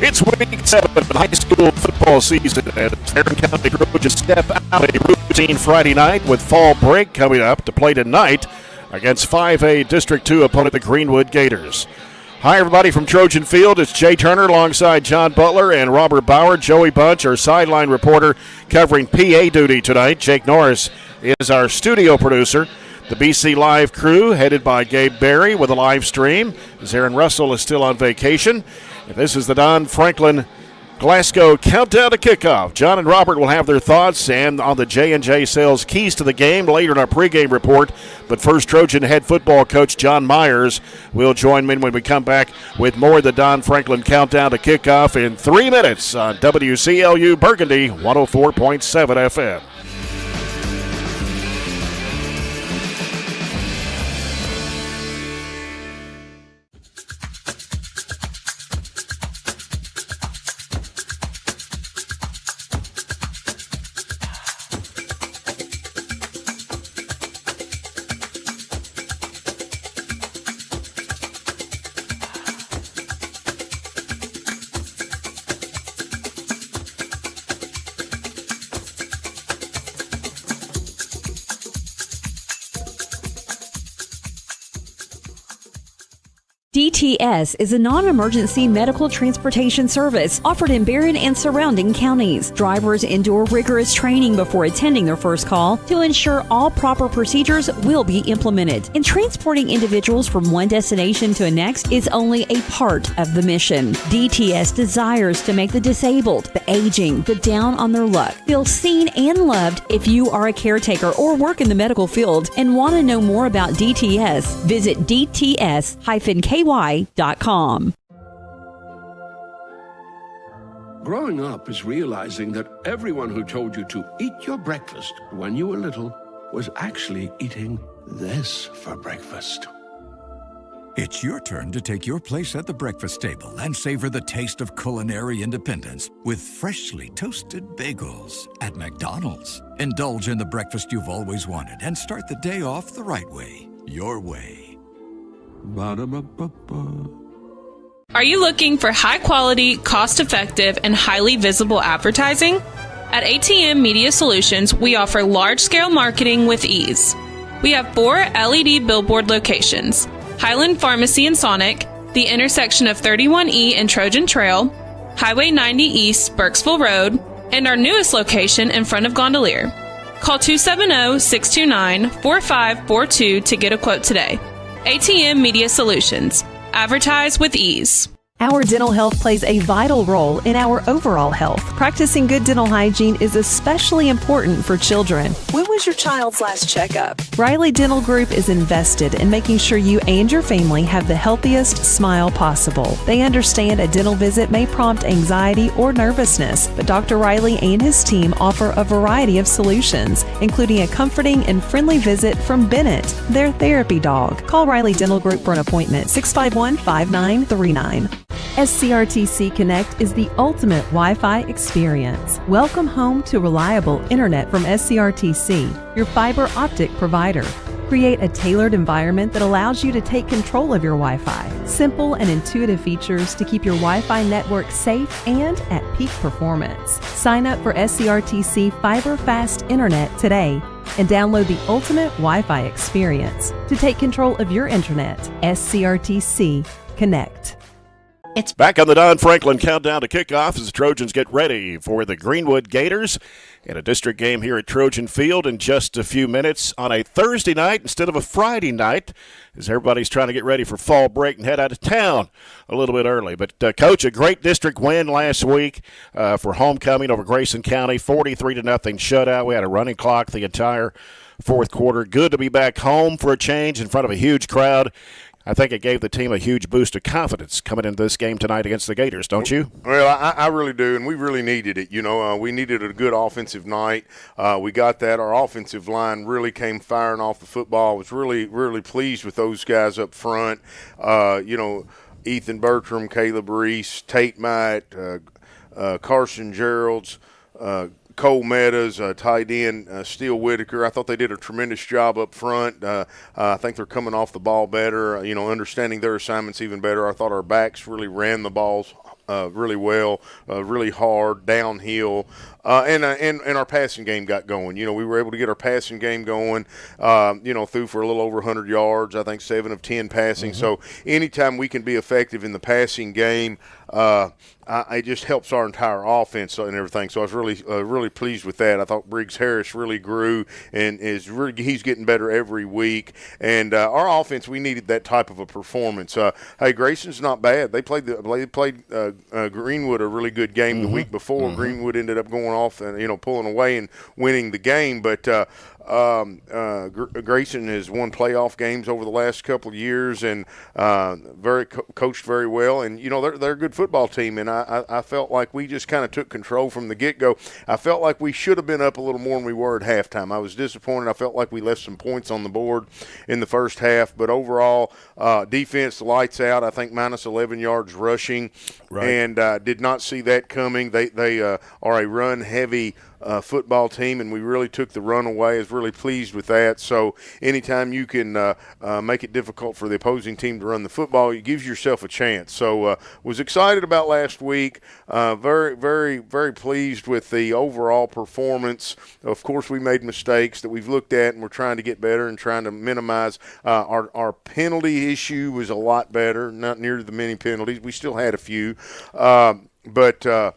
It's week 7 of the high school football season as Barren County Trojans step out a routine Friday night with fall break coming up to play tonight against 5A District 2 opponent the Greenwood Gators. Hi, everybody from Trojan Field. It's Jay Turner alongside John Butler and Robert Bauer. Joey Bunch, our sideline reporter, covering PA duty tonight. Jake Norris is our studio producer. The BC Live crew, headed by Gabe Berry with a live stream, as Aaron Russell is still on vacation. And this is the Don Franklin Glasgow Countdown to Kickoff. John and Robert will have their thoughts and on the J&J Sales keys to the game later in our pregame report. But first, Trojan head football coach John Myers will join me when we come back with more of the Don Franklin Countdown to Kickoff in 3 minutes on WCLU Burgundy 104.7 FM. DTS is a non-emergency medical transportation service offered in Barren and surrounding counties. Drivers endure rigorous training before attending their first call to ensure all proper procedures will be implemented. And transporting individuals from one destination to the next is only a part of the mission. DTS desires to make the disabled, the aging, the down on their luck feel seen and loved. If you are a caretaker or work in the medical field and want to know more about DTS, visit dts-ky.com. Growing up is realizing that everyone who told you to eat your breakfast when you were little was actually eating this for breakfast. It's your turn to take your place at the breakfast table and savor the taste of culinary independence with freshly toasted bagels at McDonald's. Indulge in the breakfast you've always wanted and start the day off the right way, your way. Ba-da-ba-ba-ba. Are you looking for high-quality, cost-effective, and highly visible advertising? At ATM Media Solutions, we offer large-scale marketing with ease. We have 4 LED billboard locations: Highland Pharmacy in Sonic, the intersection of 31E and Trojan Trail, Highway 90 East, Burkesville Road, and our newest location in front of Gondolier. Call 270-629-4542 to get a quote today. ATM Media Solutions. Advertise with ease. Our dental health plays a vital role in our overall health. Practicing good dental hygiene is especially important for children. When was your child's last checkup? Riley Dental Group is invested in making sure you and your family have the healthiest smile possible. They understand a dental visit may prompt anxiety or nervousness, but Dr. Riley and his team offer a variety of solutions, including a comforting and friendly visit from Bennett, their therapy dog. Call Riley Dental Group for an appointment, 651-5939. SCRTC Connect is the ultimate Wi-Fi experience. Welcome home to reliable internet from SCRTC, your fiber optic provider. Create a tailored environment that allows you to take control of your Wi-Fi. Simple and intuitive features to keep your Wi-Fi network safe and at peak performance. Sign up for SCRTC Fiber Fast Internet today and download the ultimate Wi-Fi experience to take control of your internet. SCRTC Connect. It's back on the Don Franklin Countdown to Kickoff as the Trojans get ready for the Greenwood Gators in a district game here at Trojan Field in just a few minutes on a Thursday night instead of a Friday night, as everybody's trying to get ready for fall break and head out of town a little bit early. But, Coach, a great district win last week for homecoming over Grayson County, 43-0 shutout. We had a running clock the entire fourth quarter. Good to be back home for a change in front of a huge crowd. I think it gave the team a huge boost of confidence coming into this game tonight against the Gators, don't you? Well, I really do, and we really needed it. You know, we needed a good offensive night. We got that. Our offensive line really came firing off the football. I was really, really pleased with those guys up front. Ethan Bertram, Caleb Reese, Tate Might, Carson Geralds, Cole Meadows, tight end Steele Whitaker. I thought they did a tremendous job up front. I think they're coming off the ball better, understanding their assignments even better. I thought our backs really ran the balls really well, really hard, downhill. And our passing game got going. We were able to get our passing game going, threw for a little over 100 yards, I think 7 of 10 passing. Mm-hmm. So anytime we can be effective in the passing game, it just helps our entire offense and everything. So I was really pleased with that. I thought Briggs Harris really grew and he's getting better every week. And our offense, we needed that type of a performance. Hey, Grayson's not bad. They played Greenwood a really good game the week before. Mm-hmm. Greenwood ended up going off and pulling away and winning the game, but Grayson has won playoff games over the last couple of years and coached very well. And they're a good football team. And I felt like we just kind of took control from the get-go. I felt like we should have been up a little more than we were at halftime. I was disappointed. I felt like we left some points on the board in the first half. But overall, defense lights out. I think minus 11 yards rushing, right. And did not see that coming. They are a run-heavy football team, and we really took the run away. I was really pleased with that. So anytime you can make it difficult for the opposing team to run the football, it gives yourself a chance. So was excited about last week. Very, very, very pleased with the overall performance. Of course, we made mistakes that we've looked at, and we're trying to get better and trying to minimize. Our penalty issue was a lot better, not near the many penalties. We still had a few, but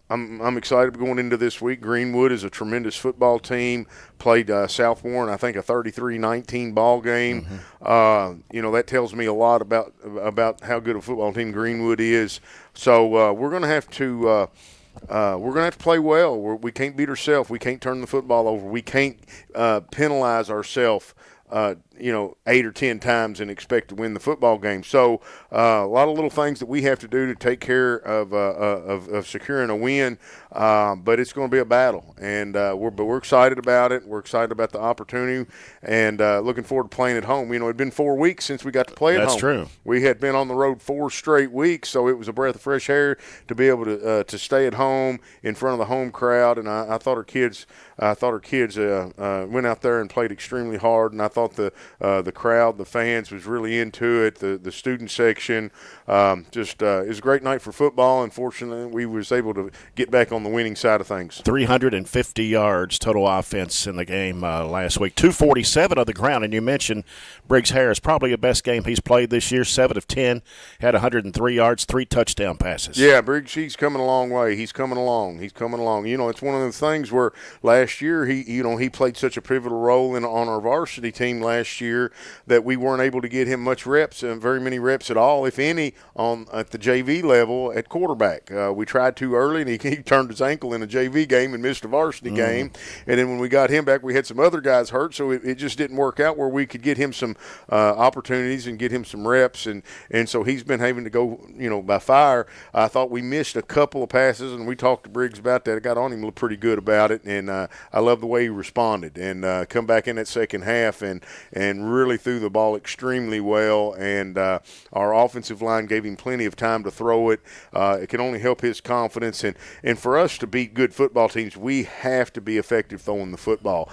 I'm excited going into this week. Greenwood is a tremendous football team. Played South Warren, I think, a 33-19 ball game. Mm-hmm. That tells me a lot about how good a football team Greenwood is. So we're going to have to play well. We can't beat ourselves. We can't turn the football over. We can't penalize ourselves 8 or 10 times and expect to win the football game. So a lot of little things that we have to do to take care of securing a win, but it's going to be a battle, and we're excited about it. We're excited about the opportunity, and looking forward to playing at home. It'd been 4 weeks since we got to play at home. That's true. We had been on the road 4 straight weeks, so it was a breath of fresh air to be able to stay at home in front of the home crowd. And I thought our kids went out there and played extremely hard, and I thought the crowd, the fans, was really into it. The student section, it was a great night for football. Unfortunately, we was able to get back on the winning side of things. 350 yards total offense in the game last week. 247 on the ground, and you mentioned Briggs Harris, probably the best game he's played this year. 7 of 10, had 103 yards, 3 touchdown passes. Yeah, Briggs, he's coming a long way. He's coming along. It's one of those things where last year he played such a pivotal role on our varsity team last year that we weren't able to get him much reps, very many reps at all, if any, at the JV level at quarterback. We tried too early, and he turned his ankle in a JV game and missed a varsity game. And then when we got him back, we had some other guys hurt, so it just didn't work out where we could get him some opportunities and get him some reps. And so he's been having to go, by fire. I thought we missed a couple of passes, and we talked to Briggs about that. I got on him pretty good about it, and I love the way he responded and come back in that second half and really threw the ball extremely well. And our offensive line gave him plenty of time to throw it. It can only help his confidence. And for us to beat good football teams, we have to be effective throwing the football.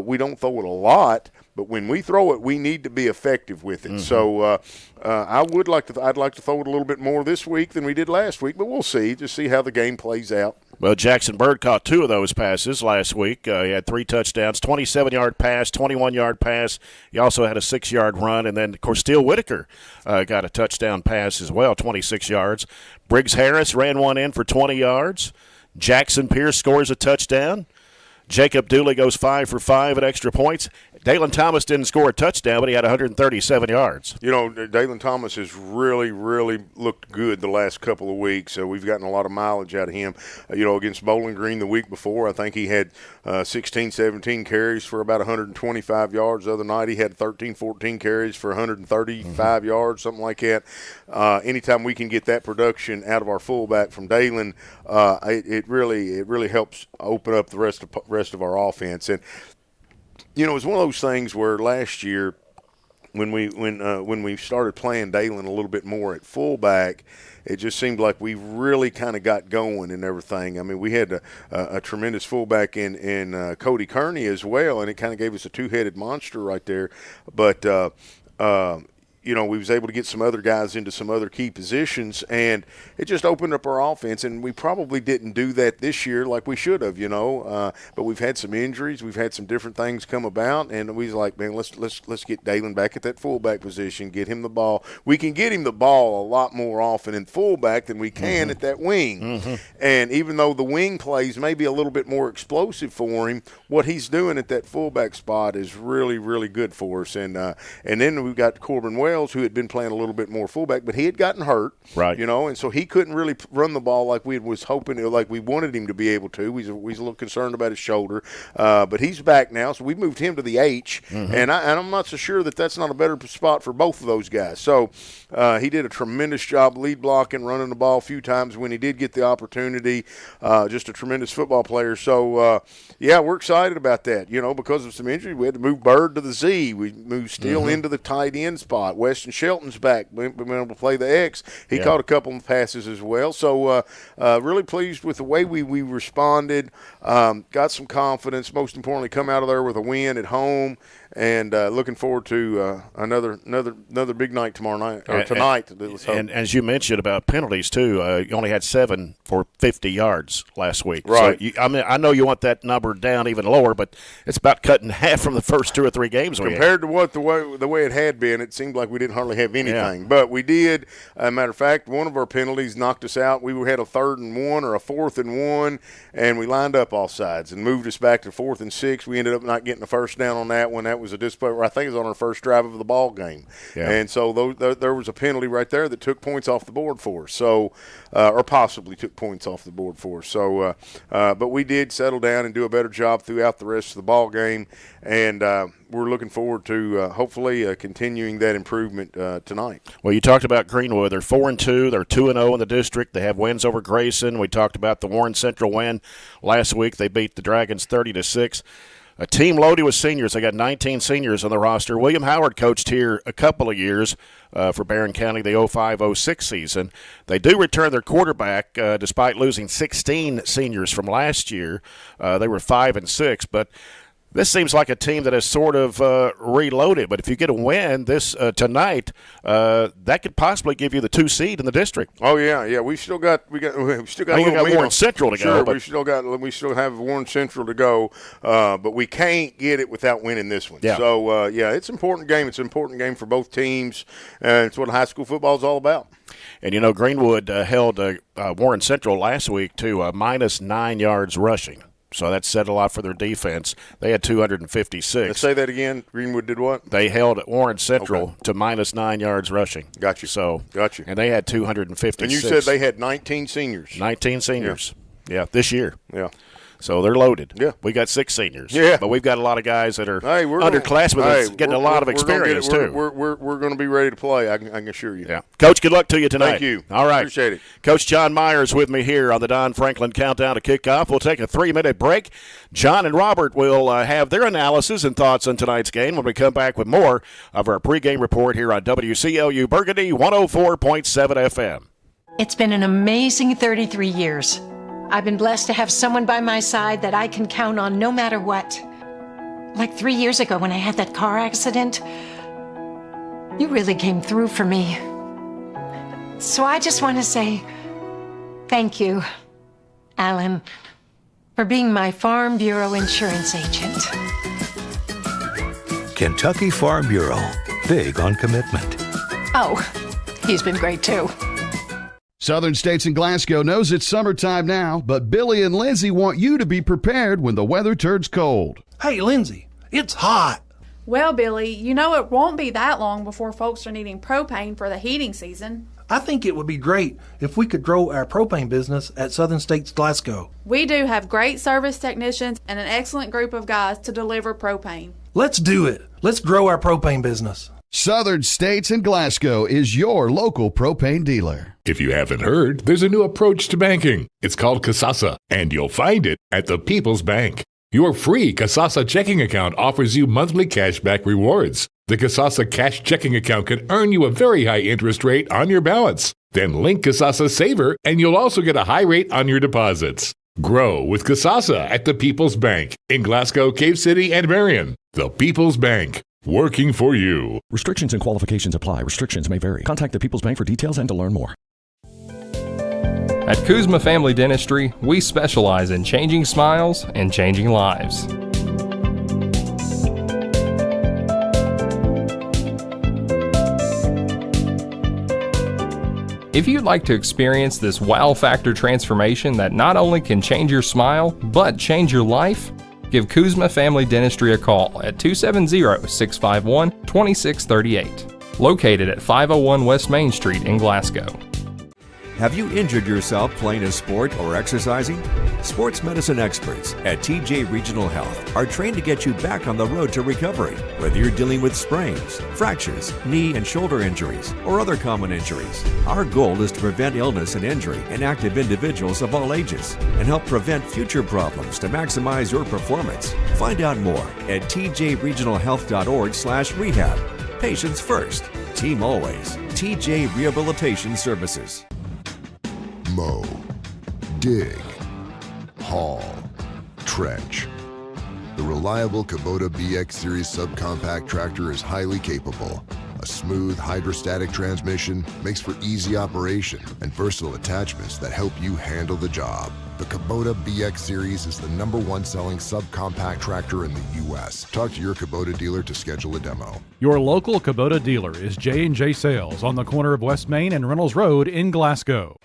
We don't throw it a lot, but when we throw it, we need to be effective with it. Mm-hmm. So I'd like to throw it a little bit more this week than we did last week, but we'll see. Just see how the game plays out. Well, Jackson Bird caught 2 of those passes last week. He had 3 touchdowns, 27-yard pass, 21-yard pass. He also had a 6-yard run. And then, of course, Steele Whitaker got a touchdown pass as well, 26 yards. Briggs Harris ran one in for 20 yards. Jackson Pierce scores a touchdown. Jacob Dooley goes 5 for 5 at extra points. Dalen Thomas didn't score a touchdown, but he had 137 yards. Dalen Thomas has really, really looked good the last couple of weeks. We've gotten a lot of mileage out of him. Against Bowling Green the week before, I think he had 16, 17 carries for about 125 yards. The other night he had 13, 14 carries for 135 yards, something like that. Anytime we can get that production out of our fullback from Dalen, it really helps open up the rest of our offense. And it's one of those things where last year when we started playing Dalen a little bit more at fullback, it just seemed like we really kind of got going and everything. I mean, we had a tremendous fullback in Cody Kearney as well, and it kind of gave us a two-headed monster right there. But we was able to get some other guys into some other key positions, and it just opened up our offense. And we probably didn't do that this year like we should have, But we've had some injuries, we've had some different things come about, and we was like, man, let's get Dalen back at that fullback position, get him the ball. We can get him the ball a lot more often in fullback than we can at that wing. And even though the wing plays maybe a little bit more explosive for him, what he's doing at that fullback spot is really, really good for us. And then we've got Corbin Wells, who had been playing a little bit more fullback, but he had gotten hurt, right? And so he couldn't really run the ball like we was hoping, like we wanted him to be able to. He's a little concerned about his shoulder, but he's back now, so we moved him to the H, and I'm not so sure that that's not a better spot for both of those guys. So he did a tremendous job lead blocking, running the ball a few times when he did get the opportunity. Just a tremendous football player. So, we're excited about that. Because of some injury, we had to move Bird to the Z. We moved Steele into the tight end spot. Weston Shelton's back, been able to play the X. He caught a couple of passes as well. So really pleased with the way we responded, got some confidence, most importantly come out of there with a win at home, and looking forward to another big night tomorrow night or tonight. And as you mentioned about penalties too, you only had 7 for 50 yards last week. Right. So I know you want that number down even lower, but it's about cutting half from the first 2 or 3 games compared to what the way it had been. It seemed like we didn't hardly have anything, but we did. As a matter of fact, one of our penalties knocked us out. We had a 3rd and 1 or a 4th and 1, and we lined up all sides and moved us back to 4th and 6. We ended up not getting a first down on that one. That was a display. I think it was on our first drive of the ball game, and so there was a penalty right there that took points off the board for us. So, or possibly took points off the board for us. So, but we did settle down and do a better job throughout the rest of the ball game, and we're looking forward to hopefully continuing that improvement tonight. Well, you talked about Greenwood. They're 4-2. They're 2-0 in the district. They have wins over Grayson. We talked about the Warren Central win last week. They beat the Dragons 30-6. A team loaded with seniors. They got 19 seniors on the roster. William Howard coached here a couple of years for Barren County, the 05-06 season. They do return their quarterback despite losing 16 seniors from last year. They were 5-6, but this seems like a team that has sort of reloaded. But if you get a win this tonight, that could possibly give you the 2 seed in the district. Oh yeah. We still got Warren Central to go. But we still have Warren Central to go. But we can't get it without winning this one. Yeah. So it's an important game. It's an important game for both teams, and it's what high school football is all about. And Greenwood held Warren Central last week to -9 yards rushing. So that said a lot for their defense. They had 256. Let's say that again. Greenwood did what? They held Warren Central to -9 yards rushing. Got you. And they had 256. And you said they had 19 seniors. 19 seniors. Yeah, this year. Yeah. So they're loaded. Yeah. We got 6 seniors. Yeah. But we've got a lot of guys that are underclassmen that's getting a lot of experience, too. We're going to be ready to play, I can assure you. Yeah. Coach, good luck to you tonight. Thank you. All right. Appreciate it. Coach John Myers with me here on the Don Franklin Countdown to Kickoff. We'll take a 3-minute break. John and Robert will have their analysis and thoughts on tonight's game when we come back with more of our pregame report here on WCLU Burgundy 104.7 FM. It's been an amazing 33 years. I've been blessed to have someone by my side that I can count on no matter what. Like 3 years ago when I had that car accident, you really came through for me. So I just want to say thank you, Alan, for being my Farm Bureau insurance agent. Kentucky Farm Bureau, big on commitment. Oh, he's been great too. Southern States and Glasgow knows it's summertime now, but Billy and Lindsay want you to be prepared when the weather turns cold. Hey, Lindsay, it's hot. Well, Billy, it won't be that long before folks are needing propane for the heating season. I think it would be great if we could grow our propane business at Southern States Glasgow. We do have great service technicians and an excellent group of guys to deliver propane. Let's do it. Let's grow our propane business. Southern States and Glasgow is your local propane dealer. If you haven't heard, there's a new approach to banking. It's called Kasasa, and you'll find it at the People's Bank. Your free Kasasa checking account offers you monthly cashback rewards. The Kasasa cash checking account can earn you a very high interest rate on your balance. Then link Kasasa Saver, and you'll also get a high rate on your deposits. Grow with Kasasa at the People's Bank in Glasgow, Cave City, and Barren. The People's Bank. working for you. Restrictions and qualifications apply. Restrictions may vary. Contact the People's Bank for details and to learn more. At Kuzma Family Dentistry, we specialize in changing smiles and changing lives. If you'd like to experience this wow factor transformation that not only can change your smile, but change your life, give Kuzma Family Dentistry a call at 270-651-2638, located at 501 West Main Street in Glasgow. Have you injured yourself playing a sport or exercising? Sports medicine experts at TJ Regional Health are trained to get you back on the road to recovery, whether you're dealing with sprains, fractures, knee and shoulder injuries, or other common injuries. Our goal is to prevent illness and injury in active individuals of all ages and help prevent future problems to maximize your performance. Find out more at tjregionalhealth.org/rehab. Patients first, team always. TJ Rehabilitation Services. Mow, dig, haul, trench. The reliable Kubota BX Series subcompact tractor is highly capable. A smooth hydrostatic transmission makes for easy operation and versatile attachments that help you handle the job. The Kubota BX Series is the #1 selling subcompact tractor in the U.S. Talk to your Kubota dealer to schedule a demo. Your local Kubota dealer is J&J Sales on the corner of West Main and Reynolds Road in Glasgow.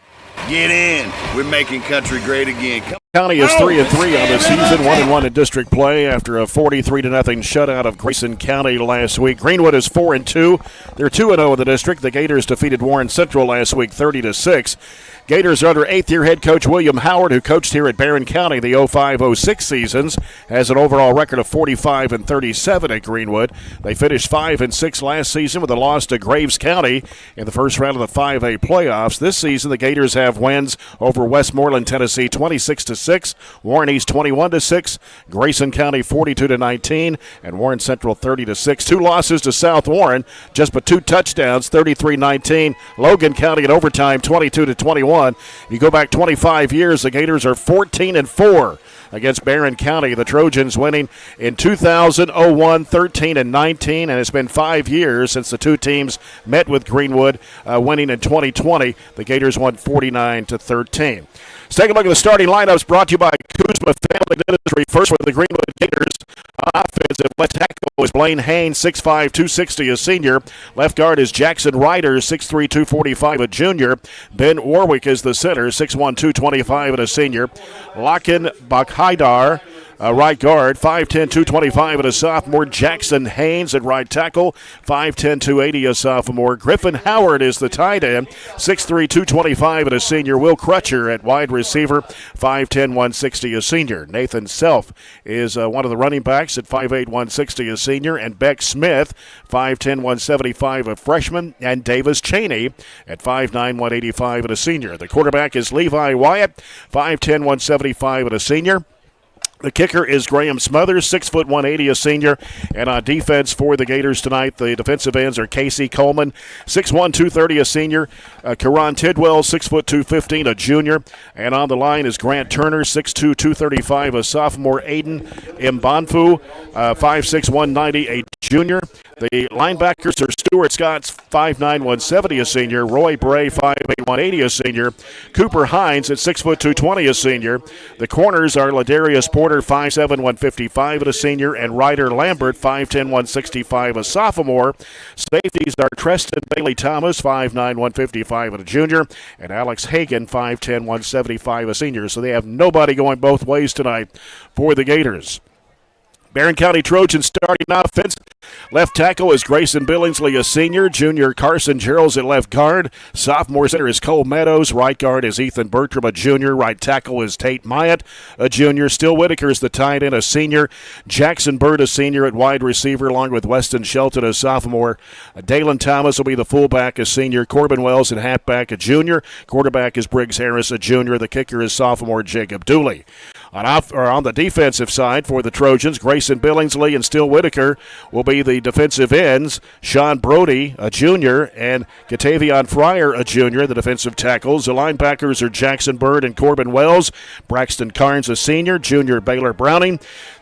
Get in. We're making country great again. County is 3-3 on the season, 1-1 in district play after a 43-0 shutout of Grayson County last week. Greenwood is 4-2. They're 2-0 in the district. The Gators defeated Warren Central last week 30-6. Gators are under 8th-year head coach William Howard, who coached here at Barren County the 05-06 seasons, has an overall record of 45-37 at Greenwood. They finished 5-6 last season with a loss to Graves County in the first round of the 5A playoffs. This season, the Gators have wins over Westmoreland, Tennessee, 26-6, Warren East 21-6, Grayson County 42-19, and Warren Central 30-6. 2 losses to South Warren, just but 2 touchdowns, 33-19. Logan County in overtime, 22-21. You go back 25 years, the Gators are 14-4 against Barren County. The Trojans winning in 2000, 01, 13, and 19, and it's been 5 years since the two teams met with Greenwood, winning in 2020. The Gators won 49-13. Let's take a look at the starting lineups brought to you by Kuzma Family Dentistry. First for the Greenwood Gators. Offensive left tackle is Blaine Haynes, 6'5", 260, a senior. Left guard is Jackson Ryder, 6'3", 245, a junior. Ben Warwick is the center, 6'1", 225, and a senior. Lakin Bakhaidar, right guard, 5'10", 225, and a sophomore. Jackson Haynes at right tackle, 5'10", 280, a sophomore. Griffin Howard is the tight end, 6'3", 225, and a senior. Will Crutcher at wide receiver, 5'10", 160, a senior. Nathan Self is one of the running backs at 5'8", 160, a senior. And Beck Smith, 5'10", 175, a freshman. And Davis Cheney at 5'9", 185, and a senior. The quarterback is Levi Wyatt, 5'10", 175, and a senior. The kicker is Graham Smothers, 6', 180, a senior. And on defense for the Gators tonight, the defensive ends are Casey Coleman, 6'1", 230, a senior. Karan Tidwell, 6', 215, a junior. And on the line is Grant Turner, 6'2", 235, a sophomore. Aiden Mbanfu, 5'6", 190, a junior. The linebackers are Stuart Scott, 5'9", 170, a senior. Roy Bray, 5'8", 180, a senior. Cooper Hines at 6', 220, a senior. The corners are Ladarius Porter, 5'7", 155, and a senior. And Ryder Lambert, 5'10", 165, a sophomore. Safeties are Treston Bailey Thomas, 5'9", 155, and a junior. And Alex Hagan, 5'10", 175, a senior. So they have nobody going both ways tonight for the Gators. Barren County Trojans starting offense. Left tackle is Grayson Billingsley, a senior. Junior Carson Gerald's at left guard. Sophomore center is Cole Meadows. Right guard is Ethan Bertram, a junior. Right tackle is Tate Myatt, a junior. Still Whitaker is the tight end, a senior. Jackson Bird, a senior at wide receiver, along with Weston Shelton, a sophomore. Dalen Thomas will be the fullback, a senior. Corbin Wells at halfback, a junior. Quarterback is Briggs Harris, a junior. The kicker is sophomore Jacob Dooley. On the defensive side for the Trojans, Grayson Billingsley and Still Whitaker will be the defensive ends. Sean Brody, a junior, and Gatavion Fryer, a junior, the defensive tackles. The linebackers are Jackson Bird and Corbin Wells. Braxton Carnes, a senior. Junior Baylor Browning.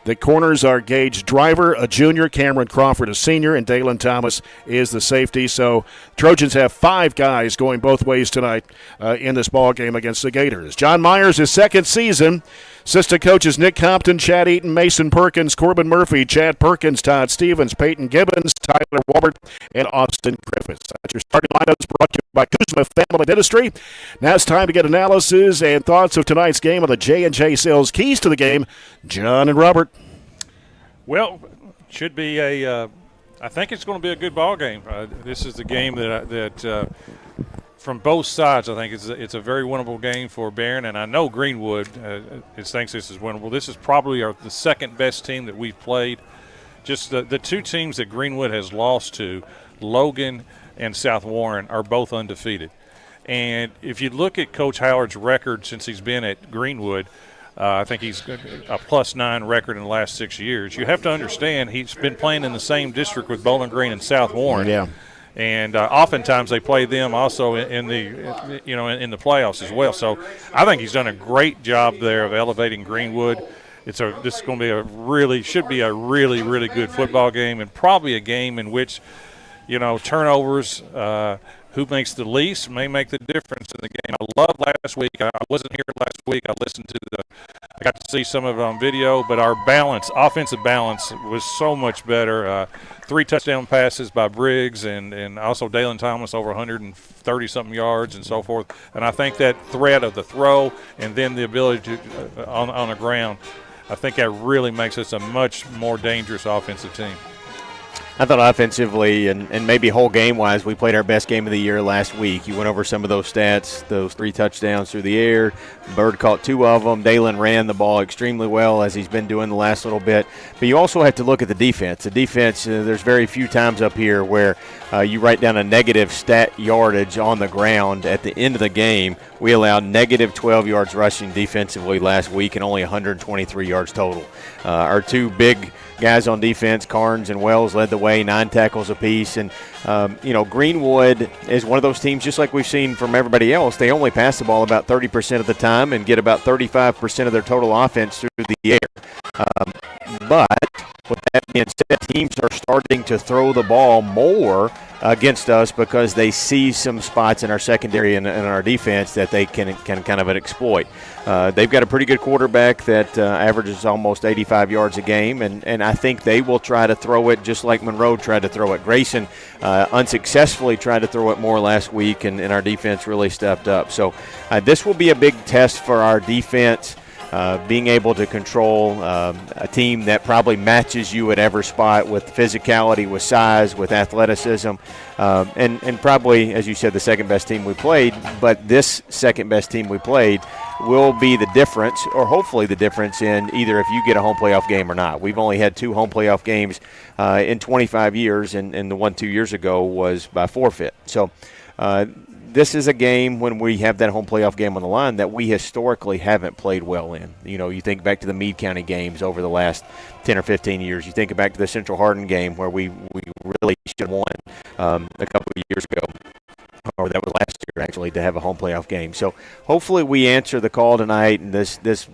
The corners are Gage Driver, a junior, Cameron Crawford, a senior, and Dalen Thomas is the safety. So Trojans have 5 guys going both ways tonight in this ball game against the Gators. John Myers, his second season. Assistant coaches Nick Compton, Chad Eaton, Mason Perkins, Corbin Murphy, Chad Perkins, Todd Stevens, Peyton Gibbons, Tyler Walbert, and Austin Griffiths. That's your starting lineups brought to you by Kuzma Family Dentistry. Now it's time to get analysis and thoughts of tonight's game on the J&J Sales Keys to the game. John and Robert. Well, should be I think it's going to be a good ball game. This is the game that from both sides, I think it's a very winnable game for Barren, and I know Greenwood thinks this is winnable. This is probably the second best team that we've played. Just the 2 teams that Greenwood has lost to, Logan and South Warren, are both undefeated. And if you look at Coach Howard's record since he's been at Greenwood, I think he's a +9 record in the last 6 years. You have to understand he's been playing in the same district with Bowling Green and South Warren. Yeah. And oftentimes they play them also in the playoffs as well. So I think he's done a great job there of elevating Greenwood. This is going to be should be a really, really good football game, and probably a game in which, turnovers, who makes the least may make the difference in the game. I loved last week. I wasn't here last week. I got to see some of it on video, but our offensive balance was so much better. 3 touchdown passes by Briggs and also Dalen Thomas over 130-something yards and so forth. And I think that threat of the throw and then the ability to on the ground, I think that really makes us a much more dangerous offensive team. I thought offensively and maybe whole game-wise, we played our best game of the year last week. You went over some of those stats, those 3 touchdowns through the air. Bird caught 2 of them. Dalen ran the ball extremely well, as he's been doing the last little bit. But you also have to look at the defense. The defense, there's very few times up here where you write down a negative stat yardage on the ground at the end of the game. We allowed negative 12 yards rushing defensively last week and only 123 yards total. Our 2 big guys on defense, Carnes and Wells, led the way, 9 tackles apiece. And, Greenwood is one of those teams, just like we've seen from everybody else. They only pass the ball about 30% of the time and get about 35% of their total offense through the air. But with that being said, teams are starting to throw the ball more against us because they see some spots in our secondary and our defense that they can kind of exploit. They've got a pretty good quarterback that averages almost 85 yards a game, and I think they will try to throw it just like Monroe tried to throw it. Grayson unsuccessfully tried to throw it more last week, and our defense really stepped up. So this will be a big test for our defense. Being able to control a team that probably matches you at every spot with physicality, with size, with athleticism, and probably, as you said, the second best team we played. But this second best team we played will be the difference, or hopefully the difference, in either if you get a home playoff game or not. We've only had 2 home playoff games in 25 years, and the one 2 years ago was by forfeit. So this is a game when we have that home playoff game on the line that we historically haven't played well in. You think back to the Meade County games over the last 10 or 15 years. You think back to the Central Hardin game where we really should have won a couple of years ago. Or that was last year, actually, to have a home playoff game. So hopefully we answer the call tonight. And this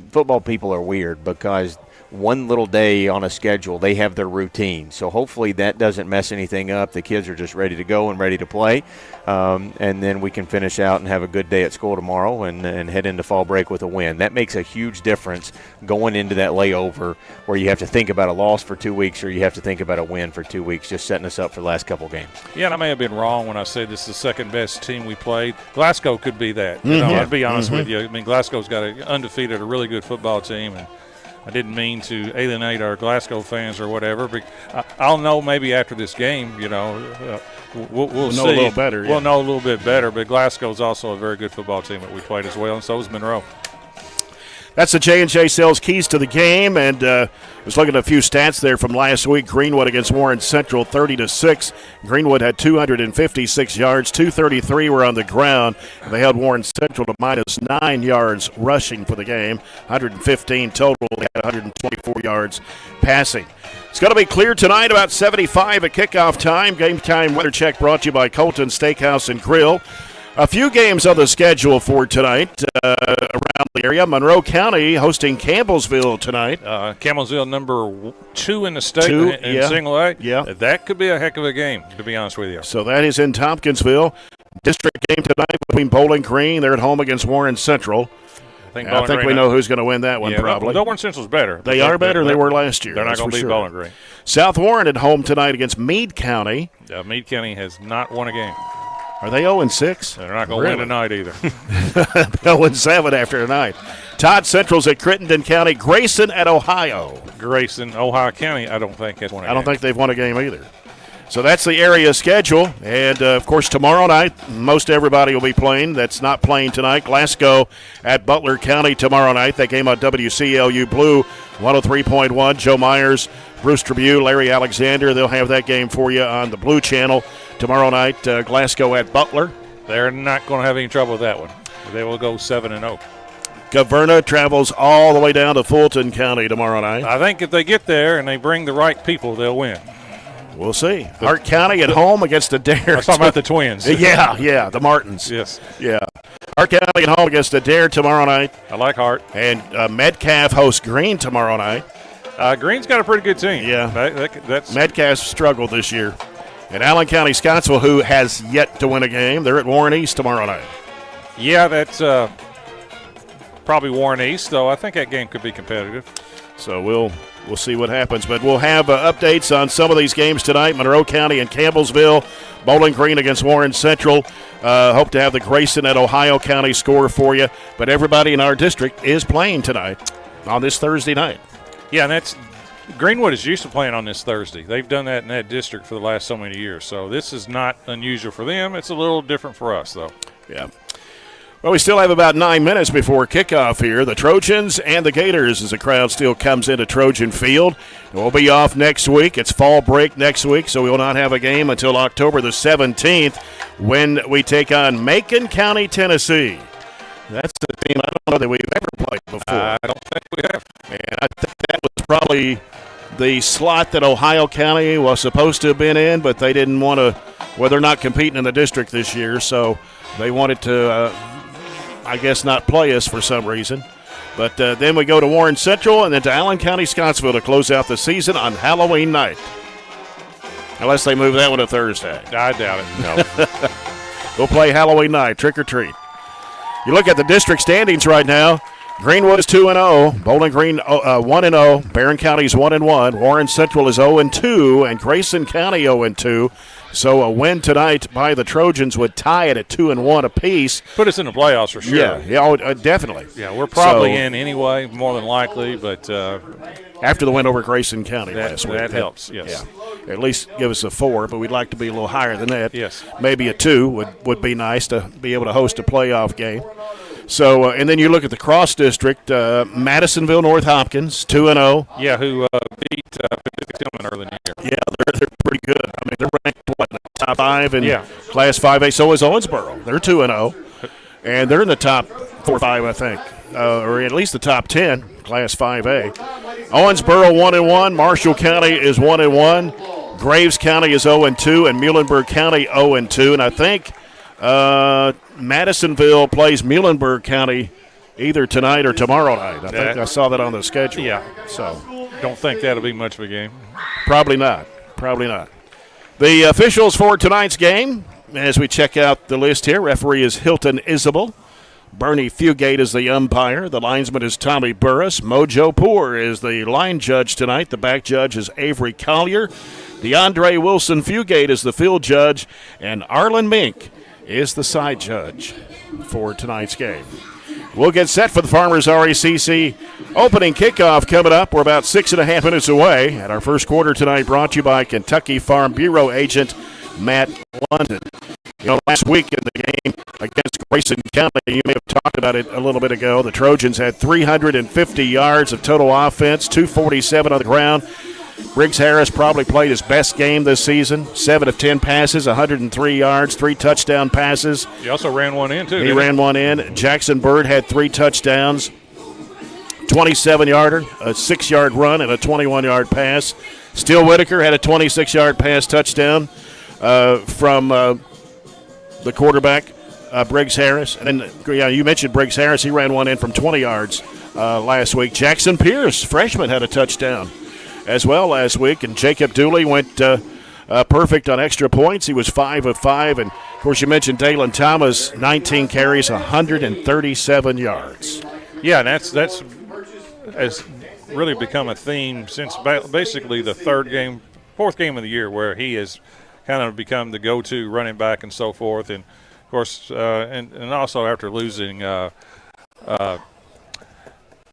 football people are weird because one little day on a schedule, they have their routine. So hopefully that doesn't mess anything up. The kids are just ready to go and ready to play. And then we can finish out and have a good day at school tomorrow and head into fall break with a win. That makes a huge difference going into that layover where you have to think about a loss for 2 weeks or you have to think about a win for 2 weeks, just setting us up for the last couple games. Yeah, and I may have been wrong when I said this is the second best team we played. Glasgow could be that. I'd be honest with you. I mean, Glasgow's got undefeated, a really good football team, and I didn't mean to alienate our Glasgow fans or whatever, but I'll know maybe after this game, we'll see. Know a little better. We'll know a little bit better, but Glasgow's also a very good football team that we played as well, and so is Monroe. That's the J&J Sales Keys to the game, and I was looking at a few stats there from last week. Greenwood against Warren Central, 30-6. Greenwood had 256 yards, 233 were on the ground. They held Warren Central to -9 yards rushing for the game, 115 total. They had 124 yards passing. It's going to be clear tonight, about 75 at kickoff time. Game time weather check brought to you by Colton Steakhouse and Grill. A few games on the schedule for tonight. Around around the area. Monroe County hosting Campbellsville tonight. Campbellsville number 2 in the state in single A. Yeah. That could be a heck of a game, to be honest with you. So that is in Tompkinsville. District game tonight between Bowling Green. They're at home against Warren Central. I think we know who's going to win that one, probably. Warren Central's better. They are better than they were last year. They're not going to beat Bowling Green. South Warren at home tonight against Meade County. Meade County has not won a game. Are they 0-6? They're not going to win tonight either. 0-7 after tonight. Todd Central's at Crittenden County. Grayson at Ohio. Ohio County, I don't think has won a game. I don't think they've won a game either. So that's the area schedule. And, of course, tomorrow night, most everybody will be playing. That's not playing tonight. Glasgow at Butler County tomorrow night. That game on WCLU Blue 103.1. Joe Myers, Bruce Tribune, Larry Alexander. They'll have that game for you on the Blue Channel tomorrow night. Glasgow at Butler. They're not going to have any trouble with that one. They will go 7-0. Governa travels all the way down to Fulton County tomorrow night. I think if they get there and they bring the right people, they'll win. We'll see. Hart County at home against Adair. I was talking about the Twins. Yeah, the Martins. Yes. Yeah. Hart County at home against Adair tomorrow night. I like Hart. And Metcalf hosts Green tomorrow night. Green's got a pretty good team. Yeah. That's Metcalf's struggled this year. And Allen County Scottsville, who has yet to win a game, they're at Warren East tomorrow night. Yeah, that's probably Warren East, though. I think that game could be competitive. So we'll see what happens. But we'll have updates on some of these games tonight. Monroe County and Campbellsville, Bowling Green against Warren Central. Hope to have the Grayson at Ohio County score for you. But everybody in our district is playing tonight on this Thursday night. Yeah, and that's Greenwood is used to playing on this Thursday. They've done that in that district for the last so many years. So this is not unusual for them. It's a little different for us, though. Yeah. Well, we still have about 9 minutes before kickoff here. The Trojans and the Gators as the crowd still comes into Trojan Field. We'll be off next week. It's fall break next week, so we will not have a game until October the 17th when we take on Macon County, Tennessee. That's the team I don't know that we've ever played before. I don't think we have. And I think that was probably the slot that Ohio County was supposed to have been in, but they didn't want to – well, they're not competing in the district this year, so they wanted to I guess not play us for some reason. But then we go to Warren Central and then to Allen County Scottsville to close out the season on Halloween night. Unless they move that one to Thursday. I doubt it. No. We'll play Halloween night, trick or treat. You look at the district standings right now. Greenwood is 2-0. Bowling Green 1-0. Barren County is 1-1. Warren Central is 0-2. And Grayson County 0-2. So a win tonight by the Trojans would tie it at 2-1 apiece. Put us in the playoffs for sure. Yeah, definitely. Yeah, we're probably in anyway, more than likely. But after the win over Grayson County last week. That helps, yes. Yeah. At least give us a 4, but we'd like to be a little higher than that. Yes. Maybe a 2 would be nice to be able to host a playoff game. So, and then you look at the cross district, Madisonville, North Hopkins, 2-0. Yeah, who beat Tillman early in the year. Yeah, they're pretty good. I mean, they're ranked top 5 in Class 5A. So is Owensboro. They're 2-0, and they're in the top 4 or 5, I think, or at least the top 10, Class 5A. Owensboro 1-1. Marshall County is 1-1. Graves County is 0-2, and Muhlenberg County 0-2. And I think Madisonville plays Muhlenberg County either tonight or tomorrow night. I think I saw that on the schedule. Yeah. So don't think that'll be much of a game. Probably not. The officials for tonight's game, as we check out the list here, referee is Hilton Isabel. Bernie Fugate is the umpire. The linesman is Tommy Burris. Mojo Poor is the line judge tonight. The back judge is Avery Collier. DeAndre Wilson Fugate is the field judge. And Arlen Mink is the side judge for tonight's game. We'll get set for the Farmers RECC opening kickoff coming up. We're about 6.5 minutes away. And our first quarter tonight brought to you by Kentucky Farm Bureau agent Matt London. You know, last week in the game against Grayson County, you may have talked about it a little bit ago, the Trojans had 350 yards of total offense, 247 on the ground. Briggs Harris probably played his best game this season, 7 of 10 passes, 103 yards, 3 touchdown passes. He also ran one in, too. He ran one in. Jackson Bird had 3 touchdowns, 27-yarder, a 6-yard run, and a 21-yard pass. Steele Whitaker had a 26-yard pass touchdown from the quarterback. Briggs Harris. And then, yeah, you mentioned Briggs Harris. He ran one in from 20 yards last week. Jackson Pierce, freshman, had a touchdown as well last week. And Jacob Dooley went perfect on extra points. He was 5 of 5. And, of course, you mentioned Dalen Thomas, 19 carries, 137 yards. Yeah, and that's has really become a theme since basically the fourth game of the year, where he has kind of become the go-to running back and so forth. And, of course, and also after losing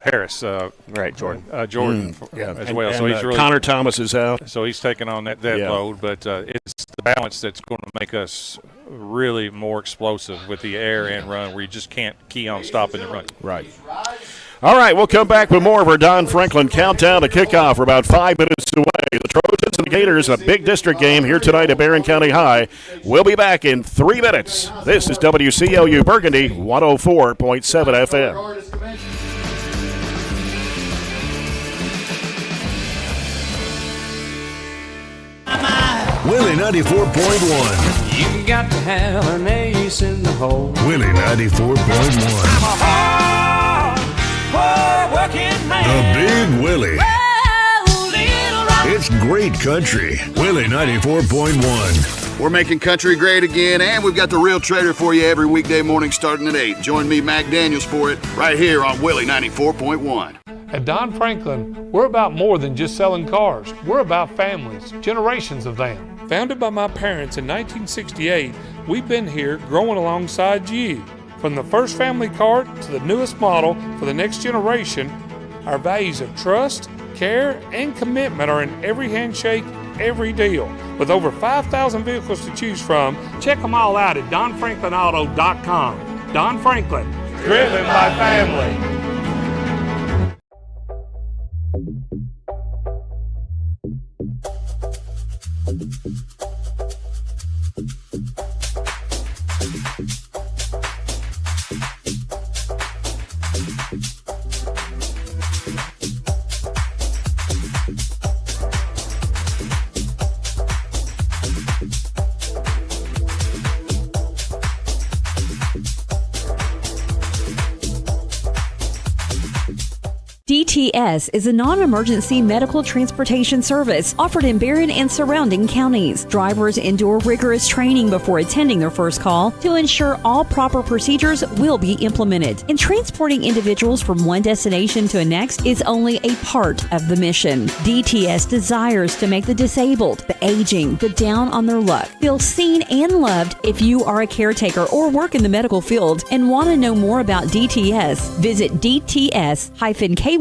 Harris. Right, Jordan. Jordan as well. So he's really, Connor Thomas is out. So he's taking on that load. But it's the balance that's going to make us really more explosive with the air and run, where you just can't key on stopping the run. Right. All right, we'll come back with more of our Don Franklin countdown to kickoff. We're about 5 minutes away. The Trojans and the Gators, a big district game here tonight at Barren County High. We'll be back in 3 minutes. This is WCLU Burgundy, 104.7 FM. Willie 94.1. You got to have an ace in the hole. Willie 94.1. Working man. The Big Willie. It's great country. Willie 94.1. We're making country great again, and we've got the Real Trader for you every weekday morning starting at 8. Join me, Mac Daniels, for it right here on Willie 94.1. At Don Franklin, we're about more than just selling cars. We're about families, generations of them. Founded by my parents in 1968, we've been here growing alongside you. From the first family car to the newest model for the next generation, our values of trust, care, and commitment are in every handshake, every deal. With over 5,000 vehicles to choose from, check them all out at DonFranklinAuto.com. Don Franklin, driven by family. DTS is a non-emergency medical transportation service offered in Barren and surrounding counties. Drivers endure rigorous training before attending their first call to ensure all proper procedures will be implemented. And transporting individuals from one destination to the next is only a part of the mission. DTS desires to make the disabled, the aging, the down on their luck feel seen and loved. If you are a caretaker or work in the medical field and want to know more about DTS, visit dts-ky.com.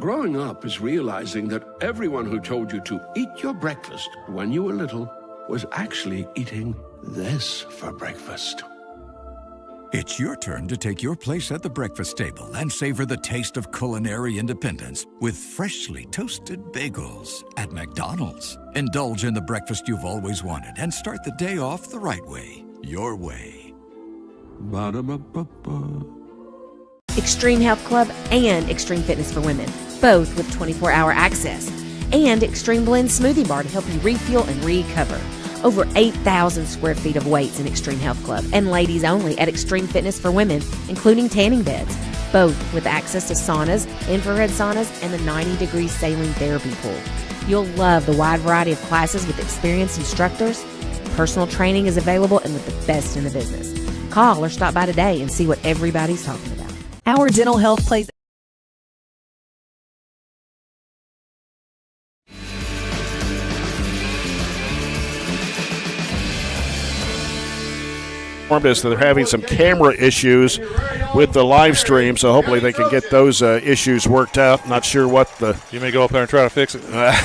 Growing up is realizing that everyone who told you to eat your breakfast when you were little was actually eating this for breakfast. It's your turn to take your place at the breakfast table and savor the taste of culinary independence with freshly toasted bagels at McDonald's. Indulge in the breakfast you've always wanted and start the day off the right way, your way. Ba-da-ba-ba-ba. Extreme Health Club and Extreme Fitness for Women, both with 24-hour access. And Extreme Blend Smoothie Bar to help you refuel and recover. Over 8,000 square feet of weights in Extreme Health Club and ladies only at Extreme Fitness for Women, including tanning beds, both with access to saunas, infrared saunas, and the 90-degree saline therapy pool. You'll love the wide variety of classes with experienced instructors. Personal training is available and with the best in the business. Call or stop by today and see what everybody's talking about. Our dental health plays us that they're having some camera issues with the live stream, so hopefully they can get those issues worked out. Not sure what the... You may go up there and try to fix it. I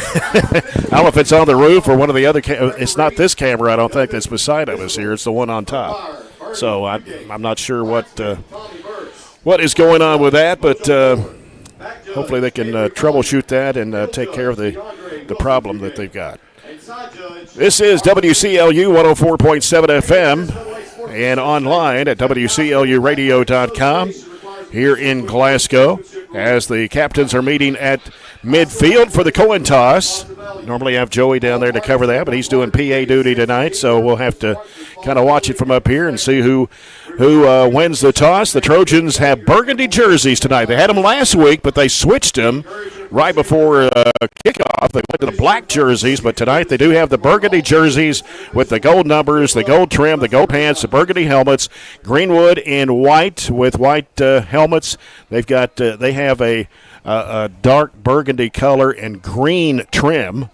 don't know if it's on the roof or one of the other... It's not this camera, I don't think, that's beside of us here. It's the one on top. So I'm not sure what is going on with that, but hopefully they can troubleshoot that and take care of the problem that they've got. This is WCLU 104.7 FM and online at WCLUradio.com. here in Glasgow as the captains are meeting at midfield for the coin toss. Normally have Joey down there to cover that, but he's doing PA duty tonight, so we'll have to kind of watch it from up here and see who wins the toss. The Trojans have burgundy jerseys tonight. They had them last week, but they switched them right before kickoff. They went to the black jerseys, but tonight they do have the burgundy jerseys with the gold numbers, the gold trim, the gold pants, the burgundy helmets. Greenwood in white with white helmets. They have a dark burgundy color and green trim.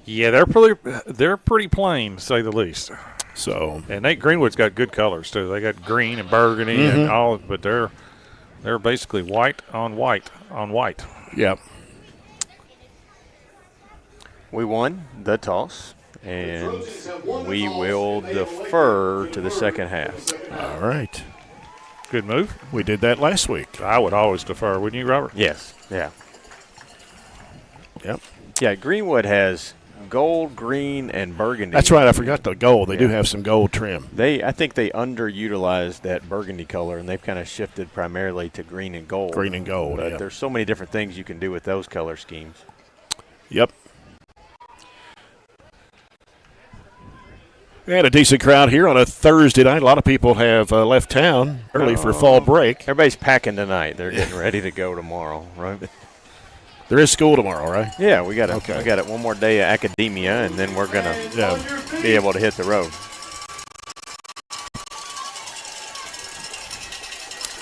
Yeah, they're pretty plain, to say the least. So, and Greenwood's got good colors too. They got green and burgundy and all, but they're basically white on white on white. Yep. We won the toss, and we will defer to the second half. All right. Good move. We did that last week. I would always defer, wouldn't you, Robert? Yes. Yeah. Yep. Yeah, Greenwood has gold, green, and burgundy. That's right. I forgot the gold. They do have some gold trim. I think they underutilized that burgundy color, and they've kind of shifted primarily to green and gold. Green and gold, But yeah. there's so many different things you can do with those color schemes. Yep. We had a decent crowd here on a Thursday night. A lot of people have left town early for fall break. Everybody's packing tonight. They're getting ready to go tomorrow, right? There is school tomorrow, right? Yeah, we got it one more day of academia, and then we're going to be able to hit the road.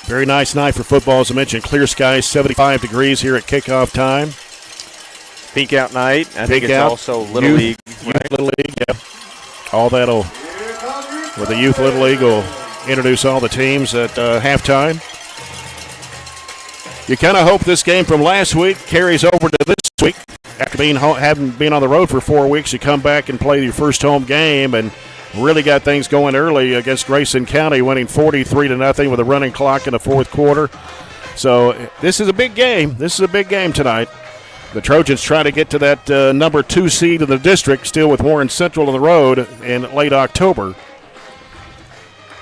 Very nice night for football. As I mentioned, clear skies, 75 degrees here at kickoff time. Pink out night. I think it's out. also Little League. Youth Little League, yeah. All that'll, with the Youth Little League, will introduce all the teams at halftime. You kind of hope this game from last week carries over to this week. After having been on the road for 4 weeks, you come back and play your first home game and really got things going early against Grayson County, winning 43-0 with a running clock in the fourth quarter. So this is a big game. This is a big game tonight. The Trojans try to get to that number 2 seed in the district, still with Warren Central on the road in late October.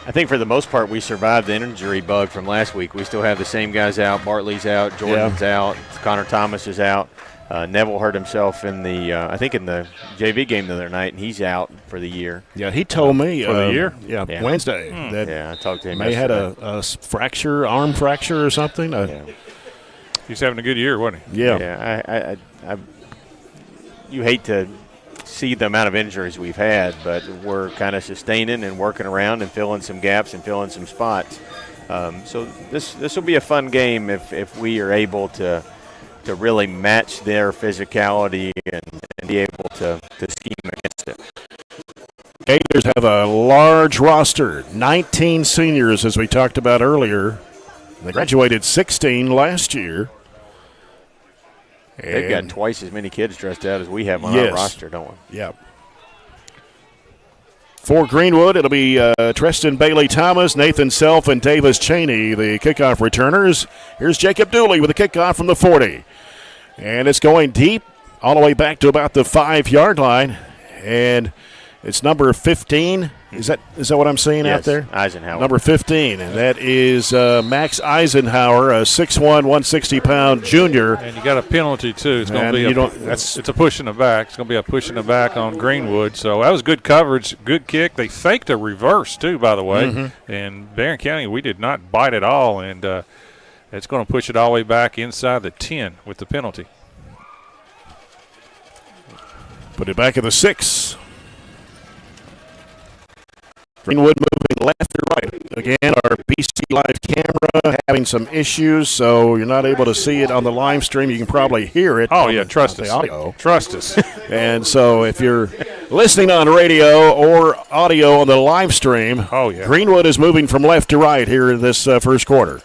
I think for the most part we survived the injury bug from last week. We still have the same guys out. Bartley's out. Jordan's out. Connor Thomas is out. Neville hurt himself in the JV game the other night, and he's out for the year. Yeah, he told me for the year. Yeah, Wednesday. That I talked to him. May had a fracture, arm fracture or something. He's having a good year, wasn't he? Yeah. I you hate to see the amount of injuries we've had, but we're kind of sustaining and working around and filling some gaps and filling some spots. So this will be a fun game if we are able to really match their physicality and be able to scheme against it. Gators have a large roster, 19 seniors, as we talked about earlier. They graduated 16 last year. They've got twice as many kids dressed out as we have on our roster, don't we? Yeah. For Greenwood, it'll be Tristan Bailey-Thomas, Nathan Self, and Davis Cheney, the kickoff returners. Here's Jacob Dooley with a kickoff from the 40. And it's going deep all the way back to about the 5-yard line. And it's number 15. Is that what I'm seeing out there? Eisenhower. Number 15, and that is Max Eisenhower, a 6'1", 160-pound junior. And you got a penalty too. It's going to be it's a push in the back. It's going to be a push in the back on Greenwood. So that was good coverage, good kick. They faked a reverse too, by the way. Mm-hmm. And Barren County, we did not bite at all, and it's going to push it all the way back inside the 10 with the penalty. Put it back at the 6. Greenwood moving left or right. Again, our BC Live camera having some issues, so you're not able to see it on the live stream. You can probably hear it. Oh, yeah, trust us. The audio. Trust us. And so if you're listening on radio or audio on the live stream, Greenwood is moving from left to right here in this first quarter.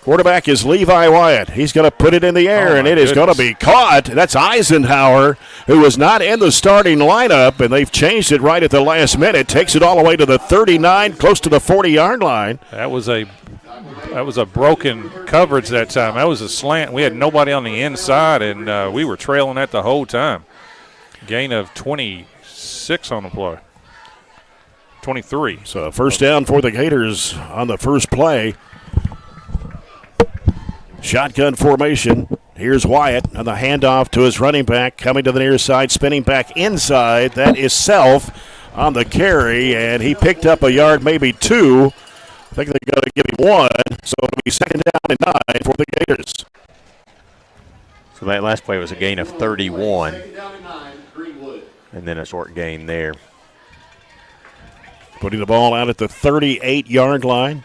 Quarterback is Levi Wyatt. He's going to put it in the air, and it is going to be caught. That's Eisenhower, who was not in the starting lineup, and they've changed it right at the last minute. Takes it all the way to the 39, close to the 40-yard line. That was a broken coverage that time. That was a slant. We had nobody on the inside, and we were trailing that the whole time. Gain of 26 on the play. 23. So first down for the Gators on the first play. Shotgun formation. Here's Wyatt on the handoff to his running back, coming to the near side, spinning back inside. That is Self on the carry, and he picked up a yard, maybe two. I think they're going to give him one, so it'll be second down and 9 for the Gators. So that last play was a gain of 31, and then a short gain there. Putting the ball out at the 38-yard line.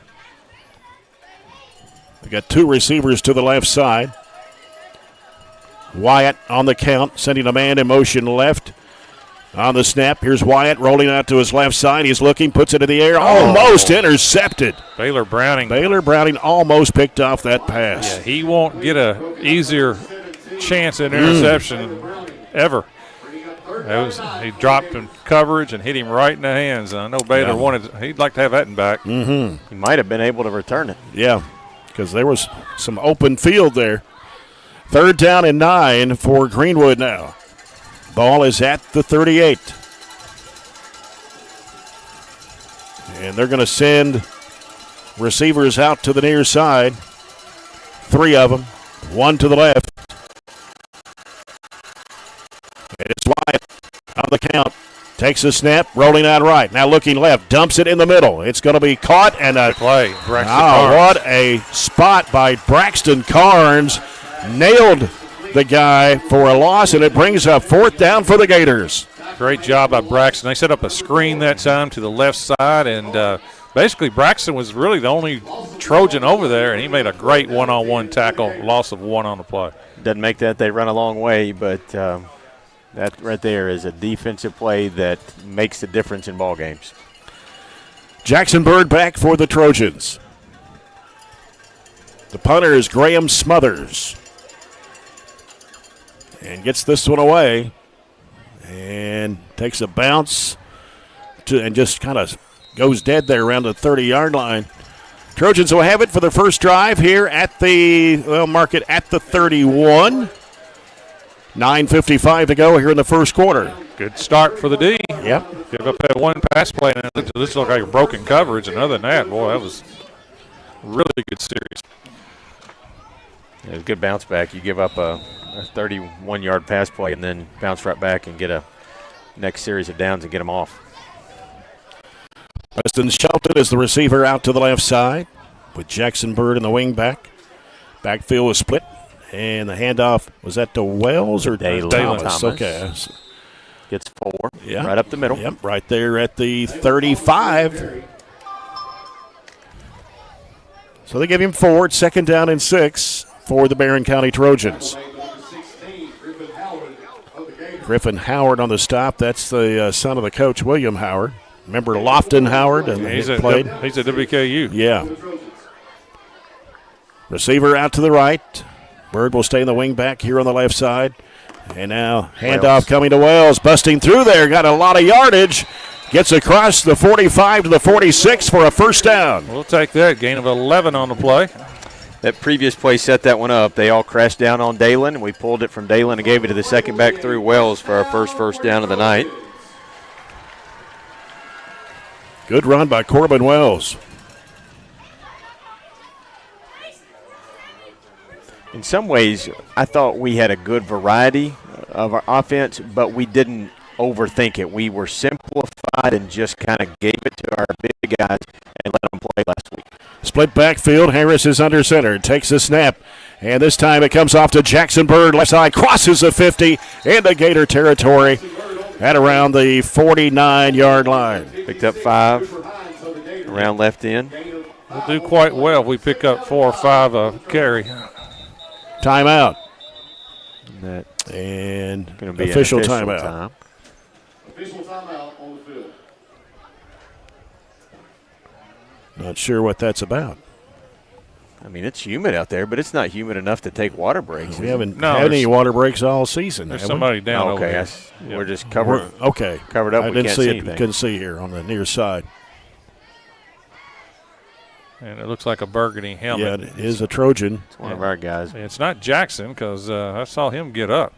We got two receivers to the left side. Wyatt on the count, sending a man in motion left. On the snap, here's Wyatt rolling out to his left side. He's looking, puts it in the air, almost intercepted. Baylor Browning almost picked off that pass. Yeah, he won't get a easier chance at interception ever. He dropped in coverage and hit him right in the hands. I know Baylor he'd like to have that in back. He might have been able to return it. Yeah, because there was some open field there. Third down and 9 for Greenwood now. Ball is at the 38. And they're going to send receivers out to the near side. 3 of them, one to the left. And it's Wyatt on the count. Takes a snap, rolling out right. Now looking left, dumps it in the middle. It's going to be caught and a play. What a spot by Braxton Carnes. Nailed the guy for a loss, and it brings up fourth down for the Gators. Great job by Braxton. They set up a screen that time to the left side, and basically Braxton was really the only Trojan over there, and he made a great one-on-one tackle, loss of 1 on the play. Doesn't make that they run a long way, but that right there is a defensive play that makes the difference in ball games. Jackson Bird back for the Trojans. The punter is Graham Smothers. And gets this one away and takes a bounce and just kind of goes dead there around the 30-yard line. Trojans will have it for the first drive here at the, mark it at the 31. 9:55 to go here in the first quarter. Good start for the D. Yep. Give up that one pass play, and this looked like a broken coverage. And other than that, boy, that was a really good series. Yeah, good bounce back. You give up a 31-yard pass play and then bounce right back and get a next series of downs and get them off. Weston Shelton is the receiver out to the left side with Jackson Bird in the wing back. Backfield was split, and the handoff was that to Wells or Dalen Thomas. Okay. Gets 4. Yeah. Right up the middle. Yep, right there at the 35. So they give him 4. It's second down and 6 for the Barren County Trojans. Griffin Howard on the stop. That's the son of the coach, William Howard. Remember Lofton Howard? And he's at WKU. Yeah. Receiver out to the right. Bird will stay in the wing back here on the left side. And now handoff coming to Wells. Busting through there. Got a lot of yardage. Gets across the 45 to the 46 for a first down. We'll take that. Gain of 11 on the play. That previous play set that one up. They all crashed down on Dalen. We pulled it from Dalen and gave it to the second back through Wells for our first down of the night. Good run by Corbin Wells. In some ways, I thought we had a good variety of our offense, but we didn't overthink it. We were simplified and just kind of gave it to our big guys and let them play last week. Split backfield. Harris is under center. Takes a snap. And this time it comes off to Jackson Bird. Left side. Crosses the 50 into Gator territory at around the 49-yard line. Picked up 5 around left end. We'll do quite well if we pick up 4 or 5 a carry. Timeout. And going to be official timeout. Official timeout on the field. Not sure what that's about. I mean, it's humid out there, but it's not humid enough to take water breaks. We haven't had any water breaks all season. There's somebody down over there. Yep. We're just covered. Covered up. I we didn't can't see see it. anything. Couldn't see here on the near side. And it looks like a Burgundy helmet. Yeah, it is a Trojan. It's one of our guys. It's not Jackson because I saw him get up,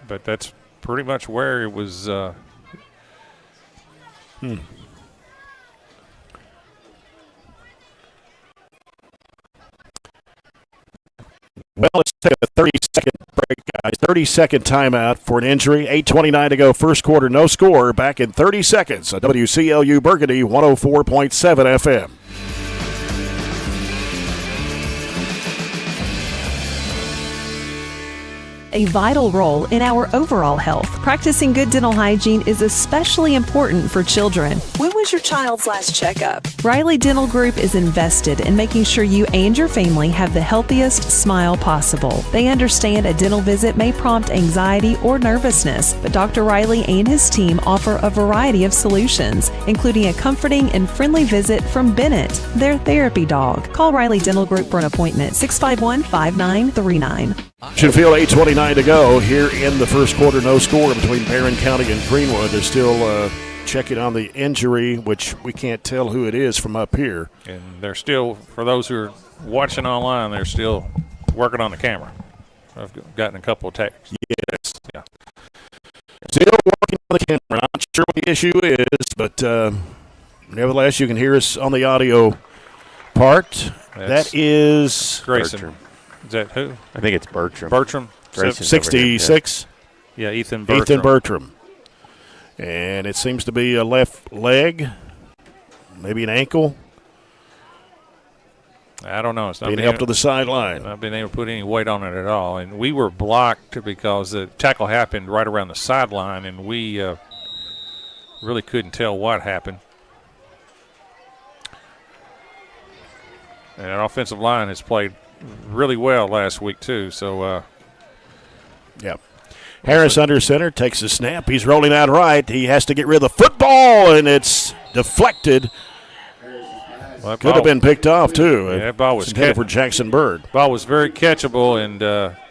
but that's pretty much where it was. take a 30-second break, guys. 30-second timeout for an injury. 8:29 to go. First quarter, no score. Back in 30 seconds. WCLU Burgundy, 104.7 FM. A vital role in our overall health. Practicing good dental hygiene is especially important for children. When was your child's last checkup? Riley Dental Group is invested in making sure you and your family have the healthiest smile possible. They understand a dental visit may prompt anxiety or nervousness, but Dr. Riley and his team offer a variety of solutions, including a comforting and friendly visit from Bennett, their therapy dog. Call Riley Dental Group for an appointment, 651-5939. Field, 8:29 to go here in the first quarter. No score between Barren County and Greenwood. They're still checking on the injury, which we can't tell who it is from up here. And they're still, for those who are watching online, they're still working on the camera. I've gotten a couple of texts. Yes. Yeah. Still working on the camera. Not sure what the issue is, but nevertheless, you can hear us on the audio part. That is Grayson. Bertram. Is that who? I think it's Bertram. Bertram? 66. Yeah, Ethan Bertram. Ethan Bertram. And it seems to be a left leg, maybe an ankle. I don't know. It's not being helped to the sideline. Not been able to put any weight on it at all. And we were blocked because the tackle happened right around the sideline, and we really couldn't tell what happened. And our offensive line has played really well last week, too. So, yeah. Harris under center, takes a snap. He's rolling out right. He has to get rid of the football, and it's deflected. Well, could have been picked off, too. Yeah, that ball was headed for Jackson Bird. Ball was very catchable, and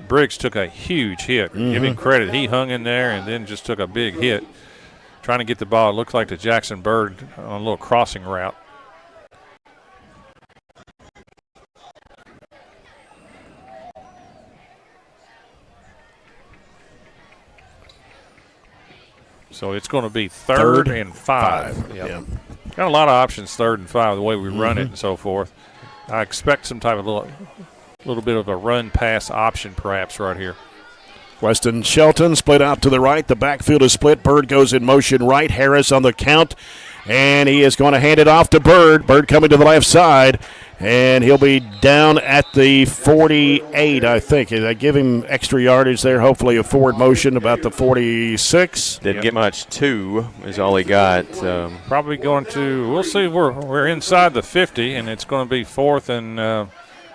Briggs took a huge hit. Give him credit. He hung in there and then just took a big hit. Trying to get the ball. It looked like the Jackson Bird on a little crossing route. So it's going to be third and five. Yep. Yeah. Got a lot of options, 3rd and 5, the way we run it and so forth. I expect some type of little bit of a run-pass option perhaps right here. Weston Shelton split out to the right. The backfield is split. Bird goes in motion right. Harris on the count. And he is going to hand it off to Bird. Bird coming to the left side. And he'll be down at the 48, I think. They give him extra yardage there, hopefully a forward motion about the 46. Didn't get much. 2 is all he got. Probably going to, we'll see, we're inside the 50, and it's going to be 4th, and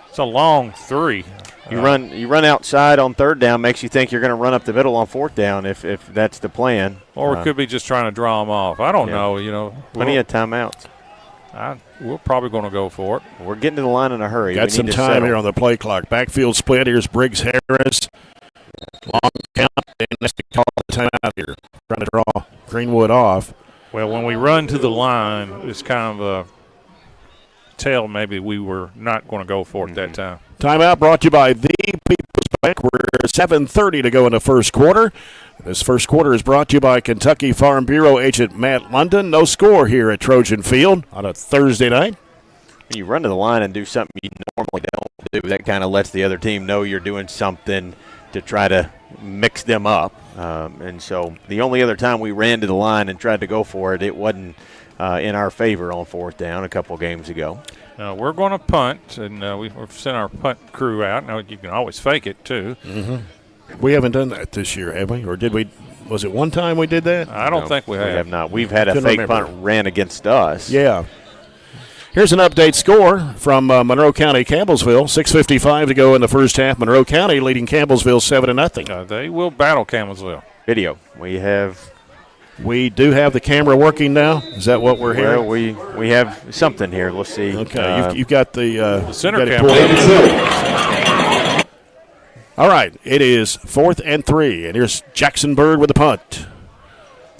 it's a long 3. You run outside on 3rd down, makes you think you're going to run up the middle on 4th down if that's the plan. Or it could be just trying to draw them off. I don't know. Plenty of timeouts. We're probably going to go for it. We're getting to the line in a hurry. Got some time here on the play clock. Backfield split. Here's Briggs Harris. Long count. And let's call the timeout here. Trying to draw Greenwood off. Well, when we run to the line, it's kind of a tell maybe we were not going to go for it that time. Timeout brought to you by the People's Bank. We're 7:30 to go in the first quarter. This first quarter is brought to you by Kentucky Farm Bureau agent Matt London. No score here at Trojan Field on a Thursday night. When you run to the line and do something you normally don't do, that kind of lets the other team know you're doing something to try to mix them up. And so the only other time we ran to the line and tried to go for it, it wasn't in our favor on 4th down a couple games ago. We're going to punt, and we've sent our punt crew out. Now, you can always fake it, too. Mm-hmm. We haven't done that this year, have we? Or did we? Was it one time we did that? I don't think we have. We have not. We've had a fake punt ran against us. Yeah. Here's an update score from Monroe County, Campbellsville. 6:55 to go in the first half. Monroe County leading Campbellsville 7-0. They will battle Campbellsville. Video. We do have the camera working now. Is that what we're hearing? Well, we have something here. Let's see. Okay, you've got the center camera. All right, it is 4th and 3, and here's Jackson Bird with the punt.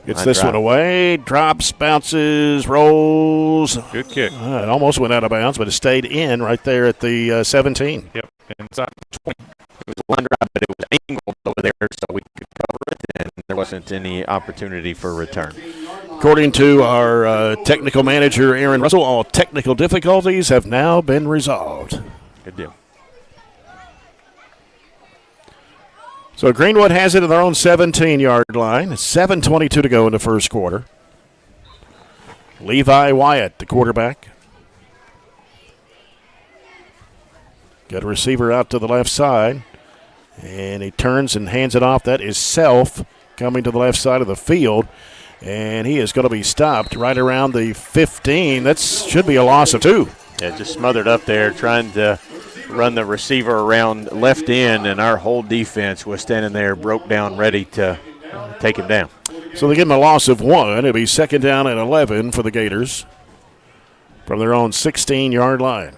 Gets this one away, drops, bounces, rolls. Good kick. It almost went out of bounds, but it stayed in right there at the 17. Yep, inside 20. It was a line drive, but it was angled over there so we could cover it, and there wasn't any opportunity for return. According to our technical manager, Aaron Russell, all technical difficulties have now been resolved. Good deal. So Greenwood has it at their own 17-yard line. 7:22 to go in the first quarter. Levi Wyatt, the quarterback. Got a receiver out to the left side. And he turns and hands it off. That is Self coming to the left side of the field. And he is going to be stopped right around the 15. That should be a loss of 2. Yeah, just smothered up there trying to run the receiver around left end, and our whole defense was standing there, broke down, ready to take him down. So they give him a loss of 1. It'll be second down and 11 for the Gators from their own 16-yard line.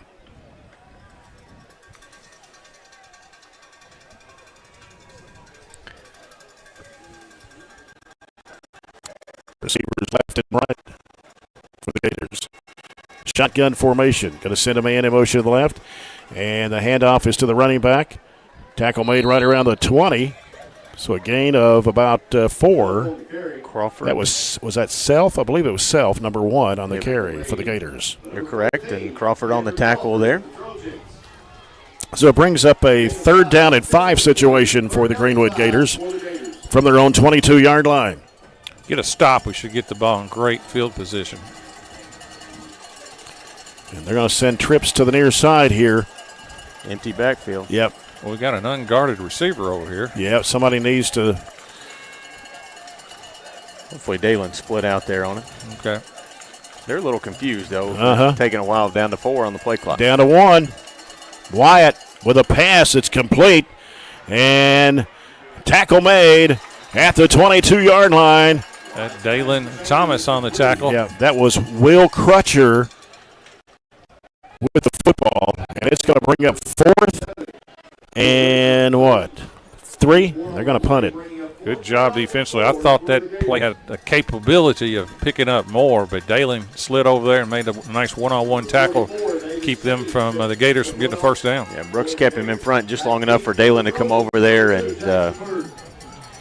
Receivers left and right for the Gators. Shotgun formation. Going to send a man in motion to the left. And the handoff is to the running back. Tackle made right around the 20. So a gain of about 4. Crawford. That was that Self? I believe it was Self, number 1 on the carry for the Gators. You're correct. And Crawford on the tackle there. So it brings up a third down and 5 situation for the Greenwood Gators from their own 22-yard line. Get a stop. We should get the ball in great field position. And they're going to send trips to the near side here. Empty backfield. Yep. Well, we got an unguarded receiver over here. Yeah, somebody needs to. Hopefully Dalen split out there on it. Okay. They're a little confused, though. Taking a while down to 4 on the play clock. Down to 1. Wyatt with a pass. It's complete. And tackle made at the 22-yard line. Dalen Thomas on the tackle. Yeah, that was Will Crutcher with the football. And it's going to bring up 4th and 3? They're going to punt it. Good job defensively. I thought that play had a capability of picking up more, but Dalen slid over there and made a nice one-on-one tackle to keep them from the Gators from getting the first down. Yeah, Brooks kept him in front just long enough for Dalen to come over there and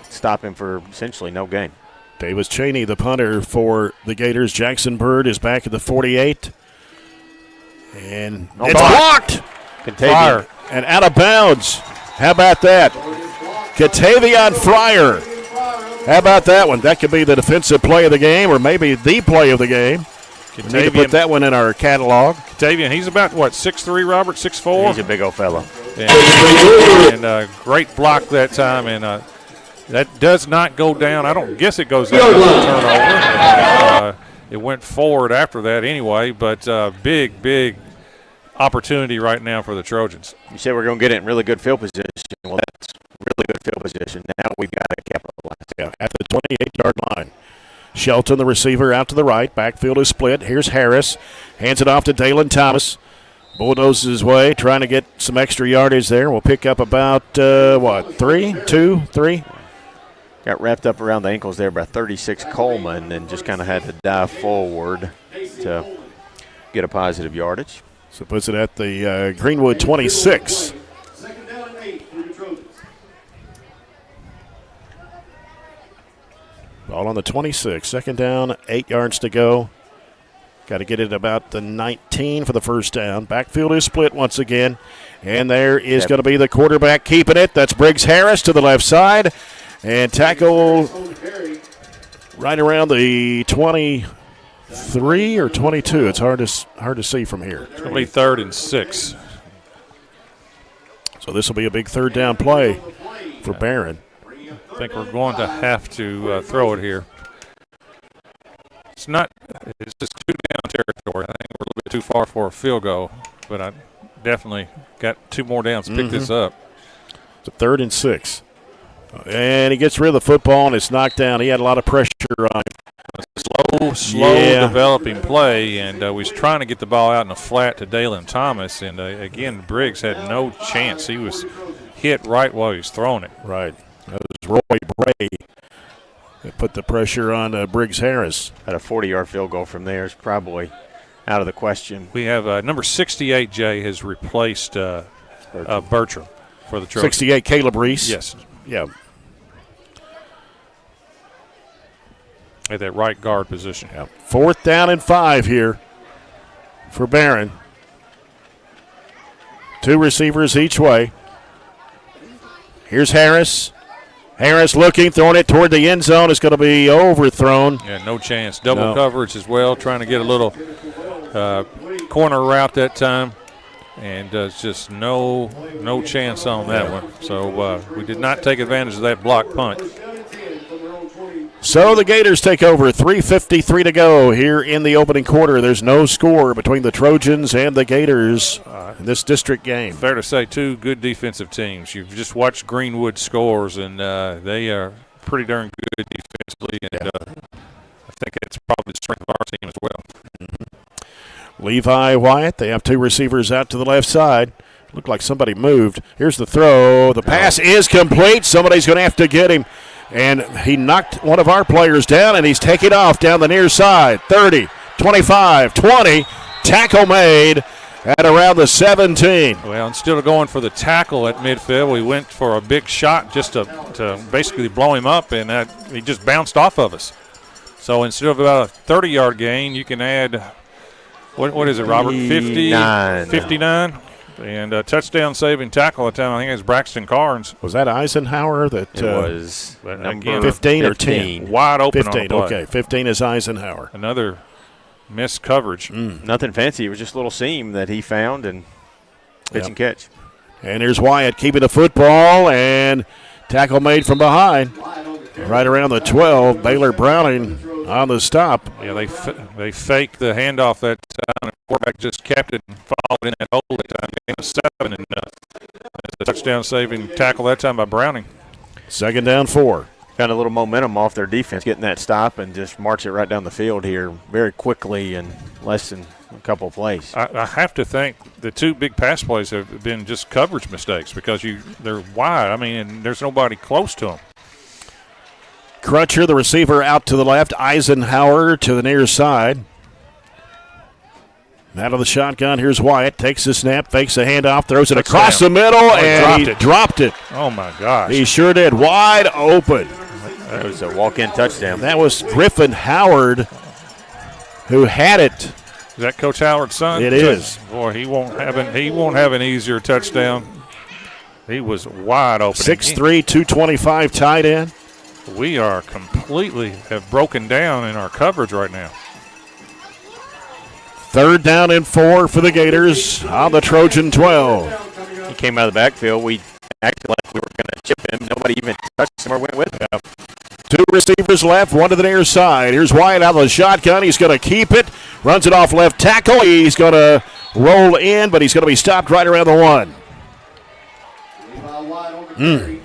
stop him for essentially no gain. Davis Cheney, the punter for the Gators. Jackson Bird is back at the 48. And it's blocked. Fire. And out of bounds. How about that? Katavion Fryer. How about that one? That could be the defensive play of the game or maybe the play of the game. We need to put that one in our catalog. Katavion, he's about, 6'3", Robert, 6'4"? He's a big old fellow. And great block that time, and that does not go down. I don't guess it goes down on the turnover. It went forward after that anyway, but big opportunity right now for the Trojans. You said we're going to get it in really good field position. Well, that's really good field position. Now we've got to capitalize. Yeah, at the 28-yard line. Shelton, the receiver, out to the right. Backfield is split. Here's Harris. Hands it off to Dalen Thomas. Bulldozes his way, trying to get some extra yardage there. We'll pick up about, 3? Got wrapped up around the ankles there by 36 Coleman and just kind of had to dive forward to get a positive yardage. So puts it at the Greenwood 26. Second down and 8 for the Trojans. Ball on the 26. Second down, 8 yards to go. Got to get it about the 19 for the first down. Backfield is split once again. And there is going to be the quarterback keeping it. That's Briggs Harris to the left side. And tackle right around the 23 or 22. It's hard to see from here. It's going to be 3rd and 6. So this will be a big third down play for Barren. I think we're going to have to throw it here. It's just 2-down territory. I think we're a little bit too far for a field goal, but I definitely got 2 more downs to pick this up. It's a 3rd and 6. And he gets rid of the football, and it's knocked down. He had a lot of pressure on him. Slow developing play, and was trying to get the ball out in the flat to Dalen Thomas. And, again, Briggs had no chance. He was hit right while he was throwing it. Right. That was Roy Bray that put the pressure on Briggs Harris. At a 40-yard field goal from there is probably out of the question. We have number 68, Jay, has replaced Bertram for the Trojans. 68, Caleb Reese. Yes. Yeah. At that right guard position. Yeah. 4th down and 5 here for Barren. 2 receivers each way. Here's Harris. Harris looking, throwing it toward the end zone. It's going to be overthrown. Yeah, no chance. Double coverage as well, trying to get a little corner route that time. And it's just no chance on that one. So we did not take advantage of that block punt. So the Gators take over. 3:53 to go here in the opening quarter. There's no score between the Trojans and the Gators in this district game. Fair to say, two good defensive teams. You've just watched Greenwood scores, and they are pretty darn good defensively. And I think it's probably the strength of our team as well. Mm-hmm. Levi Wyatt, they have two receivers out to the left side. Looked like somebody moved. Here's the throw. The pass is complete. Somebody's going to have to get him. And he knocked one of our players down, and he's taking off down the near side. 30, 25, 20. Tackle made at around the 17. Well, instead of going for the tackle at midfield, we went for a big shot just to basically blow him up, and he just bounced off of us. So instead of about a 30-yard gain, you can add, what is it, Robert? 59. And a touchdown-saving tackle at the time, I think it was Braxton Carnes. Was that Eisenhower? That it was number 15 or 10? Wide open 15, on the play. Okay. 15 is Eisenhower. Another missed coverage. Nothing fancy. It was just a little seam that he found and pitch and catch. And here's Wyatt keeping the football, and tackle made from behind. Right around the 12, Baylor Browning on the stop. Yeah, they faked the handoff that time. The quarterback just kept it and followed in that hole that time. Gain of 7, and a touchdown-saving tackle that time by Browning. Second down 4. Got a little momentum off their defense, getting that stop and just march it right down the field here very quickly in less than a couple of plays. I have to think the two big pass plays have been just coverage mistakes because they're wide. I mean, and there's nobody close to them. Crutcher, the receiver, out to the left. Eisenhower to the near side. Out of the shotgun, here's Wyatt. Takes the snap, fakes the handoff, throws it across the middle, and he dropped it. Oh, my gosh. He sure did. Wide open. That was a walk-in touchdown. That was Griffin Howard who had it. Is that Coach Howard's son? It is. Boy, he won't have an easier touchdown. He was wide open. 6'3", 225 tight end. We are completely have broken down in our coverage right now. Third down and 4 for the Gators on the Trojan 12. He came out of the backfield. We acted like we were going to chip him. Nobody even touched him or went with him. Two receivers left, one to the near side. Here's Wyatt out of the shotgun. He's going to keep it. Runs it off left tackle. He's going to roll in, but he's going to be stopped right around the 1.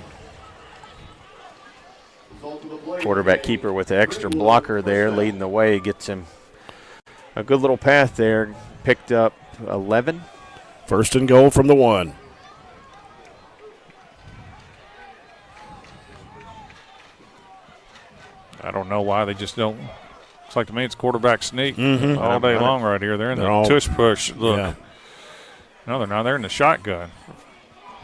Quarterback keeper with the extra blocker there leading the way. Gets him a good little path there. Picked up 11. First and goal from the 1. I don't know why they just don't. Looks like to me it's quarterback sneak Mm-hmm. all day long right here. They're in the tush push. Look. Yeah. No, they're not. They're in the shotgun.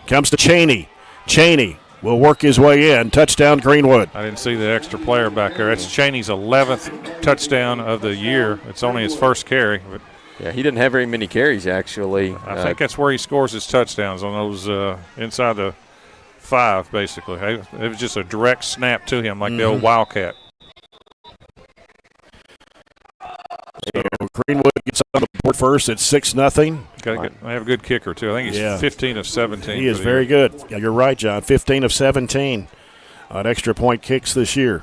Comes to Cheney. Cheney will work his way in. Touchdown, Greenwood. I didn't see the extra player back there. That's Cheney's 11th touchdown of the year. It's only his first carry. But yeah, he didn't have very many carries, actually. I think that's where he scores his touchdowns, on those inside the 5, basically. It was just a direct snap to him like the old Wildcat. So Greenwood gets on the board first at 6-0. They have a good kicker, too. I think he's 15 of 17. He is very good. Yeah, you're right, John. 15 of 17 on extra point kicks this year.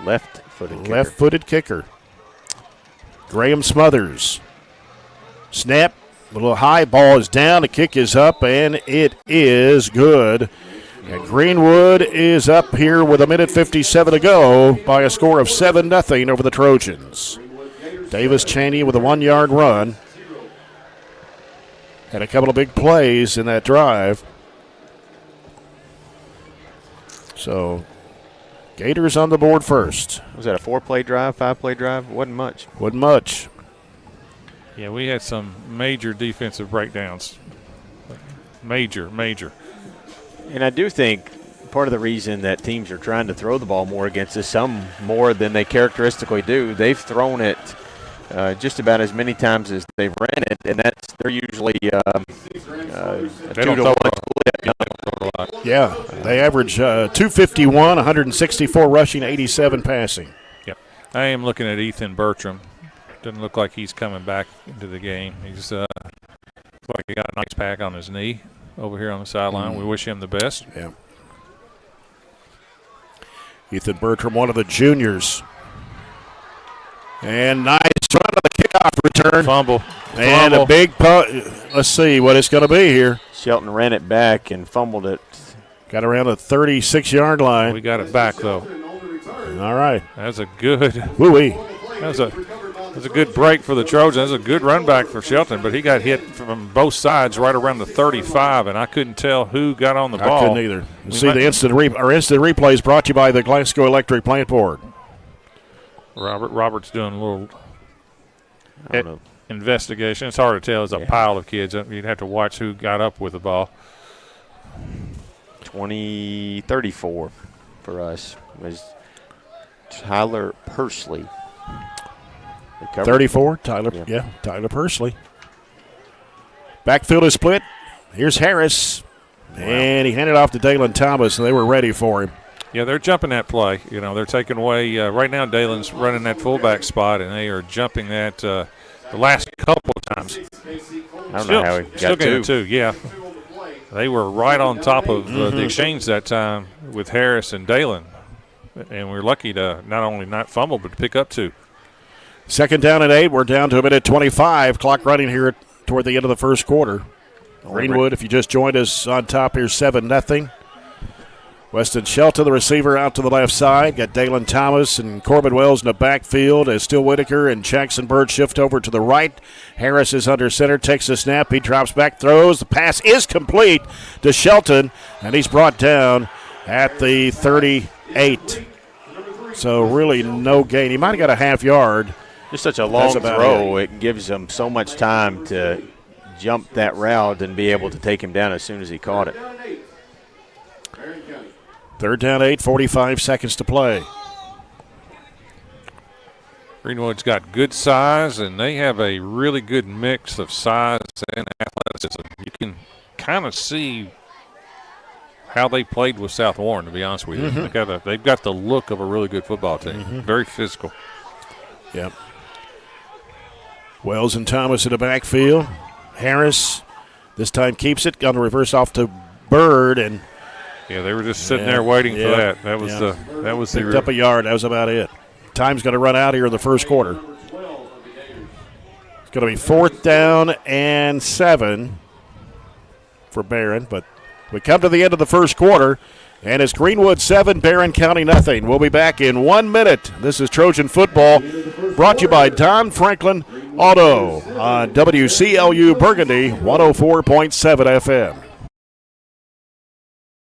Left-footed kicker. Graham Smothers. Snap. A little high. Ball is down. The kick is up, and it is good. And Greenwood is up here with 1:57 to go by a score of 7-0 over the Trojans. Davis Cheney with a 1-yard run. Had a couple of big plays in that drive. So, Gators on the board first. Was that a 4-play drive, 5-play drive? Wasn't much. Yeah, we had some major defensive breakdowns. Major. And I do think part of the reason that teams are trying to throw the ball more against us, some more than they characteristically do, they've thrown it just about as many times as they've ran it, and they're usually a 2-to-1 split. like. Yeah, they average 251, 164 rushing, 87 passing. Yep. I am looking at Ethan Bertram. Doesn't look like he's coming back into the game. He's looks like he got a nice pack on his knee over here on the sideline. We wish him the best. Yeah. Ethan Bertram, one of the juniors. And nice run of the kickoff return. Fumble. And a big let's see what it's going to be here. Shelton ran it back and fumbled it. Got around the 36-yard line. We got it back, though. All right. That's a good. Woo-wee. That was a good break for the Trojans. That was a good run back for Shelton, but he got hit from both sides right around the 35, and I couldn't tell who got on the ball. I couldn't either. The instant replays brought to you by the Glasgow Electric Plant Board. Robert's doing a little investigation. It's hard to tell. It's a pile of kids. You'd have to watch who got up with the ball. 34 for us was Tyler Pursley. 34, Tyler. Yeah, Tyler Pursley. Backfield is split. Here's Harris, and he handed off to Dalen Thomas, and they were ready for him. Yeah, they're jumping that play. You know, they're taking away. Right now, Dalen's running that fullback spot, and they are jumping that the last couple of times. I don't know how he got two. Yeah, they were right on top of the exchange that time with Harris and Dalen, and we're lucky to not only not fumble but to pick up two. Second down and 8. We're down to a minute 25. Clock running here toward the end of the first quarter. Greenwood, if you just joined us on top here, 7-0. Weston Shelton, the receiver, out to the left side. Got Dalen Thomas and Corbin Wells in the backfield as Still Whitaker and Jackson Bird shift over to the right. Harris is under center, takes the snap. He drops back, throws. The pass is complete to Shelton, and he's brought down at the 38. So really no gain. He might have got a half yard. Just such a long throw. It gives him so much time to jump that route and be able to take him down as soon as he caught it. Third down 8, 45 seconds to play. Greenwood's got good size, and they have a really good mix of size and athleticism. You can kind of see how they played with South Warren, to be honest with you. They've got the look of a really good football team. Very physical. Yep. Wells and Thomas in the backfield. Harris this time keeps it. Got to reverse off to Bird, and they were just sitting there waiting for that. That was picked up a yard. That was about it. Time's going to run out here in the first quarter. It's going to be 4th down and 7 for Barren, but we come to the end of the first quarter, and it's Greenwood 7, Barren County nothing. We'll be back in 1 minute. This is Trojan football, brought to you by Don Franklin Auto on WCLU Burgundy 104.7 FM.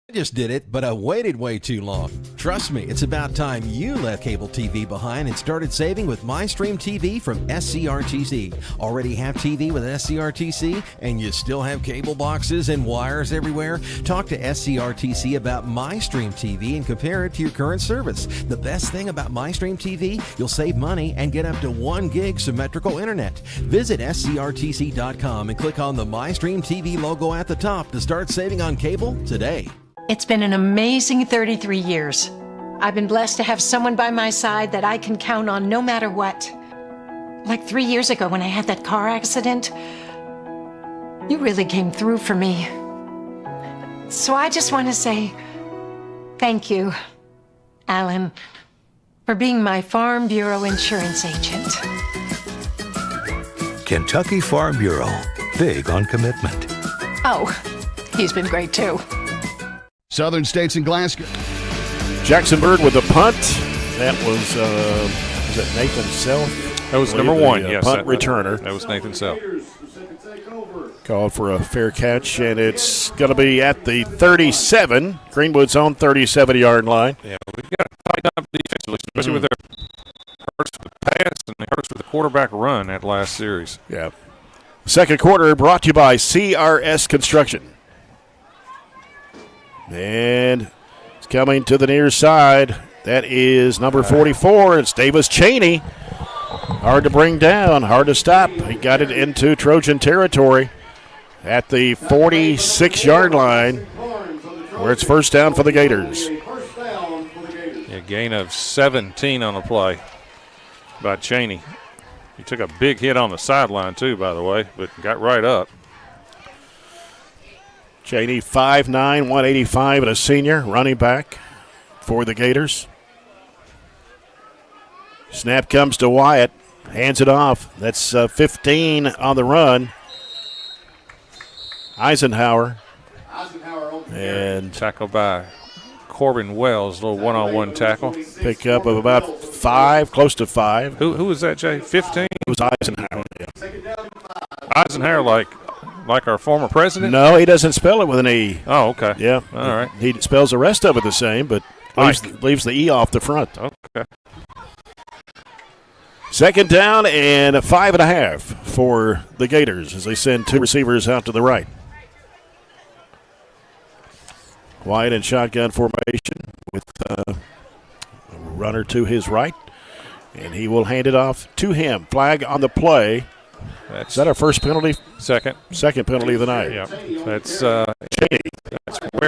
I just did it, but I waited way too long. Trust me, it's about time you left cable TV behind and started saving with MyStream TV from SCRTC. Already have TV with SCRTC and you still have cable boxes and wires everywhere? Talk to SCRTC about MyStream TV and compare it to your current service. The best thing about MyStream TV, you'll save money and get up to 1 gig symmetrical internet. Visit scrtc.com and click on the MyStream TV logo at the top to start saving on cable today. It's been an amazing 33 years. I've been blessed to have someone by my side that I can count on no matter what. Like 3 years ago when I had that car accident, you really came through for me. So I just want to say thank you, Alan, for being my Farm Bureau insurance agent. Kentucky Farm Bureau, big on commitment. Oh, he's been great too. Southern States in Glasgow. Jackson Bird with the punt. That was it Nathan Self? That was number 1, yes. Punt returner. That was Nathan Self. Called for a fair catch, and it's going to be at the 37. Greenwood's own 37-yard line. Yeah, we've got to tighten up defensively, especially with their Hurts with the pass and Hurts with the quarterback run that last series. Yeah. Second quarter brought to you by CRS Construction. And it's coming to the near side. That is number 44. It's Davis Cheney. Hard to bring down, hard to stop. He got it into Trojan territory at the 46-yard line. where it's first down for the Gators. A gain of 17 on the play by Cheney. He took a big hit on the sideline too, by the way, but got right up. Cheney, 5'9", 185, and a senior running back for the Gators. Snap comes to Wyatt. Hands it off. That's 15 on the run. Eisenhower. And tackle by Corbin Wells, a little one-on-one tackle. Pick up of about 5, close to 5. Who was that, Jay? 15? It was Eisenhower. Yeah. Eisenhower, like our former president? No, he doesn't spell it with an E. Oh, okay. Yeah. All right. He spells the rest of it the same, but leaves the E off the front. Okay. Second down and a 5.5 for the Gators as they send 2 receivers out to the right. Wyatt in shotgun formation with a runner to his right, and he will hand it off to him. Flag on the play. Is that our first penalty? Second. Second penalty of the night. Yeah, that's where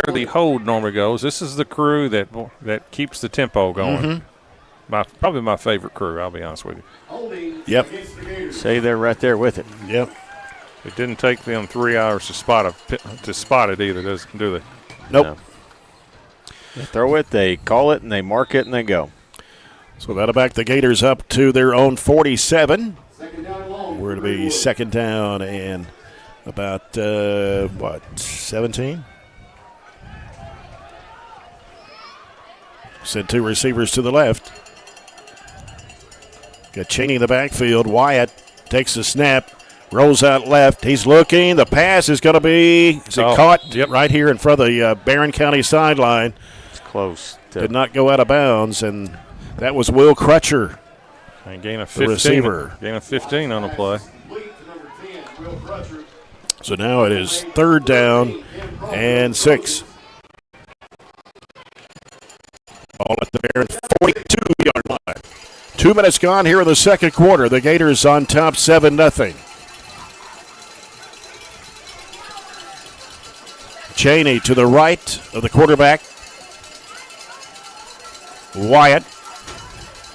the hold normally goes. This is the crew that keeps the tempo going. Probably my favorite crew, I'll be honest with you. Yep. Say they're right there with it. Yep. It didn't take them 3 hours to spot it either, do they? Nope. No. They throw it, they call it, and they mark it, and they go. So that'll back the Gators up to their own 47. We're to be second down and about, 17? Send 2 receivers to the left. Got Cheney in the backfield. Wyatt takes the snap, rolls out left. He's looking. The pass is going to be caught right here in front of the Barren County sideline. It's close. Did not go out of bounds, and that was Will Crutcher. And gain of 15. The receiver. Gain of 15 on the play. So now it is third down and 6. Ball at the Barren 42-yard line. 2 minutes gone here in the second quarter. The Gators on top 7-0. Cheney to the right of the quarterback. Wyatt.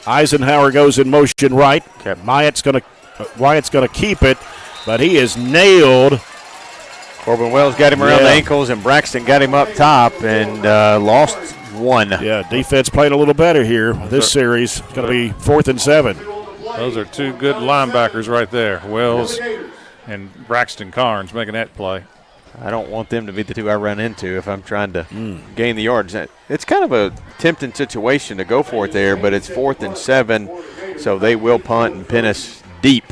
Eisenhower goes in motion right. Wyatt's going to keep it, but he is nailed. Corbin Wells got him around the ankles, and Braxton got him up top and lost 1. Yeah, defense played a little better here. This series is going to be 4th and 7. Those are 2 good linebackers right there, Wells and Braxton Carnes making that play. I don't want them to be the 2 I run into if I'm trying to gain the yards. It's kind of a tempting situation to go for it there, but it's 4th and 7, so they will punt and pin us deep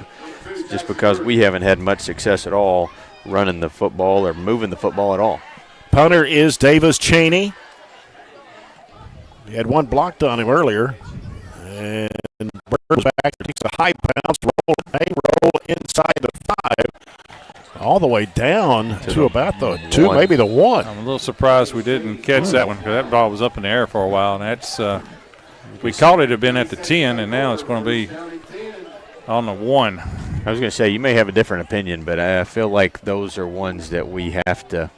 just because we haven't had much success at all running the football or moving the football at all. Punter is Davis Cheney. He had 1 blocked on him earlier. And Bird back, takes a high bounce, roll inside the 5. All the way down to about the 2, maybe the 1. I'm a little surprised we didn't catch that one because that ball was up in the air for a while. And that's we called it had been at the 10, and now it's going to be on the 1. I was going to say, you may have a different opinion, but I feel like those are ones that we have to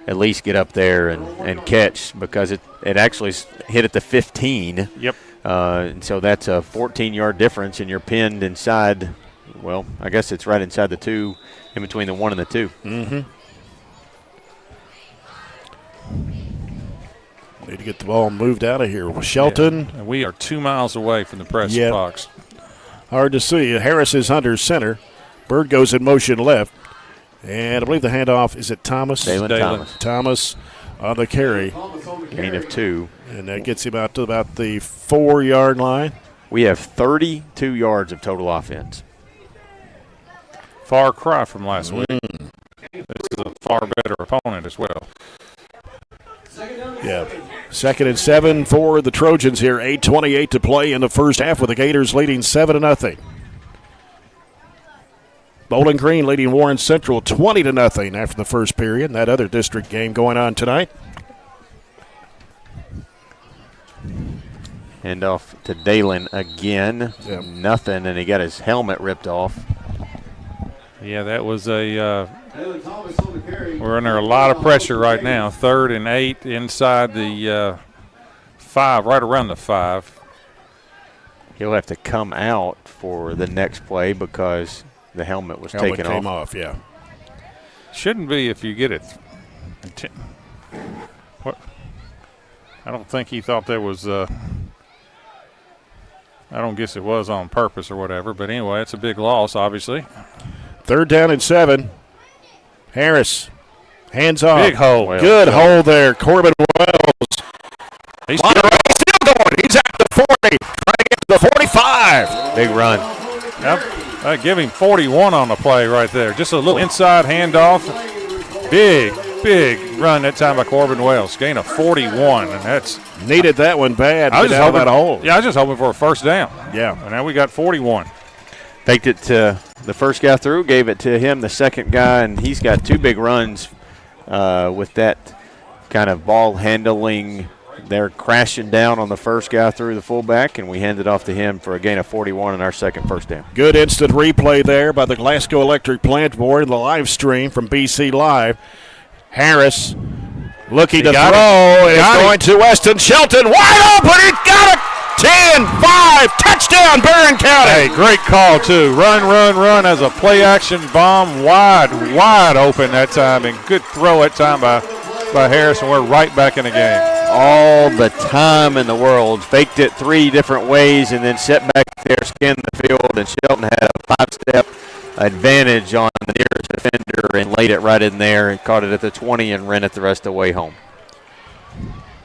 at least get up there and catch because it actually hit at the 15. Yep. And so that's a 14-yard difference, and you're pinned inside. Well, I guess it's right inside the 2, in between the 1 and the 2. Need to get the ball moved out of here. Shelton. Yeah. And we are 2 miles away from the press box. Hard to see. Harris is under center. Bird goes in motion left. And I believe the handoff is at Thomas. Dalen. Thomas on the carry. Gain of 2. And that gets him out to about the 4-yard line. We have 32 yards of total offense. Far cry from last week. This is a far better opponent as well. Yeah. 2nd and 7 for the Trojans here. 8:28 to play in the first half with the Gators leading 7-0. Bowling Green leading Warren Central 20-0 after the first period. And that other district game going on tonight. Hand off to Dalen again. Nothing, and he got his helmet ripped off. Yeah, that was a we're under a lot of pressure right now. 3rd and 8 inside the 5, right around the 5. He'll have to come out for the next play because the helmet was taken came off. Yeah. Shouldn't be if you get it. What? I don't think he thought there was I don't guess it was on purpose or whatever, but anyway, it's a big loss, obviously. 3rd down and 7. Harris, hands off. Big hole. Good hole there. Corbin Wells. He's still going. He's at the 40. Trying to get to the 45. Big run. Yep. Give him 41 on the play right there. Just a little inside handoff. Big run that time by Corbin Wells. Gain of 41, and that's needed that one bad. I was just hoping that hole. Yeah, I was just hoping for a first down. Yeah. And now we got 41. Faked it to the first guy through, gave it to him, the second guy, and he's got 2 big runs with that kind of ball handling. They're crashing down on the first guy through the fullback, and we handed off to him for a gain of 41 and our second first down. Good instant replay there by the Glasgow Electric Plant Board in the live stream from BC Live. Harris looking to throw, and it's going to Weston Shelton. Wide open, he got it! 10-5, touchdown, Barren County. Hey, great call, too. Run as a play-action bomb, wide open that time, and good throw that time by Harris, and we're right back in the game. All the time in the world. Faked it 3 different ways and then set back there, skinned the field, and Shelton had a 5-step advantage on the nearest defender and laid it right in there and caught it at the 20 and ran it the rest of the way home.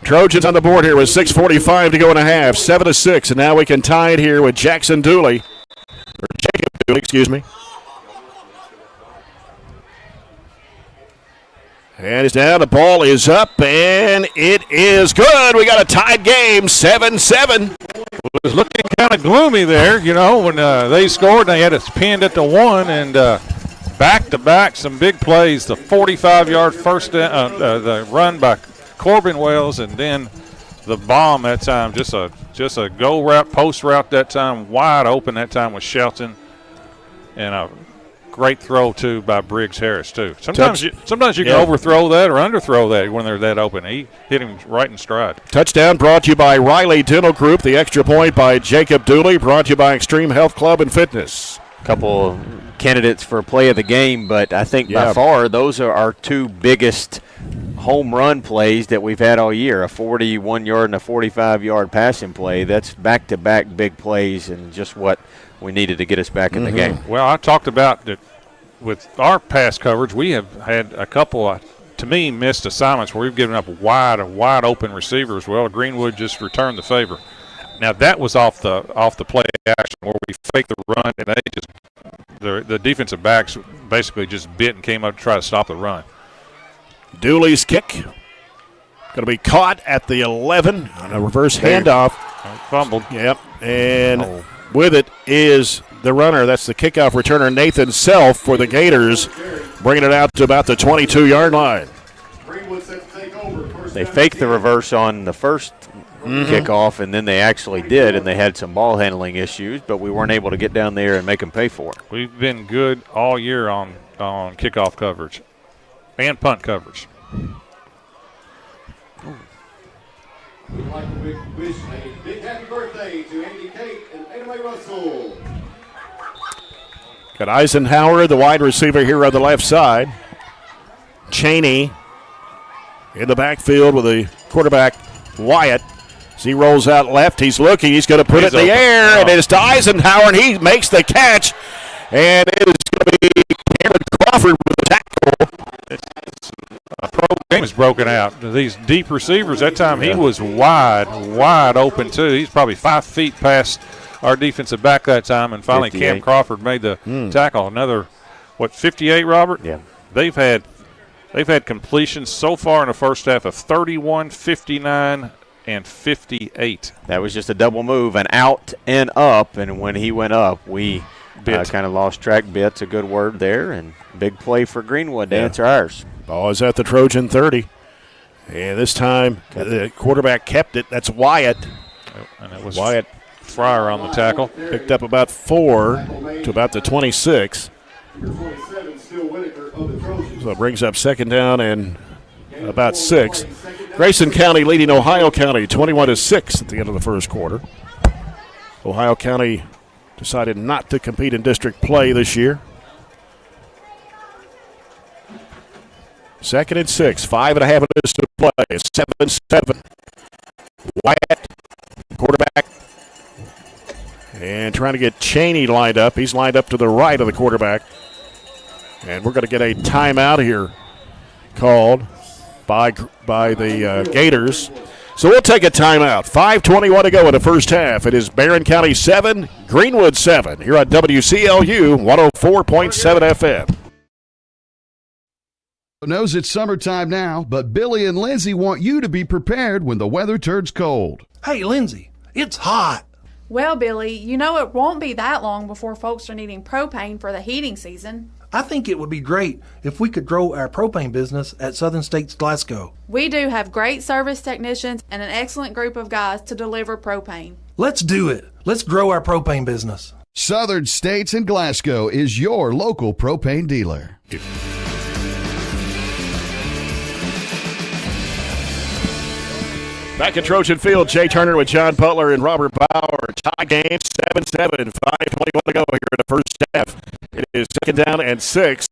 Trojans on the board here with 6:45 to go in a half, 7-6, and now we can tie it here with Jacob Dooley, excuse me. And it's down, the ball is up, and it is good. We got a tied game, 7-7. It was looking kind of gloomy there, when they scored and they had us pinned at the 1, and back-to-back some big plays. The 45-yard first the run by Corbin Wells, and then the bomb that time, just a go route, post route that time, wide open that time with Shelton, and a great throw too by Briggs Harris too. Sometimes you can overthrow that or underthrow that when they're that open. He hit him right in stride. Touchdown brought to you by Riley Dental Group. The extra point by Jacob Dooley, brought to you by Extreme Health Club and Fitness. Couple candidates for play of the game, but I think by far those are our 2 biggest home run plays that we've had all year. A 41-yard and a 45-yard passing play. That's back-to-back big plays and just what we needed to get us back in the game. Well, I talked about that with our pass coverage. We have had a couple, to me, missed assignments where we've given up wide open receivers. Well, Greenwood just returned the favor. Now that was off the play action where we faked the run, and they just the defensive backs basically just bit and came up to try to stop the run. Dooley's kick going to be caught at the 11 on a reverse handoff. Fumbled. Yep, and with it is the runner. That's the kickoff returner, Nathan Self, for the Gators, bringing it out to about the 22-yard line. They faked the reverse on the first kickoff, and then they actually did, and they had some ball handling issues, but we weren't able to get down there and make them pay for it. We've been good all year on kickoff coverage and punt coverage. We'd like to wish a big happy birthday to Andy Kate and Ada Mae Russell. Got Eisenhower, the wide receiver here on the left side. Cheney in the backfield with the quarterback, Wyatt. As he rolls out left, he's looking. He's going to put it in the air, and it's to Eisenhower, and he makes the catch. And it is going to be Cameron Crawford with the tackle. A pro game is broken out. These deep receivers, that time he was wide open too. He's probably 5 feet past our defensive back that time, and finally 58. Cam Crawford made the tackle. Another, 58, Robert? Yeah. They've had completions so far in the first half of 31, 59, and 58. That was just a double move, and out and up, and when he went up, we kind of lost track. Bit's a good word there, and big play for Greenwood to answer ours. Ball is at the Trojan 30. And this time, the quarterback kept it. That's Wyatt. And it was Wyatt Fryer on the tackle. Picked up about 4 to about the 26. Number 27, Still Whitaker of the Trojans. So it brings up second down and about 6. Grayson County leading Ohio County 21-6 at the end of the first quarter. Ohio County decided not to compete in district play this year. 2nd and 6, 5.5 minutes to play. 7-7. Wyatt, quarterback, and trying to get Cheney lined up. He's lined up to the right of the quarterback. And we're going to get a timeout here called by the Gators. So we'll take a timeout. 5:21 to go in the first half. It is Barren County 7, Greenwood 7 here on WCLU 104.7 FM. Knows it's summertime now, but Billy and Lindsay want you to be prepared when the weather turns cold. Hey, Lindsay, it's hot. Well, Billy, you know it won't be that long before folks are needing propane for the heating season. I think it would be great if we could grow our propane business at Southern States Glasgow. We do have great service technicians and an excellent group of guys to deliver propane. Let's do it. Let's grow our propane business. Southern States and Glasgow is your local propane dealer. Back at Trojan Field, Jay Turner with John Butler and Robert Bauer. Tie game, 7-7, 5:21 to go here in the first half. It is second down and 6.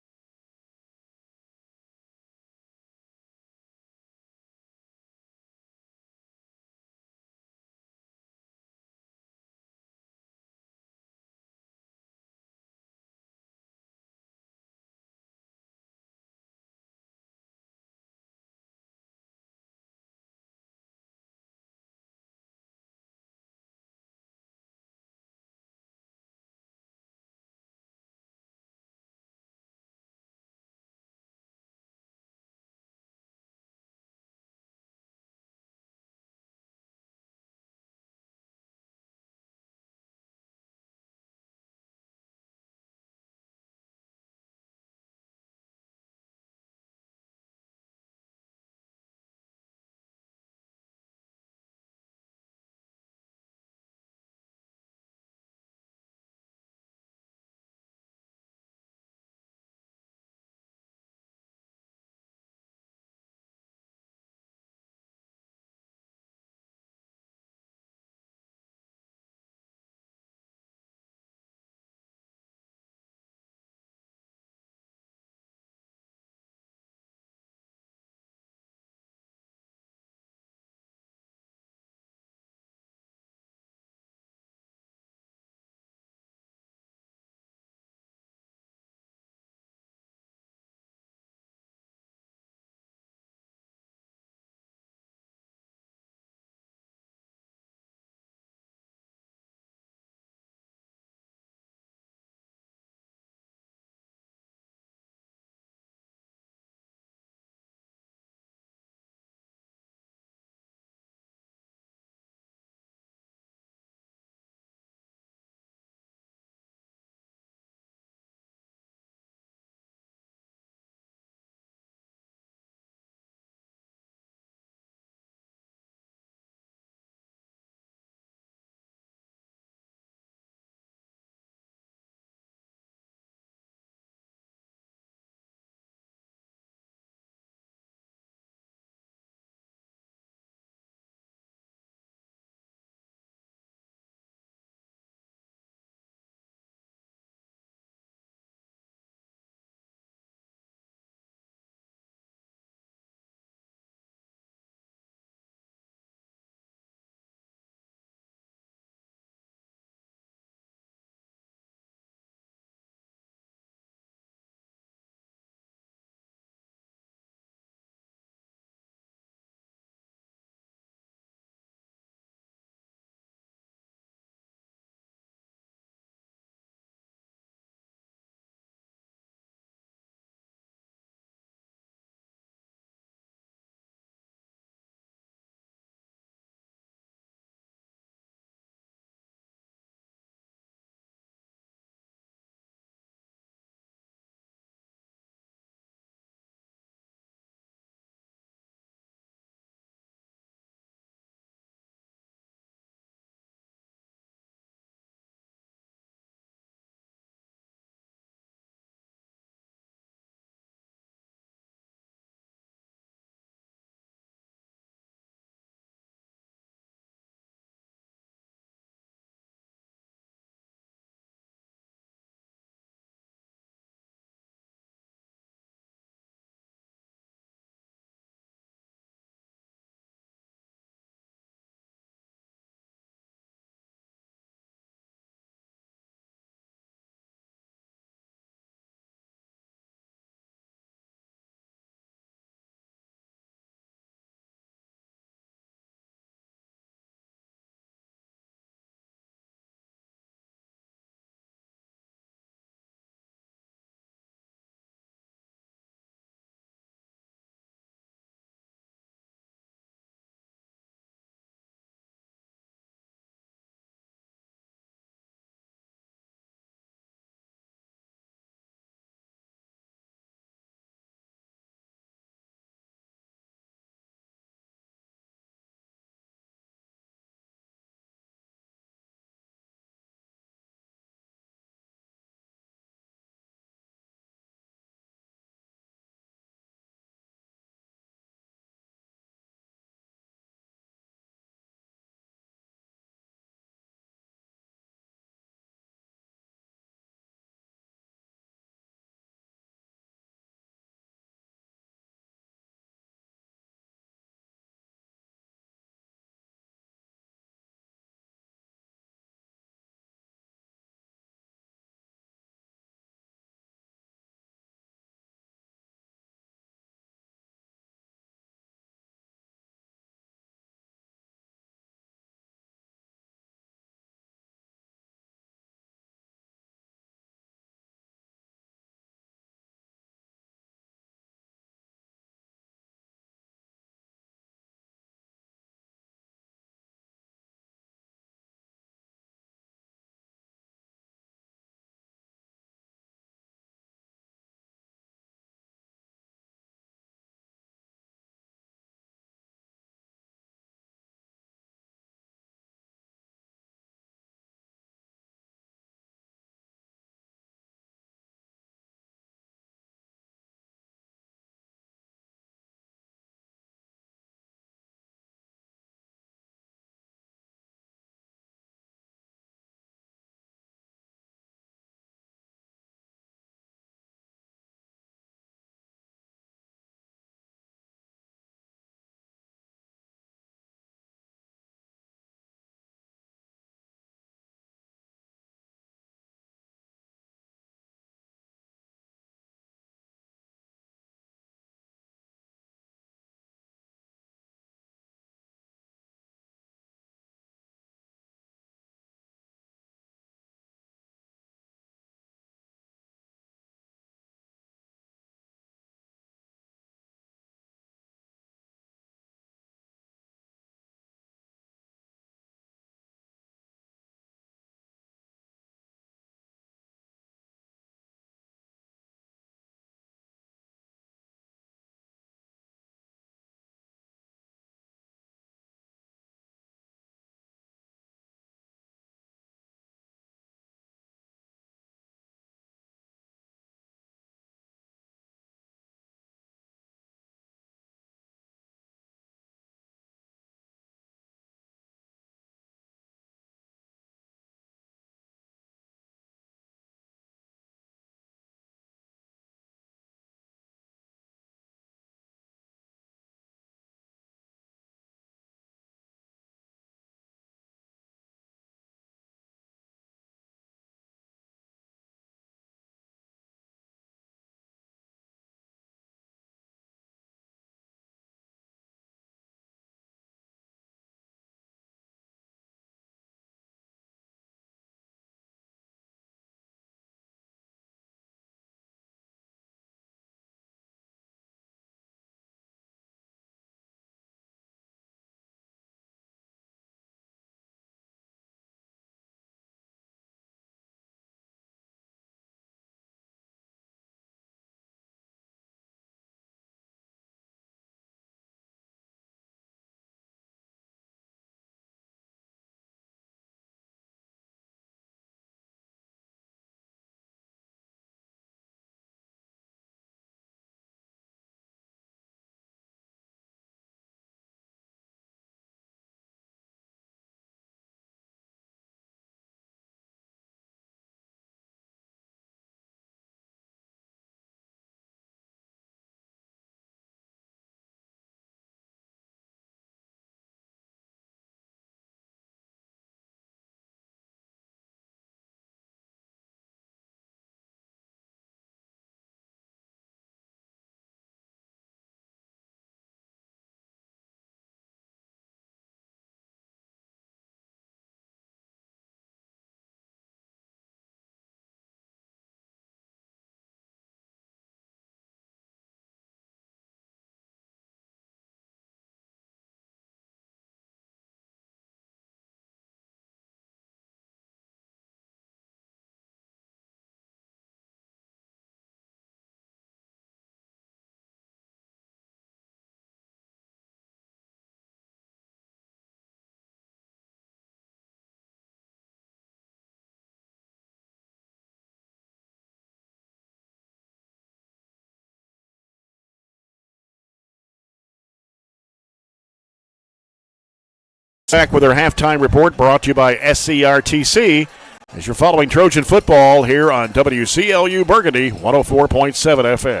Back with our halftime report brought to you by SCRTC as you're following Trojan football here on WCLU Burgundy 104.7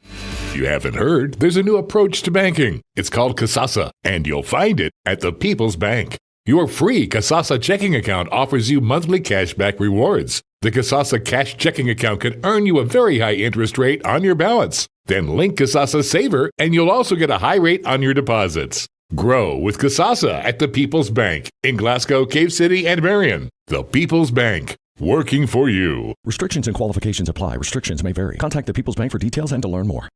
FM. You haven't heard, there's a new approach to banking. It's called Kasasa, and you'll find it at the People's Bank. Your free Kasasa checking account offers you monthly cashback rewards. The Kasasa Cash checking account can earn you a very high interest rate on your balance. Then link Kasasa Saver, and you'll also get a high rate on your deposits. Grow with Kasasa at the People's Bank in Glasgow, Cave City, and Barren. The People's Bank, working for you. Restrictions and qualifications apply. Restrictions may vary. Contact the People's Bank for details and to learn more.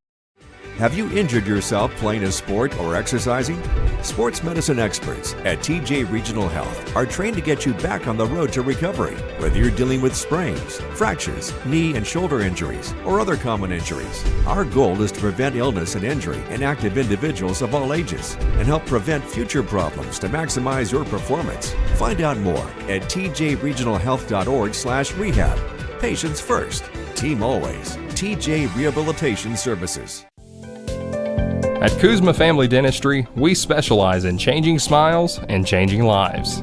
Have you injured yourself playing a sport or exercising? Sports medicine experts at TJ Regional Health are trained to get you back on the road to recovery, whether you're dealing with sprains, fractures, knee and shoulder injuries, or other common injuries. Our goal is to prevent illness and injury in active individuals of all ages and help prevent future problems to maximize your performance. Find out more at tjregionalhealth.org/rehab. Patients first, team always. TJ Rehabilitation Services. At Kuzma Family Dentistry, we specialize in changing smiles and changing lives.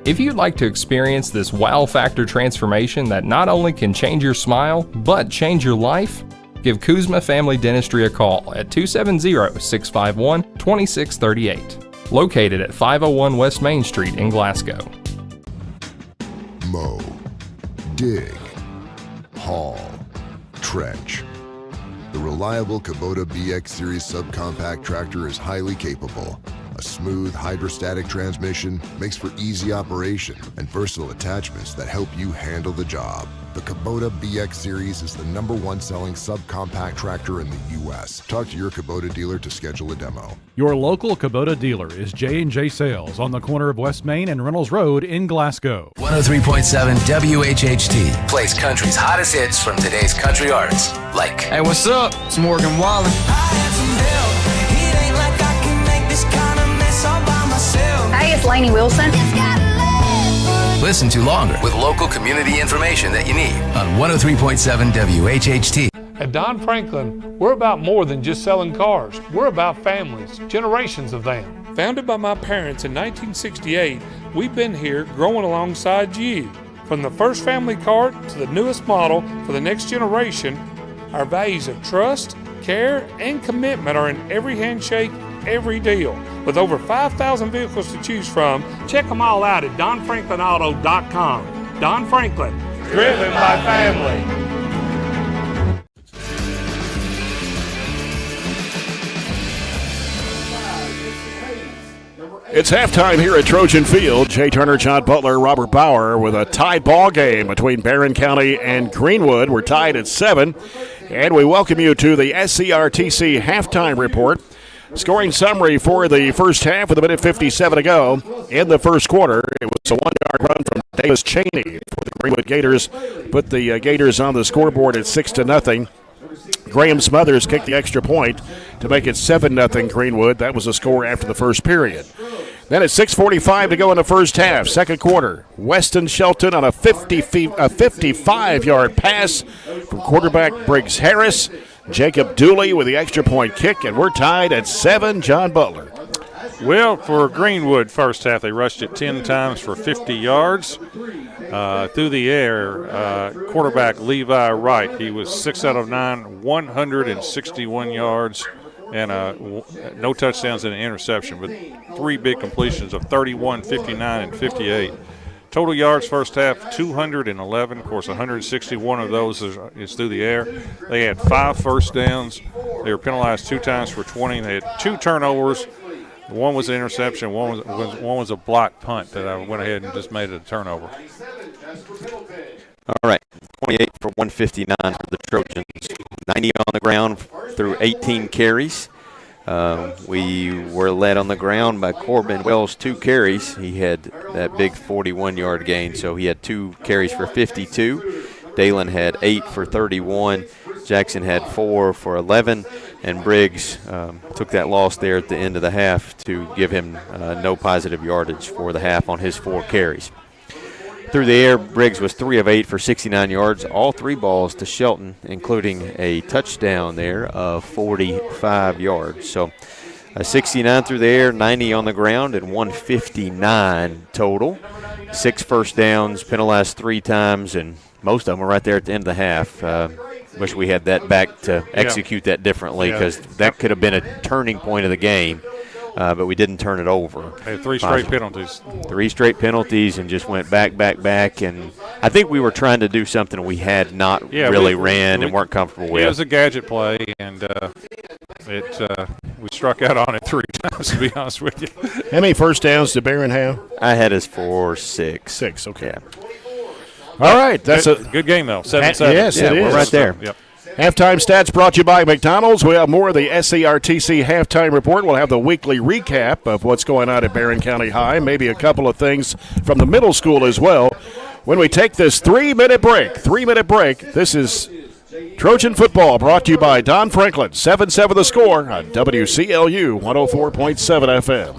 If you'd like to experience this wow factor transformation that not only can change your smile, but change your life, give Kuzma Family Dentistry a call at 270-651-2638. Located at 501 West Main Street in Glasgow. Mow, dig, haul, trench. The reliable Kubota BX Series subcompact tractor is highly capable. A smooth hydrostatic transmission makes for easy operation and versatile attachments that help you handle the job. The Kubota BX Series is the #1 selling subcompact tractor in the U.S. Talk to your Kubota dealer to schedule a demo. Your local Kubota dealer is J&J Sales on the corner of West Main and Reynolds Road in Glasgow. 103.7 WHHT plays country's hottest hits from today's country artists. Like, hey, what's up? It's Morgan Wallen. Hey, it's Lainey Wilson. Listen to longer with local community information that you need on 103.7 WHHT. At Don Franklin, we're about more than just selling cars. We're about families, generations of them. Founded by my parents in 1968, we've been here growing alongside you. From the first family car to the newest model for the next generation, our values of trust, care, and commitment are in every handshake, every deal. With over 5,000 vehicles to choose from, check them all out at DonFranklinAuto.com. Don Franklin, driven by family. It's halftime here at Trojan Field. Jay Turner, John Butler, Robert Bauer with a tie ball game between Barren County and Greenwood. We're tied at 7, and we welcome you to the SCRTC halftime report. Scoring summary for the first half with 1:57 to go in the first quarter. It was a 1-yard run from Davis Cheney for the Greenwood Gators. Put the Gators on the scoreboard at 6-0. Graham Smothers kicked the extra point to make it 7-0 Greenwood. That was the score after the first period. Then at 6:45 to go in the first half, second quarter, Weston Shelton on a 55-yard pass from quarterback Briggs Harris. Jacob Dooley with the extra point kick, and we're tied at 7. John Butler. Well, for Greenwood, first half, they rushed it 10 times for 50 yards. Through the air, quarterback Levi Wright, he was 6 out of 9, 161 yards, and no touchdowns and an interception, but 3 big completions of 31, 59, and 58. Total yards first half, 211. Of course, 161 of those is through the air. They had 5 first downs. They were penalized 2 times for 20. They had 2 turnovers. One was an interception. One was a blocked punt that I went ahead and just made it a turnover. All right, 28 for 159 for the Trojans. 90 on the ground through 18 carries. We were led on the ground by Corbin Wells, 2 carries. He had that big 41-yard gain, so he had 2 carries for 52. Dalen had 8 for 31. Jackson had 4 for 11. And Briggs took that loss there at the end of the half to give him no positive yardage for the half on his 4 carries. Through the air, Briggs was 3 of 8 for 69 yards. All 3 balls to Shelton, including a touchdown there of 45 yards. So 69 through the air, 90 on the ground, and 159 total. 6 first downs, penalized 3 times, and most of them were right there at the end of the half. Wish we had that back to execute that differently, because that could have been a turning point of the game. But we didn't turn it over. They had 3 straight penalties. 3 straight penalties and just went back. And I think we were trying to do something we had not really ran and weren't comfortable with. It was a gadget play, and we struck out on it 3 times, to be honest with you. How many first downs did Barren have? I had us for 6. 6, okay. Yeah. All right. That's a good game, though. 7-7. Yes, it is. We're right there. Yep. Halftime stats brought to you by McDonald's. We have more of the SCRTC halftime report. We'll have the weekly recap of what's going on at Barren County High, maybe a couple of things from the middle school as well. When we take this 3-minute break, this is Trojan football brought to you by Don Franklin. 7-7 the score on WCLU 104.7 FM.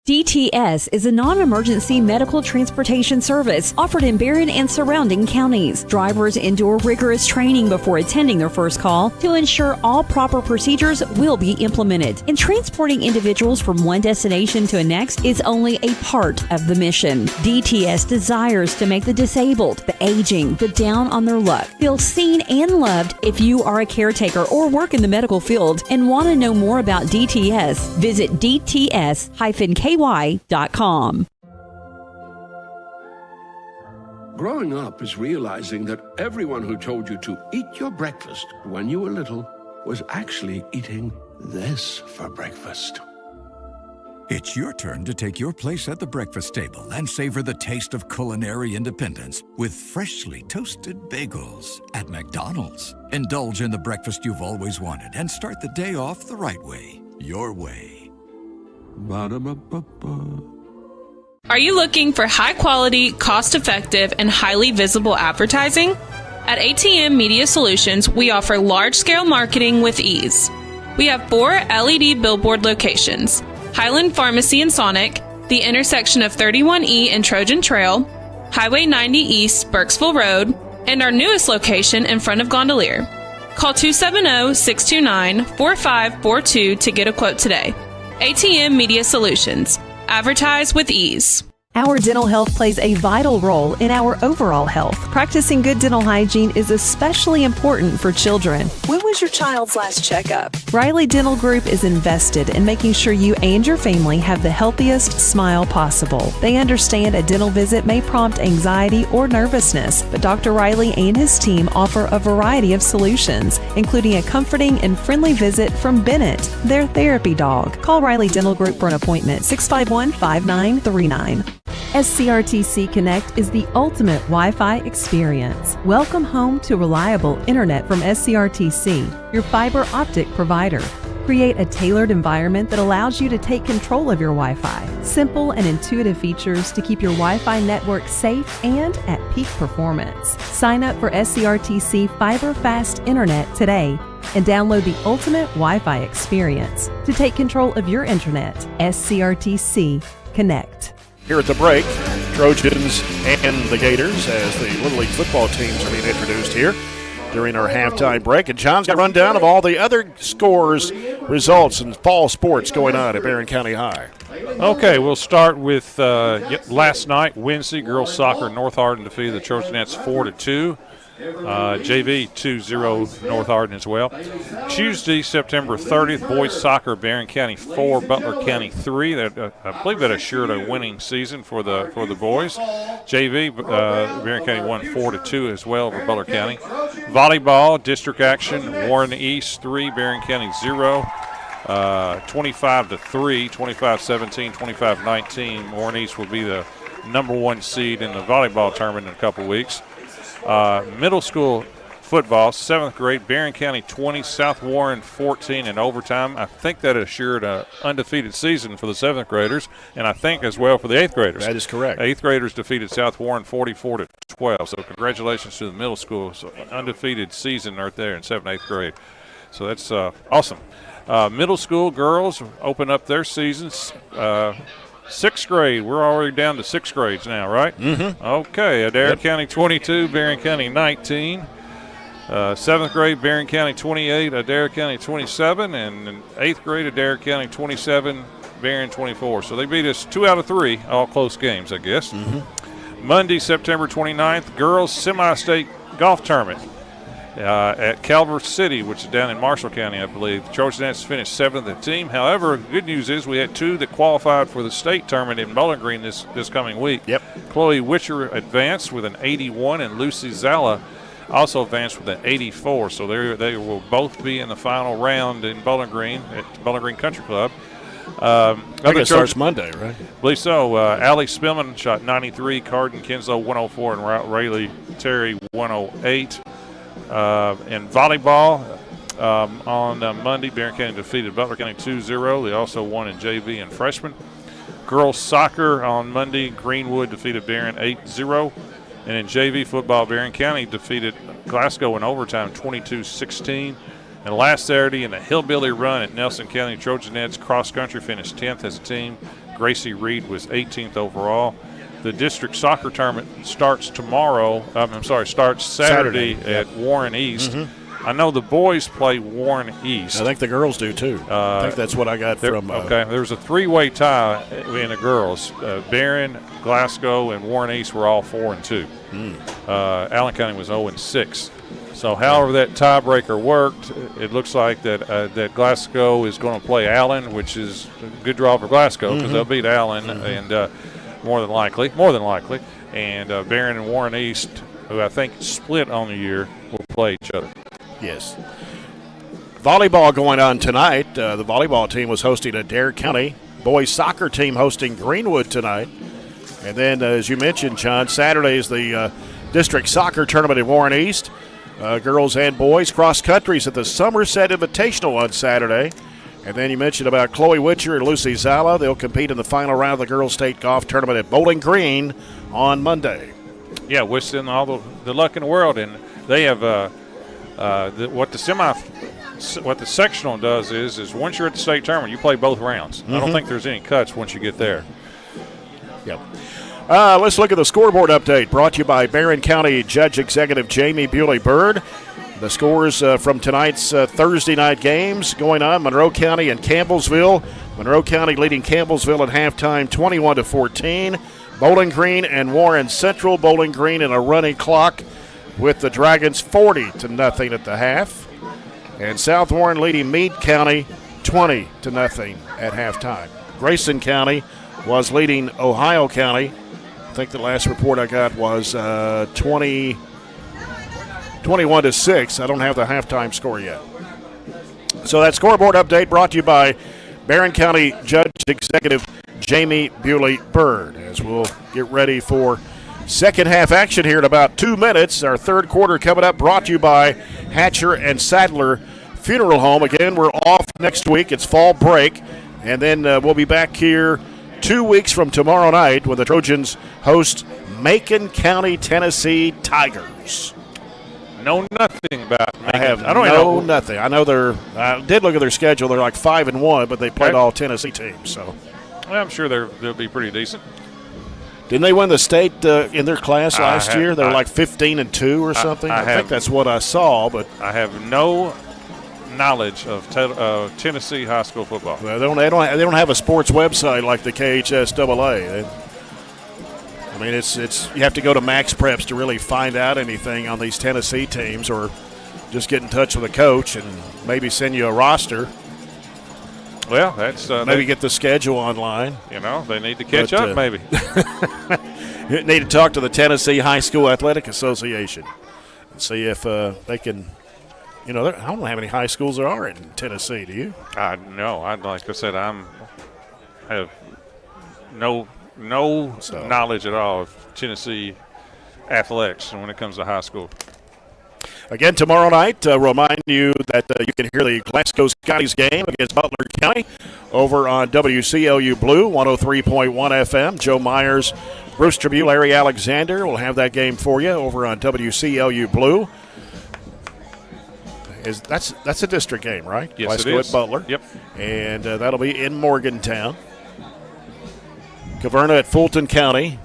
DTS is a non-emergency medical transportation service offered in Barren and surrounding counties. Drivers endure rigorous training before attending their first call to ensure all proper procedures will be implemented. And transporting individuals from one destination to the next is only a part of the mission. DTS desires to make the disabled, the aging, the down on their luck feel seen and loved. If you are a caretaker or work in the medical field and want to know more about DTS, visit DTS-KY.com. Growing up is realizing that everyone who told you to eat your breakfast when you were little was actually eating this for breakfast. It's your turn to take your place at the breakfast table and savor the taste of culinary independence with freshly toasted bagels at McDonald's. Indulge in the breakfast you've always wanted and start the day off the right way, your way. Ba-da-ba-ba-ba. Are you looking for high-quality, cost-effective, and highly visible advertising? At ATM Media Solutions, we offer large-scale marketing with ease. We have 4 LED billboard locations: Highland Pharmacy in Sonic, the intersection of 31E and Trojan Trail, Highway 90 East, Burkesville Road, and our newest location in front of Gondolier. Call 270-629-4542 to get a quote today. ATM Media Solutions. Advertise with ease. Our dental health plays a vital role in our overall health. Practicing good dental hygiene is especially important for children. When was your child's last checkup? Riley Dental Group is invested in making sure you and your family have the healthiest smile possible. They understand a dental visit may prompt anxiety or nervousness, but Dr. Riley and his team offer a variety of solutions, including a comforting and friendly visit from Bennett, their therapy dog. Call Riley Dental Group for an appointment, 651-5939. SCRTC Connect is the ultimate Wi-Fi experience. Welcome home to reliable internet from SCRTC, your fiber optic provider. Create a tailored environment that allows you to take control of your Wi-Fi. Simple and intuitive features to keep your Wi-Fi network safe and at peak performance. Sign up for SCRTC Fiber Fast Internet today and download the ultimate Wi-Fi experience to take control of your internet. SCRTC Connect. Here at the break, Trojans and the Gators as the Little League football teams are being introduced here during our halftime break. And John's got a rundown of all the other scores, results, and fall sports going on at Barren County High. Okay, we'll start with last night, Wednesday, girls soccer, North Hardin defeated the Trojanettes 4-2. JV 2-0 North Hardin as well. Tuesday, September 30th, boys soccer, Barren County 4, Butler County 3. I believe that assured a winning season for the boys. JV, Barren County won 4-2 as well over Butler County. Volleyball, district action, Warren East 3, Barren County 0. 25-3, 25-17, 25-19. Warren East will be the number 1 seed in the volleyball tournament in a couple weeks. Middle school football, 7th grade, Barren County 20, South Warren 14 in overtime. I think that assured an undefeated season for the 7th graders, and I think as well for the 8th graders. That is correct. 8th graders defeated South Warren 44-12, so congratulations to the middle school. So undefeated season right there in 7th and 8th grade. So that's awesome. Middle school girls open up their seasons. 6th grade, we're already down to 6th grades now, right? Mm-hmm. Okay, Adair County 22, Barren County 19. 7th grade, Barren County 28, Adair County 27, and 8th grade, Adair County 27, Barren 24. So they beat us 2 out of 3, all close games, I guess. Mm-hmm. Monday, September 29th, girls semi-state golf tournament at Calvert City, which is down in Marshall County, I believe. The Trojans finished 7th in the team. However, the good news is we had 2 that qualified for the state tournament in Bowling Green this coming week. Yep. Chloe Witcher advanced with an 81, and Lucy Zala also advanced with an 84. So they will both be in the final round in Bowling Green at Bowling Green Country Club. I think it starts Monday, right? I believe so. Allie Spillman shot 93, Carden Kinslow 104, and Rayleigh Terry 108. In volleyball, on Monday, Barren County defeated Butler County 2-0. They also won in JV and freshman. Girls soccer on Monday, Greenwood defeated Barren 8-0. And in JV football, Barren County defeated Glasgow in overtime 22-16. And last Saturday in the Hillbilly Run at Nelson County, Trojanets cross-country finished 10th as a team. Gracie Reed was 18th overall. The district soccer tournament starts starts Saturday at Warren East. Mm-hmm. I know the boys play Warren East. I think the girls do too. I think that's what I got from. Okay, there was a 3-way tie in the girls. Barren, Glasgow, and Warren East were all 4-2. Allen County was 0-6. So, however that tiebreaker worked, it looks like that Glasgow is going to play Allen, which is a good draw for Glasgow because they'll beat Allen and more than likely. And Barren and Warren East, who I think split on the year, will play each other. Yes. Volleyball going on tonight. The volleyball team was hosting Adair County. Boys soccer team hosting Greenwood tonight. And then, as you mentioned, John, Saturday is the district soccer tournament at Warren East. Girls and boys cross countries at the Somerset Invitational on Saturday. And then you mentioned about Chloe Witcher and Lucy Zala. They'll compete in the final round of the girls' state golf tournament at Bowling Green on Monday. Yeah, wish them all the luck in the world. And they have what the sectional does is once you're at the state tournament, you play both rounds. I don't think there's any cuts once you get there. Yep. Let's look at the scoreboard update brought to you by Barren County Judge Executive Jamie Bewley-Byrd. The scores from tonight's Thursday night games going on, Monroe County and Campbellsville. Monroe County leading Campbellsville at halftime 21-14. Bowling Green and Warren Central. Bowling Green in a running clock with the Dragons 40-0 at the half. And South Warren leading Meade County 20-0 at halftime. Grayson County was leading Ohio County. I think the last report I got was 21-6. I don't have the halftime score yet. So that scoreboard update brought to you by Barren County Judge Executive Jamie Bewley-Byrd. As we'll get ready for second half action here in about 2 minutes. Our third quarter coming up, brought to you by Hatcher and Sadler Funeral Home. Again, we're off next week. It's fall break. And then we'll be back here 2 weeks from tomorrow night when the Trojans host Macon County, Tennessee Tigers. Know nothing about Macon. I know nothing. I know I did look at their schedule. They're like 5-1, but they played all Tennessee teams. So, well, I'm sure they'll be pretty decent. Didn't they win the state in their class last year? They were like 15-2 or something. I think that's what I saw. But I have no knowledge of Tennessee high school football. Well, they don't have a sports website like the KHSAA. I mean, it's you have to go to Max Preps to really find out anything on these Tennessee teams, or just get in touch with a coach and maybe send you a roster. Well, that's maybe get the schedule online. You know, they need to catch up. Maybe you need to talk to the Tennessee High School Athletic Association and see if they can I don't know how many high schools there are in Tennessee. Do you? No. Like I said, I have no knowledge at all of Tennessee athletics when it comes to high school. Again, tomorrow night, remind you that you can hear the Glasgow Scotties game against Butler County over on WCLU Blue, 103.1 FM. Joe Myers, Bruce Tribune, Larry Alexander will have that game for you over on WCLU Blue. That's a district game, right? Yes, Glasgow it is. At Butler. Yep. And that'll be in Morgantown. Caverna at Fulton County.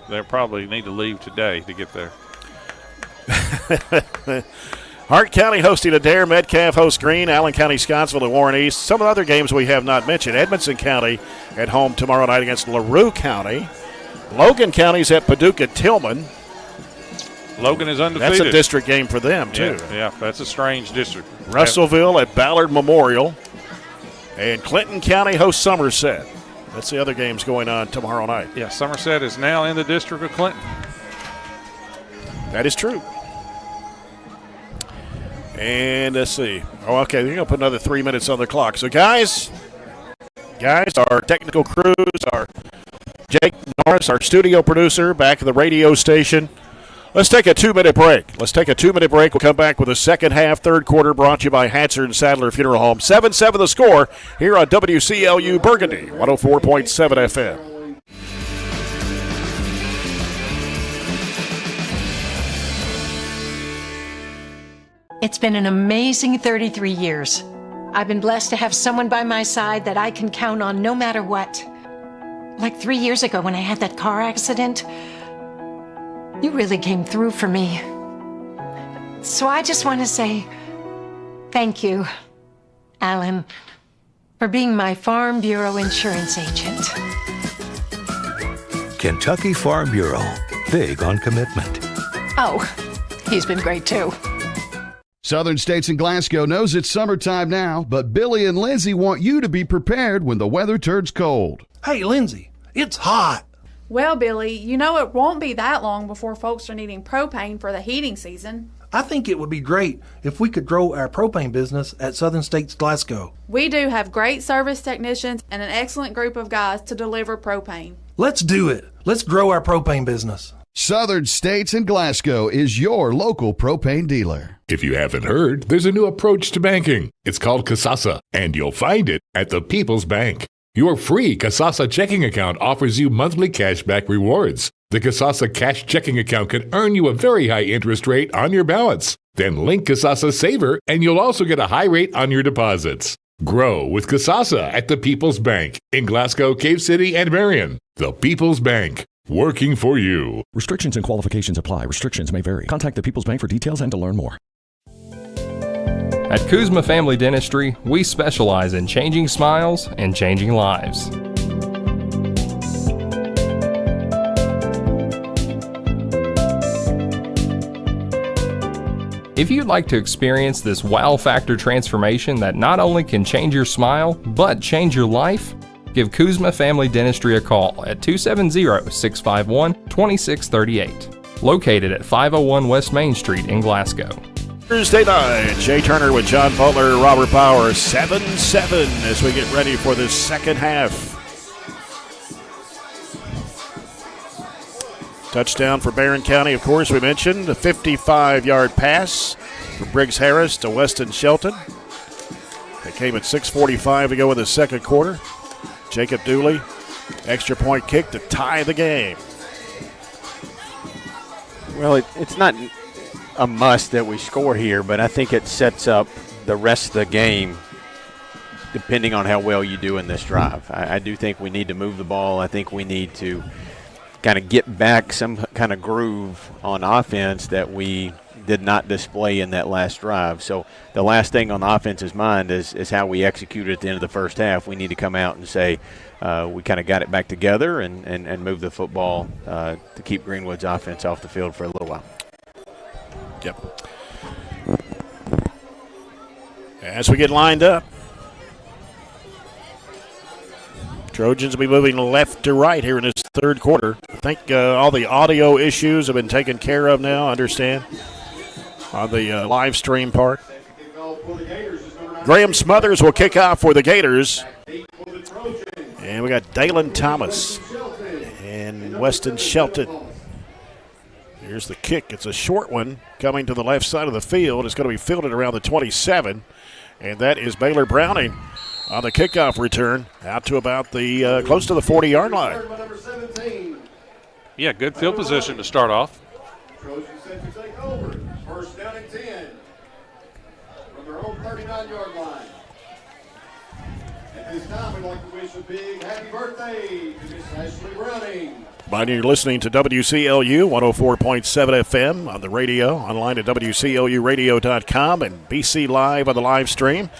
They'll probably need to leave today to get there. Hart County hosting Adair. Metcalf hosts Greene. Allen County, Scottsville, and Warren East. Some of the other games we have not mentioned. Edmonson County at home tomorrow night against LaRue County. Logan County's at Paducah Tillman. Logan is undefeated. That's a district game for them, too. Yeah, that's a strange district. Russellville at Ballard Memorial. And Clinton County hosts Somerset. That's the other games going on tomorrow night. Yeah, Somerset is now in the district of Clinton. That is true. And let's see. Oh, okay, they're going to put another 3 minutes on the clock. So, guys, our technical crews, our Jake Norris, our studio producer, back at the radio station. Let's take a 2-minute break. We'll come back with the second half, third quarter, brought to you by Hatcher and Sadler Funeral Home. 7-7 the score here on WCLU Burgundy, 104.7 FM. It's been an amazing 33 years. I've been blessed to have someone by my side that I can count on no matter what. Like 3 years ago when I had that car accident, you really came through for me. So I just want to say thank you, Alan, for being my Farm Bureau insurance agent. Kentucky Farm Bureau, big on commitment. Oh, he's been great too. Southern States and Glasgow knows it's summertime now, but Billy and Lindsay want you to be prepared when the weather turns cold. Hey, Lindsay, it's hot. Well, Billy, you know it won't be that long before folks are needing propane for the heating season. I think it would be great if we could grow our propane business at Southern States Glasgow. We do have great service technicians and an excellent group of guys to deliver propane. Let's do it. Let's grow our propane business. Southern States and Glasgow is your local propane dealer. If you haven't heard, there's a new approach to banking. It's called Kasasa, and you'll find it at the People's Bank. Your free Kasasa checking account offers you monthly cashback rewards. The Kasasa cash checking account can earn you a very high interest rate on your balance. Then link Kasasa Saver, and you'll also get a high rate on your deposits. Grow with Kasasa at the People's Bank in Glasgow, Cave City, and Barren. The People's Bank, working for you. Restrictions and qualifications apply. Restrictions may vary. Contact the People's Bank for details and to learn more. At Kuzma Family Dentistry, we specialize in changing smiles and changing lives. If you'd like to experience this wow factor transformation that not only can change your smile, but change your life, give Kuzma Family Dentistry a call at 270-651-2638. Located at 501 West Main Street in Glasgow. Thursday night, Jay Turner with John Butler, Robert Power, 7-7 as we get ready for this second half. Touchdown for Barren County, of course, we mentioned. A 55-yard pass from Briggs Harris to Weston Shelton. It came at 6:45 to go in the second quarter. Jacob Dooley, extra point kick to tie the game. Well, it's not a must that we score here, but I think it sets up the rest of the game depending on how well you do in this drive. I do think we need to move the ball. I think we need to kind of get back some kind of groove on offense that we did not display in that last drive. So the last thing on the offense's mind is how we executed at the end of the first half. We need to come out and say we kind of got it back together and move the football to keep Greenwood's offense off the field for a little while. Yep. As we get lined up, Trojans will be moving left to right here in this third quarter. I think all the audio issues have been taken care of now, I understand, on the live stream part. Graham Smothers will kick off for the Gators. And we got Dalen Thomas and Weston Shelton. Here's the kick. It's a short one coming to the left side of the field. It's going to be fielded around the 27. And that is Baylor Browning on the kickoff return out to about the close to the 40-yard line. Yeah, good field position to start off. Trojans set to take over. First down and 10 from their own 39-yard line. At this time, we'd like to wish a big happy birthday to Miss Ashley Browning. You're listening to WCLU 104.7 FM on the radio, online at WCLUradio.com, and BC Live on the live stream.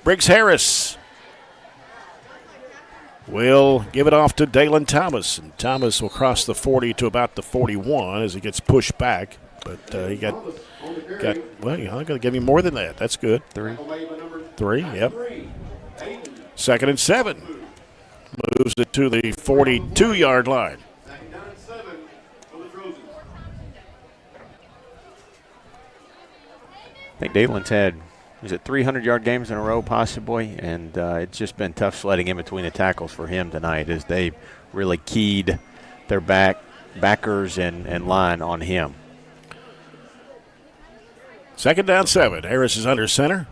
Briggs Harris will give it off to Dalen Thomas, and Thomas will cross the 40 to about the 41 as he gets pushed back. But he got well, I'm going to give him more than that. That's good. Three, yep. 2nd and 7. Moves it to the 42-yard line. I think Dalen's had, is it 300-yard games in a row possibly? And it's just been tough sledding in between the tackles for him tonight as they really keyed their backers and line on him. 2nd down 7. Harris is under center.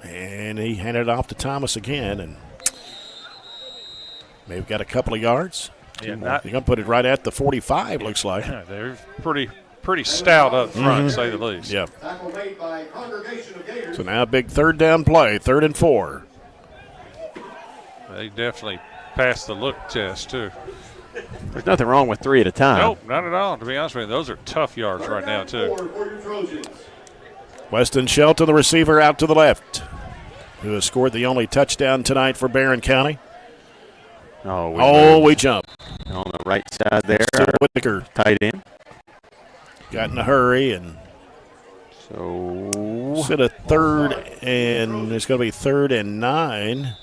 And he handed it off to Thomas again. And maybe got a couple of yards. Yeah, they're going to put it right at the 45, looks like. Yeah, they're pretty stout up front, to say the least. Yeah. So now a big 3rd down play, 3rd and 4. They definitely passed the look test, too. There's nothing wrong with 3 at a time. Nope, not at all. To be honest with you, those are tough yards right now, too. Weston Shelton, the receiver, out to the left, who has scored the only touchdown tonight for Barren County. We jump. On the right side there, Whitaker, tight end. Got in a hurry, and so it's at a 3rd, and it's going to be 3rd and 9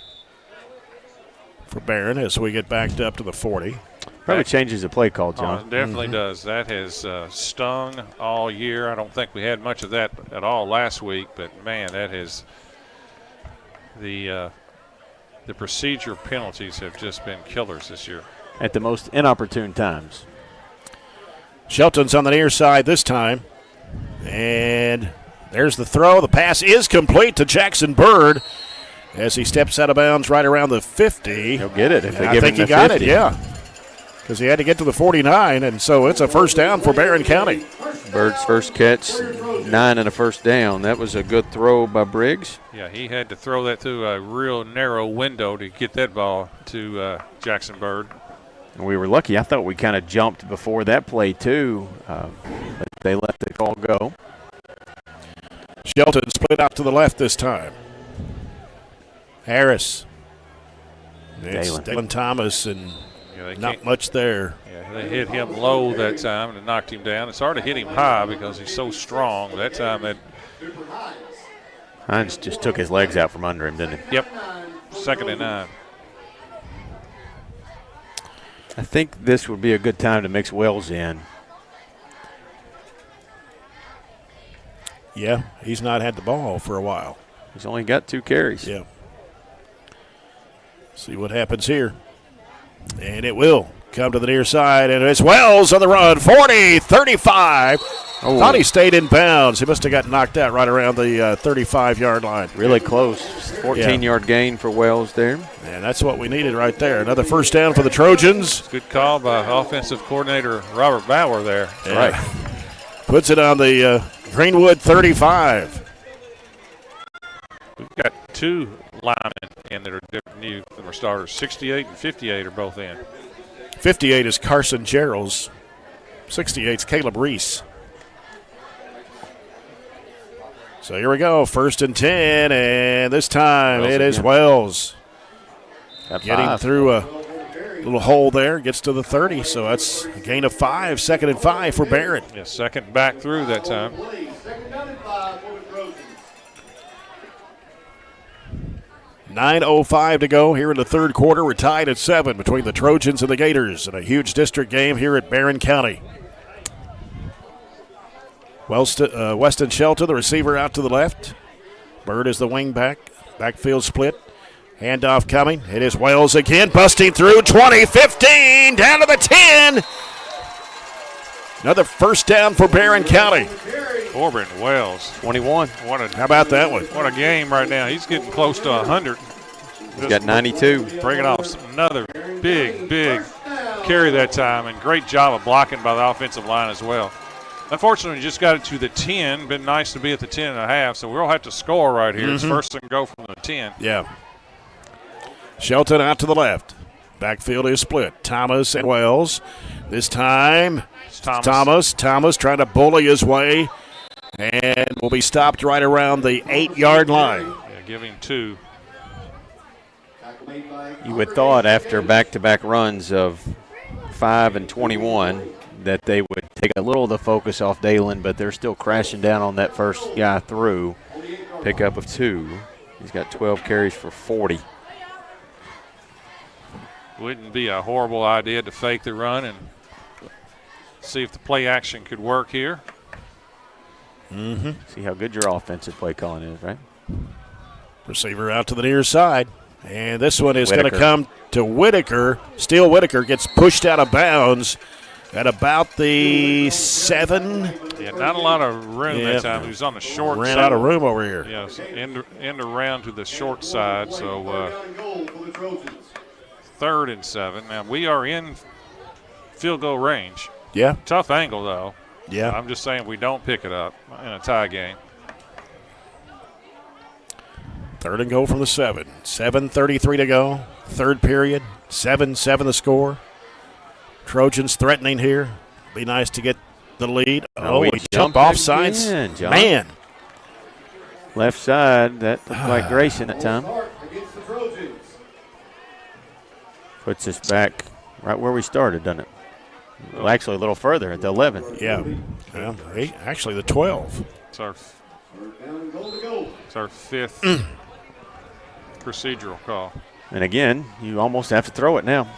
for Barren as we get backed up to the 40. Probably changes the play call, John. It definitely does. That has stung all year. I don't think we had much of that at all last week, but, man, that has the procedure penalties have just been killers this year. At the most inopportune times. Shelton's on the near side this time. And there's the throw. The pass is complete to Jackson Bird as he steps out of bounds right around the 50. He'll get it if they I give think him he the got 50. it, yeah. Because he had to get to the 49, and so it's a first down for Barren County. Bird's first catch, 9 and a first down. That was a good throw by Briggs. Yeah, he had to throw that through a real narrow window to get that ball to Jackson Bird. And we were lucky. I thought we kind of jumped before that play, too. But they let the call go. Shelton split out to the left this time. Harris. Dalen Thomas, and not much there. Yeah, they hit him low that time and knocked him down. It's hard to hit him high because he's so strong. That time Hines just took his legs out from under him, didn't he? Yep. 2nd and 9. I think this would be a good time to mix Wells in. Yeah, he's not had the ball for a while. He's only got 2 carries. Yeah. See what happens here. And it will come to the near side, and it's Wells on the run. 40, 35. Thought he stayed in bounds. He must have got knocked out right around the 35-yard line. Really close. 14-yard gain for Wells there. And that's what we needed right there. Another first down for the Trojans. Good call by offensive coordinator Robert Bauer there. Yeah. Right. Puts it on the Greenwood 35. We've got 2 linemen in that are new from our starters. 68 and 58 are both in. 58 is Carson Gerald's. 68 is Caleb Reese. So here we go, 1st and 10, and this time it is Wells. Getting through a little hole there, gets to the 30, so that's a gain of 5, 2nd and 5 for Barren. Yeah, second back through that time. 9:05 to go here in the third quarter. We're tied at 7 between the Trojans and the Gators in a huge district game here at Barren County. Weston Shelton, the receiver, out to the left. Bird is the wing back. Backfield split. Handoff coming. It is Wells again, busting through. 20, 15, down to the 10. Another first down for Barren County. Corbin Wells. 21. How about that one? What a game right now. He's getting close to 100. He's got 92. Bringing off another big carry that time, and great job of blocking by the offensive line as well. Unfortunately, just got it to the 10. Been nice to be at the 10 and a half, so we'll have to score right here. It's first and go from the 10. Yeah. Shelton out to the left. Backfield is split. Thomas and Wells. This time, Thomas trying to bully his way, and will be stopped right around the 8-yard line. Yeah, give him 2. You would thought after back-to-back runs of 5 and 21 that they would take a little of the focus off Dalen, but they're still crashing down on that first guy through. Pickup of 2. He's got 12 carries for 40. Wouldn't be a horrible idea to fake the run and see if the play action could work here. See how good your offensive play calling is, right? Receiver out to the near side. And this one is going to come to Whitaker. Steele Whitaker gets pushed out of bounds at about the 7. Yeah, not a lot of room that time. He was on the short side. Ran out of room over here. Yeah, so end around to the short side. So 3rd and 7. Now we are in field goal range. Yeah. Tough angle, though. Yeah. I'm just saying we don't pick it up in a tie game. 3rd and goal from the 7. 7:33 to go. 3rd period. 7-7 the score. Trojans threatening here. Be nice to get the lead. Oh, he jumped off sides. Man. Left side. That looked like Grayson at time. Puts us back right where we started, doesn't it? Well, actually, a little further at the 11. Yeah. Well, actually, the 12. It's our 5th procedural call. And again, you almost have to throw it now.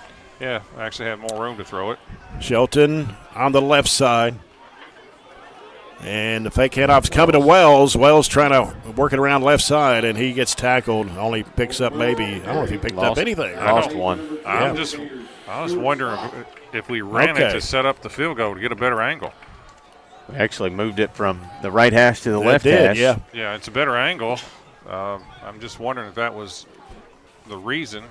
Yeah, I actually have more room to throw it. Shelton on the left side. And the fake handoff's coming to Wells. Wells trying to work it around left side, and he gets tackled. Only picks up maybe, I don't know if he picked up anything. Lost one. I was wondering if we ran it to set up the field goal to get a better angle. We actually moved it from the right hash to the left hash. Yeah. Yeah, it's a better angle. I'm just wondering if that was the reason.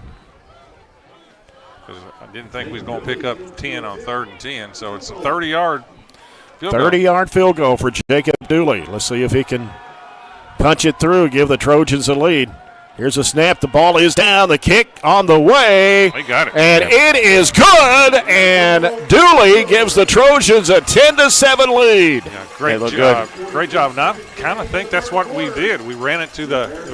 Because I didn't think we was going to pick up 10 on 3rd and 10. So it's a 30-yard field goal. 30-yard field goal for Jacob Dooley. Let's see if he can punch it through, give the Trojans a lead. Here's a snap. The ball is down. The kick on the way. They got it. And it is good. And Dooley gives the Trojans a 10-7 lead. Yeah, great job. Good. Great job. Now, I kind of think that's what we did. We ran it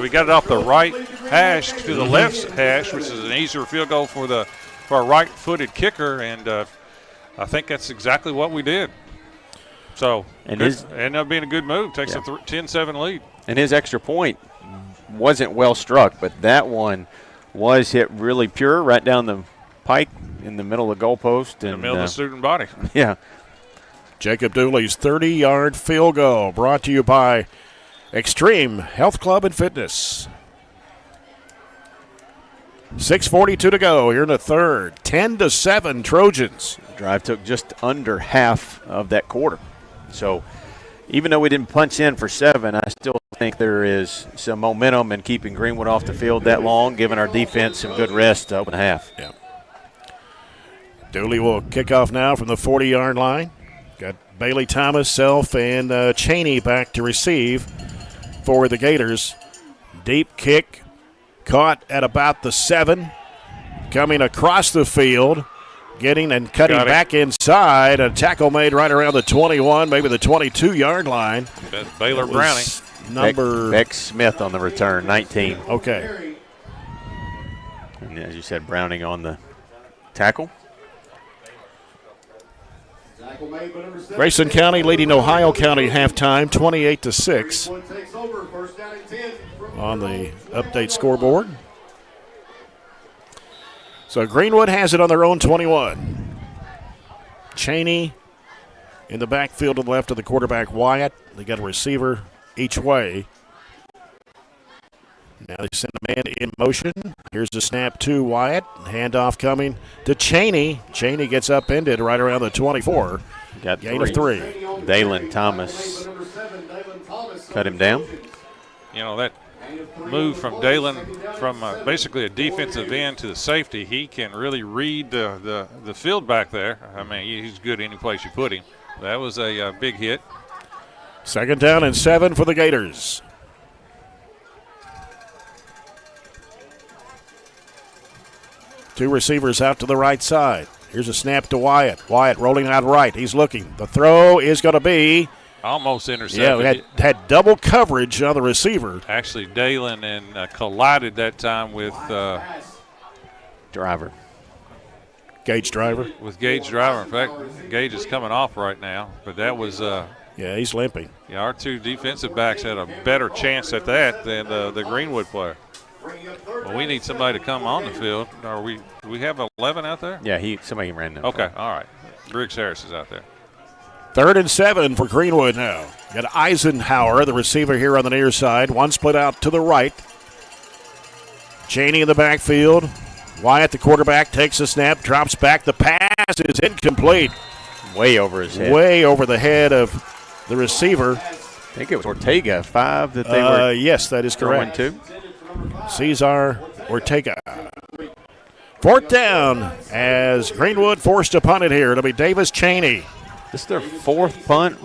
we got it off the right hash to the left hash, which is an easier field goal for a right-footed kicker. And I think that's exactly what we did. So, ended up being a good move. Takes a 10-7 lead. And his extra point wasn't well struck, but that one was hit really pure right down the pike in the middle of the goalpost. In the middle of the student body. Yeah. Jacob Dooley's 30-yard field goal brought to you by Extreme Health Club and Fitness. 6:42 to go here in the 3rd. 10-7 Trojans. The drive took just under half of that quarter. So even though we didn't punch in for 7, I still think there is some momentum in keeping Greenwood off the field that long, giving our defense some good rest to open half. Yeah. Dooley will kick off now from the 40-yard line. Got Bailey Thomas, Self, and Cheney back to receive for the Gators. Deep kick, caught at about the 7. Coming across the field, getting and cutting back inside. A tackle made right around the 21, maybe the 22-yard line. That's Baylor Browning. Beck Smith on the return, 19. Okay. And as you said, Browning on the tackle. Grayson County leading Ohio County halftime, 28-6 on the update scoreboard. So Greenwood has it on their own 21. Cheney in the backfield to the left of the quarterback, Wyatt. They got a receiver each way. Now they send a man in motion. Here's the snap to Wyatt. Handoff coming to Cheney. Cheney gets upended right around the 24. Got gain of 3. Dalen Thomas cut him down. You know, that move from Dalen from basically a defensive end to the safety, he can really read the field back there. I mean, he's good any place you put him. That was a big hit. 2nd down and 7 for the Gators. Two receivers out to the right side. Here's a snap to Wyatt. Wyatt rolling out right. He's looking. The throw is going to be almost intercepted. Yeah, we had double coverage on the receiver. Actually, Dalen and collided that time with Driver. Gage Driver. With Gage Driver. In fact, Gage is coming off right now, but that was yeah, he's limping. Yeah, our two defensive backs had a better chance at that than the Greenwood player. Well, we need somebody to come on the field. Are we have 11 out there? Yeah, somebody ran them. Okay, all right. Briggs Harris is out there. 3rd and 7 for Greenwood now. Got Eisenhower, the receiver here on the near side. One split out to the right. Cheney in the backfield. Wyatt, the quarterback, takes a snap, drops back. The pass is incomplete. Way over his head. Way over the head of the receiver. I think it was Ortega, 5 that they were. Yes, that is correct. To. Cesar Ortega. 4th down as Greenwood forced to punt it here. It'll be Davis Cheney. This is their 4th punt.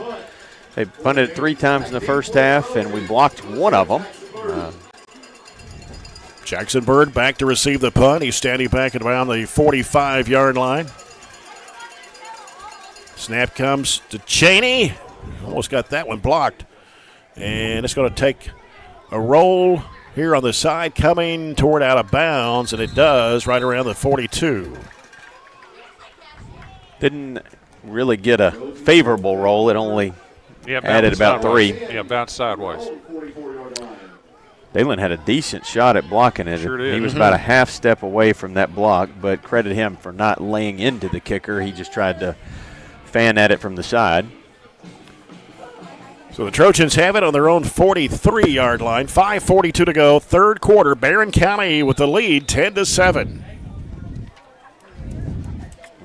They punted it 3 times in the first half, and we blocked one of them. Jackson Bird back to receive the punt. He's standing back at around the 45-yard line. Snap comes to Cheney. Almost got that one blocked. And it's going to take a roll here on the side, coming toward out of bounds, and it does right around the 42. Didn't really get a favorable roll. It only added about sideways. 3. Yeah, bounced sideways. Dalen had a decent shot at blocking it. Sure did. He was about a half step away from that block, but credit him for not laying into the kicker. He just tried to fan at it from the side. So the Trojans have it on their own 43-yard line. 5:42 to go, 3rd quarter. Barren County with the lead, 10-7.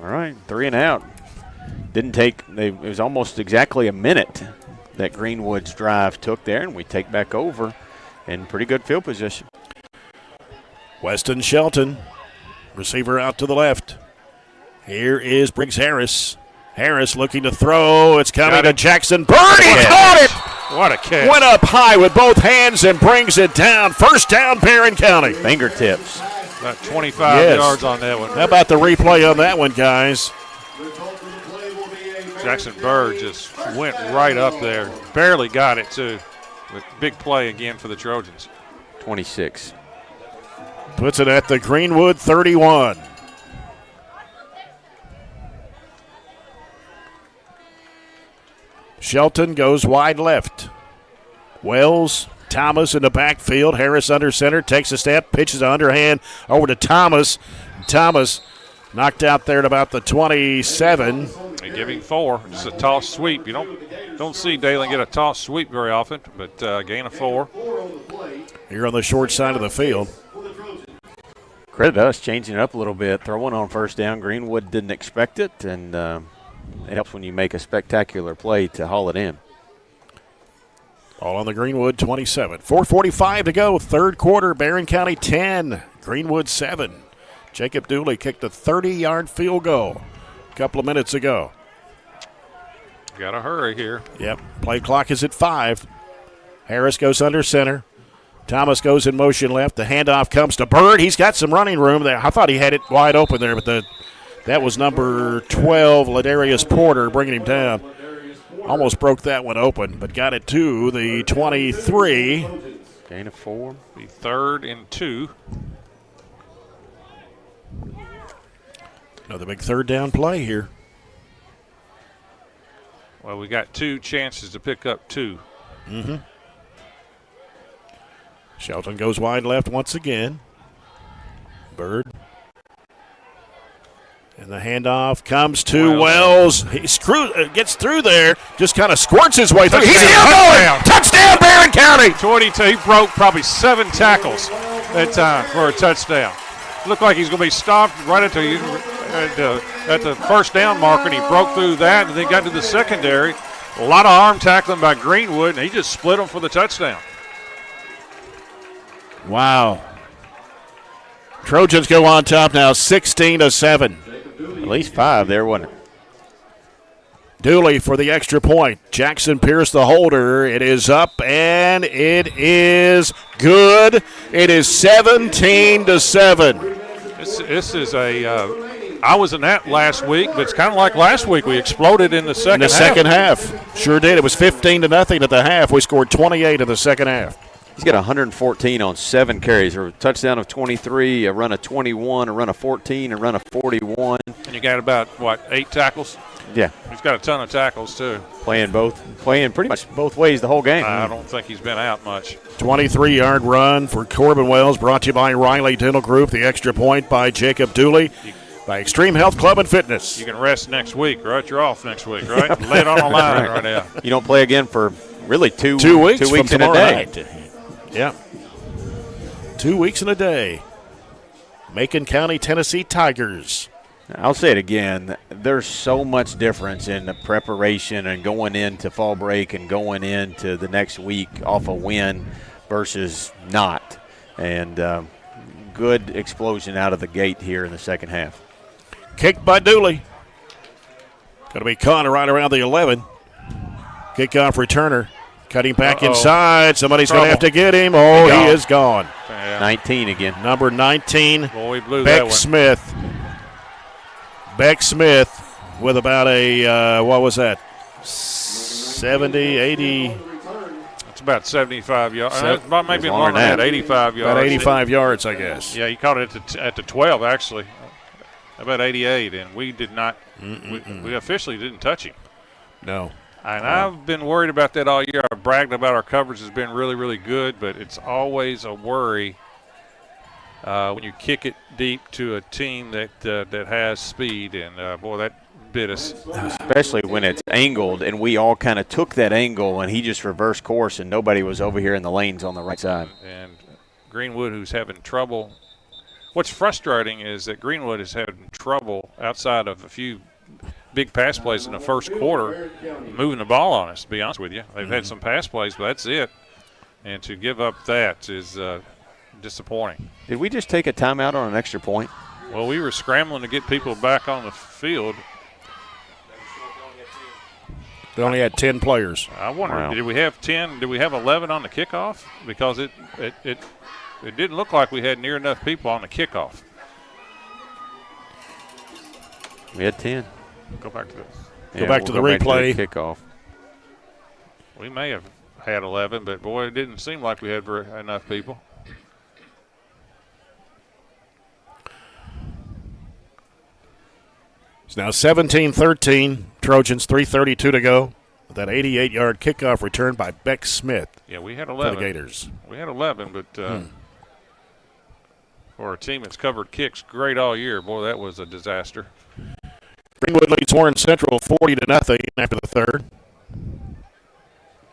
All right, 3 and out. Didn't take. It was almost exactly a minute that Greenwood's drive took there, and we take back over in pretty good field position. Weston Shelton, receiver out to the left. Here is Briggs Harris. Harris looking to throw. It's coming to Jackson Bird. He caught it. What a catch. Went up high with both hands and brings it down. 1st down, Barren County. Fingertips. About 25 yards on that one. How about the replay on that one, guys? Jackson Bird just went right up there. Barely got it, too. With big play again for the Trojans. 26. Puts it at the Greenwood 31. Shelton goes wide left. Wells, Thomas in the backfield. Harris under center, takes a step, pitches an underhand over to Thomas. Thomas knocked out there at about the 27. They give him 4. Just a toss sweep. You don't see Dalen get a toss sweep very often, but gain of 4. Here on the short side of the field. Credit us changing it up a little bit. Throwing on 1st down. Greenwood didn't expect it, and it helps when you make a spectacular play to haul it in. All on the Greenwood 27. 4:45 to go. 3rd quarter. Barren County 10. Greenwood 7. Jacob Dooley kicked a 30-yard field goal a couple of minutes ago. Got to hurry here. Yep. Play clock is at 5. Harris goes under center. Thomas goes in motion left. The handoff comes to Bird. He's got some running room there. I thought he had it wide open there, but that was number 12, Ladarius Porter, bringing him down. Almost broke that one open, but got it to the 23. Gain of 4. Be 3rd and 2. Another big 3rd down play here. Well, we got 2 chances to pick up 2. Mm-hmm. Shelton goes wide left once again. Bird. And the handoff comes to Wells. He gets through there, just kind of squirts his way through. He's still going. Touchdown, Barren County. 22. He broke probably 7 tackles that time for a touchdown. Looked like he's going to be stopped right at the first down marker, and he broke through that and then got to the secondary. A lot of arm tackling by Greenwood, and he just split them for the touchdown. Wow. Trojans go on top now, 16-7. At least 5 there, wasn't it? Dooley for the extra point. Jackson Pierce, the holder. It is up, and it is good. It is 17-7. This is I was in that last week, but it's kind of like last week. We exploded in the second half. In the second half. Sure did. It was 15-0 at the half. We scored 28 in the second half. He's got 114 on 7 carries, a touchdown of 23, a run of 21, a run of 14, a run of 41. And you got about, 8 tackles? Yeah. He's got a ton of tackles, too. Playing pretty much both ways the whole game. I don't think he's been out much. 23-yard run for Corbin Wells, brought to you by Riley Dental Group. The extra point by Jacob Dooley. By Extreme Health Club and Fitness. You can rest next week, right? You're off next week, right? Lay it on the line right now. You don't play again for really 2 weeks. 2 weeks in a day. Night. Yeah. 2 weeks in a day. Macon County, Tennessee Tigers. I'll say it again. There's so much difference in the preparation and going into fall break and going into the next week off a win versus not. And good explosion out of the gate here in the second half. Kicked by Dooley. Going to be caught right around the 11. Kickoff returner. Cutting back inside. Somebody's going to have to get him. Oh, he is gone. 19 again. Number 19, Boy, we blew Beck that one. Smith. Beck Smith with about a, what was that, 70, 80. It's about 75 yards. Maybe longer than that, 85 yards. About 85 yards, I guess. Yeah, he caught it at the 12, actually. About 88, and we did not, we officially didn't touch him. No. And I've been worried about that all year. I've bragged about our coverage has been really, really good, but it's always a worry when you kick it deep to a team that has speed, and boy, that bit us. Especially when it's angled, and we all kind of took that angle, and he just reversed course, and nobody was over here in the lanes on the right side. And Greenwood, who's having trouble. What's frustrating is that Greenwood is having trouble outside of a few big pass plays in the first quarter moving the ball on us, to be honest with you. They've had some pass plays, but that's it. And to give up that is disappointing. Did we just take a timeout on an extra point? Well, we were scrambling to get people back on the field. They only had 10 players. I wonder, did we have 10? Did we have 11 on the kickoff? Because it didn't look like we had near enough people on the kickoff. We had 10. Go back to the replay. Kickoff. We may have had 11, but boy, it didn't seem like we had enough people. It's now 17-13. Trojans, 3:32 to go. With that 88-yard kickoff return by Beck Smith. Yeah, we had 11. For the Gators. We had 11, but for a team that's covered kicks great all year, boy, that was a disaster. Greenwood leads Warren Central 40-0 after the third.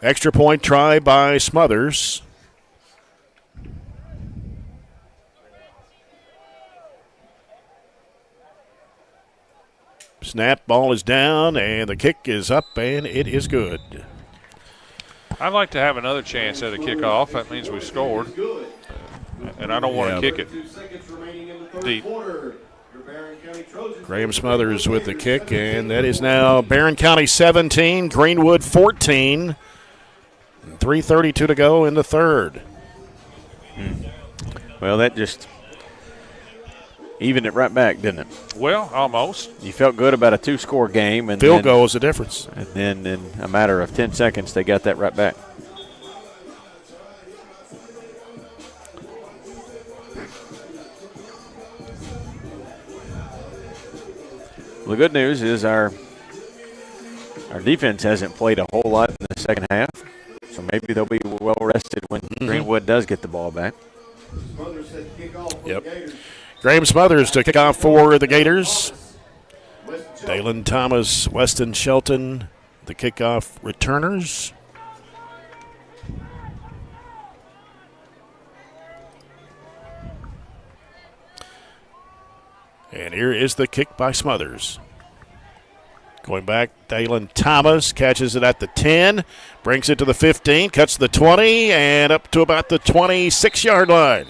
Extra point try by Smothers. Snap, ball is down, and the kick is up, and it is good. I'd like to have another chance at a kickoff. That means we scored. And I don't want to kick it deep. Graham Smothers with the kick, and that is now Barren County 17, Greenwood 14. 3:32 to go in the third. Well, that just evened it right back, didn't it? Well, almost. You felt good about a 2-score game. And field goal is the difference. And then in a matter of 10 seconds, they got that right back. Well, the good news is our defense hasn't played a whole lot in the second half, so maybe they'll be well rested when Greenwood does get the ball back. Yep. Graham Smothers to kick off for the Gators. Dalen Thomas, Weston Shelton, the kickoff returners. And here is the kick by Smothers. Going back, Dalen Thomas catches it at the 10, brings it to the 15, cuts the 20, and up to about the 26-yard line.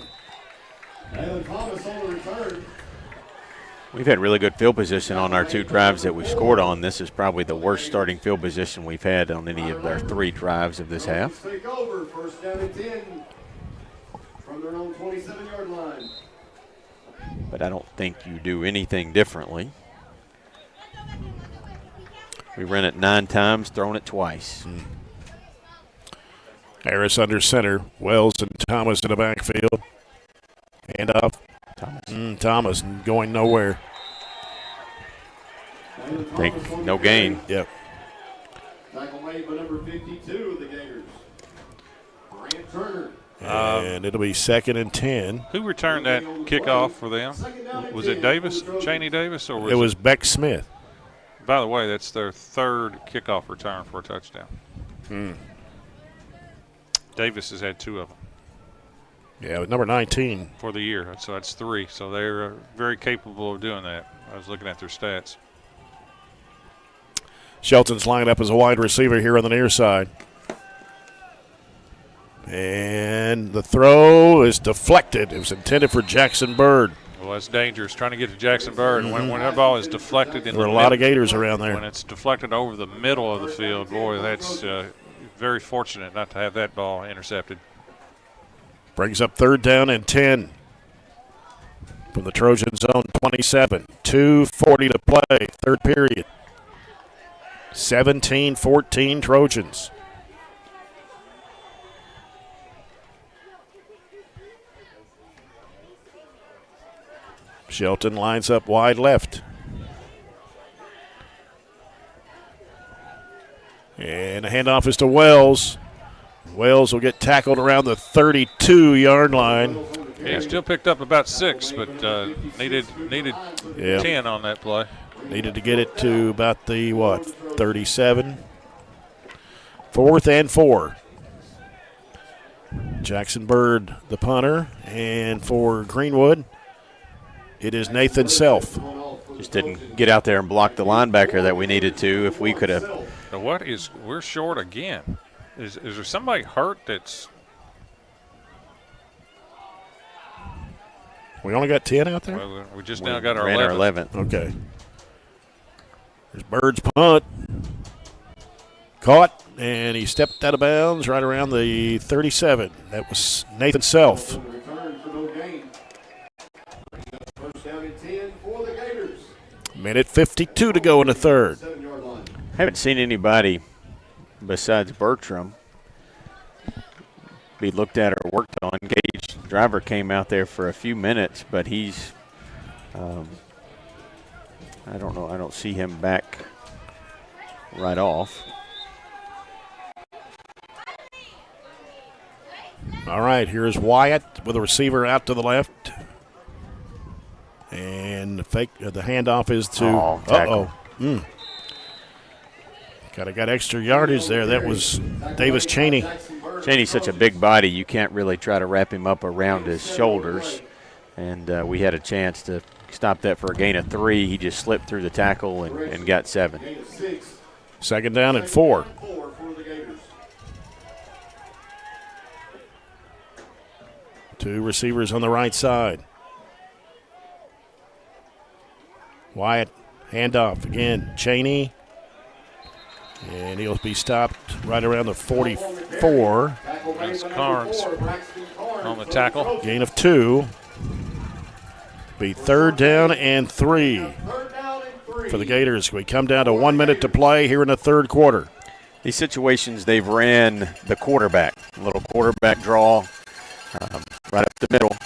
Dalen Thomas on the return. We've had really good field position on our 2 drives that we scored on. This is probably the worst starting field position we've had on any of our 3 drives of this half. Take over, first down and 10 from their own 27-yard line. But I don't think you do anything differently. We ran it 9 times, thrown it twice. Harris under center. Wells and Thomas in the backfield. Hand off. Thomas going nowhere. Think no gain. Yep. Tackle made by number 52 of the Gators, Grant Turner. And it'll be 2nd and 10. Who returned that kickoff for them? Was it Davis, Cheney Davis, or was it was Beck Smith? By the way, that's their 3rd kickoff return for a touchdown. Davis has had 2 of them. Yeah, with number 19. For the year, so that's 3. So they're very capable of doing that. I was looking at their stats. Shelton's lined up as a wide receiver here on the near side. And the throw is deflected. It was intended for Jackson Bird. Well, that's dangerous, trying to get to Jackson Bird. When that ball is deflected in there were a lot of Gators around there. When it's deflected over the middle of the field, boy, that's very fortunate not to have that ball intercepted. Brings up 3rd down and 10 from the Trojan zone 27. 2:40 to play, 3rd period. 17-14 Trojans. Shelton lines up wide left. And a handoff is to Wells. Wells will get tackled around the 32-yard line. He still picked up about 6, but needed 10 on that play. Needed to get it to about the, 37. 4th and 4. Jackson Bird, the punter. And for Greenwood, it is Nathan Self. Just didn't get out there and block the linebacker that we needed to. If we could have. Now we're short again. Is there somebody hurt that's. We only got 10 out there? Well, we just now got our 11th. Okay. There's Bird's punt. Caught, and he stepped out of bounds right around the 37. That was Nathan Self. Minute 52 to go in the 3rd. Haven't seen anybody besides Bertram be looked at or worked on. Gage Driver came out there for a few minutes, but he's I don't know. I don't see him back right off. All right, here's Wyatt with a receiver out to the left. And the handoff is to Kind of got extra yardage there. That was Davis Cheney. Cheney's such a big body, you can't really try to wrap him up around his shoulders. And we had a chance to stop that for a gain of 3. He just slipped through the tackle and got 7. 2nd down and 4. Two receivers on the right side. Wyatt, handoff again. Cheney. And he'll be stopped right around the 44. That's Carnes on the tackle. Gain of 2. Be 3rd down and 3 for the Gators. We come down to 1 minute to play here in the 3rd quarter. These situations, they've ran the quarterback. A little quarterback draw right up the middle.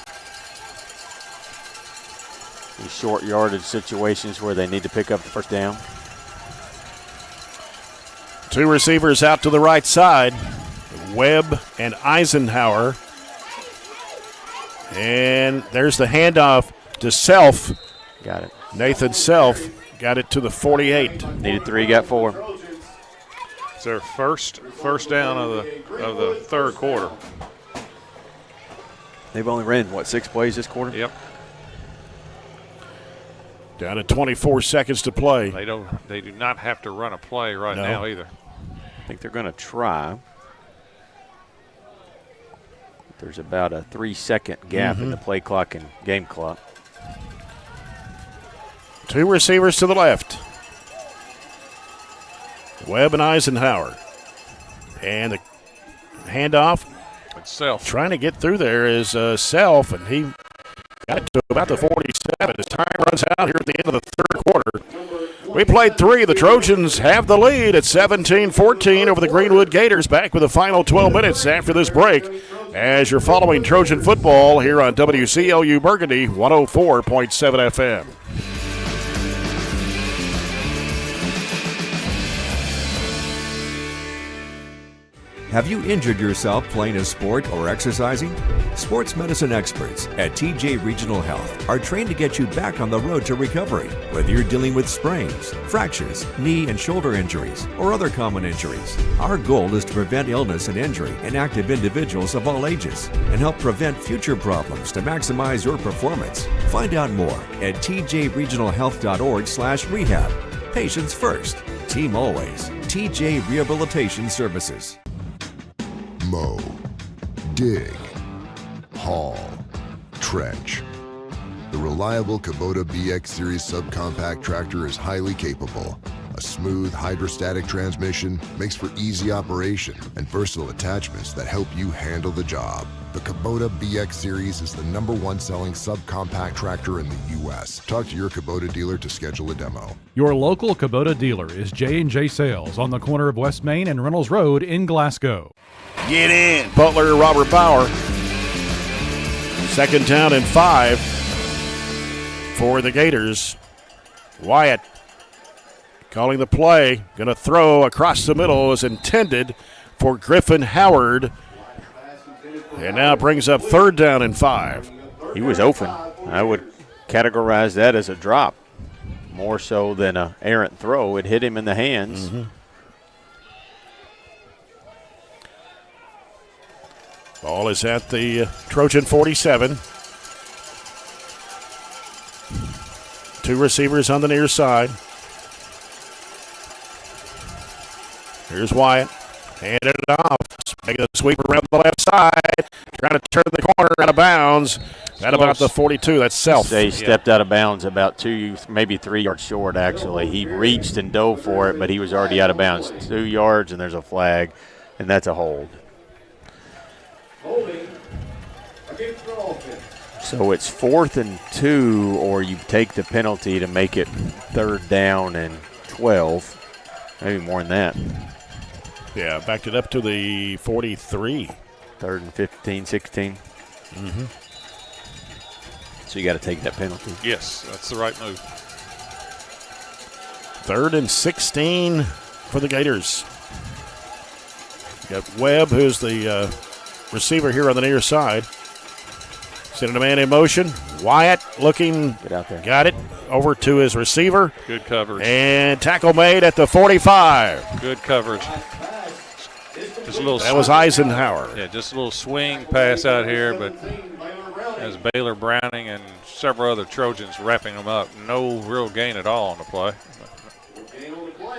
These short yardage situations where they need to pick up the 1st down. Two receivers out to the right side, Webb and Eisenhower. And there's the handoff to Self. Got it. Nathan Self got it to the 48. Needed 3, got 4. It's their first down of the third quarter. They've only ran, 6 plays this quarter? Yep. Down to 24 seconds to play. They do not have to run a play now either. I think they're going to try. There's about a 3-second gap in the play clock and game clock. 2 receivers to the left. Webb and Eisenhower. And the handoff. It's Self. Trying to get through there is Self, and he got it to about the 47 as time runs out here at the end of the third quarter. We played 3. The Trojans have the lead at 17-14 over the Greenwood Gators. Back with the final 12 minutes after this break as you're following Trojan football here on WCLU Burgundy 104.7 FM. Have you injured yourself playing a sport or exercising? Sports medicine experts at TJ Regional Health are trained to get you back on the road to recovery, whether you're dealing with sprains, fractures, knee and shoulder injuries, or other common injuries. Our goal is to prevent illness and injury in active individuals of all ages and help prevent future problems to maximize your performance. Find out more at tjregionalhealth.org/rehab. Patients first, team always. TJ Rehabilitation Services. Mow, dig, haul, trench. The reliable Kubota BX Series subcompact tractor is highly capable. A smooth hydrostatic transmission makes for easy operation and versatile attachments that help you handle the job. The Kubota BX Series is the #1 selling subcompact tractor in the U.S. Talk to your Kubota dealer to schedule a demo. Your local Kubota dealer is J&J Sales on the corner of West Main and Reynolds Road in Glasgow. Get in. Butler, Robert Bauer. 2nd down and 5 for the Gators. Wyatt calling the play. Going to throw across the middle as intended for Griffin Howard. And now brings up 3rd down and 5. He was open. I would categorize that as a drop more so than an errant throw. It hit him in the hands. Ball is at the Trojan 47. 2 receivers on the near side. Here's Wyatt. Handed it off. Making a sweep around the left side. Trying to turn the corner out of bounds. At about the 42. That's Self. They stepped out of bounds about 2, maybe 3 yards short, actually. He reached and dove for it, but he was already out of bounds. 2 yards, and there's a flag, and that's a hold. So it's 4th and 2, or you take the penalty to make it 3rd down and 12. Maybe more than that. Yeah, backed it up to the 43. 3rd and 15, 16. So you got to take that penalty. Yes, that's the right move. 3rd and 16 for the Gators. You got Webb, who's the receiver here on the near side. Sending a man in motion. Wyatt looking. Get out there. Got it. Over to his receiver. Good coverage. And tackle made at the 45. Good coverage. Just a little. That was Eisenhower. Yeah, just a little swing pass out here, but as Baylor Browning and several other Trojans wrapping them up. No real gain at all on the play.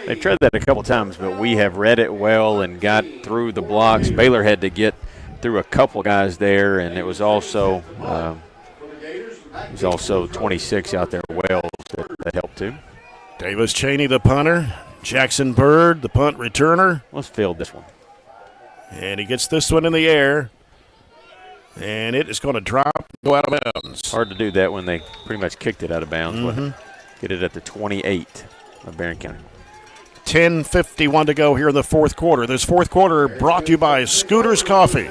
They've tried that a couple times, but we have read it well and got through the blocks. Baylor had to get through a couple guys there, and it was also 26 out there, Wells, that helped too. Davis Cheney, the punter. Jackson Bird, the punt returner. Let's field this one. And he gets this one in the air. And it is going to drop, go out of bounds. Hard to do that when they pretty much kicked it out of bounds. Get it at the 28 of Barren County. 10:51 to go here in the 4th quarter. This 4th quarter brought to you by Scooters Coffee.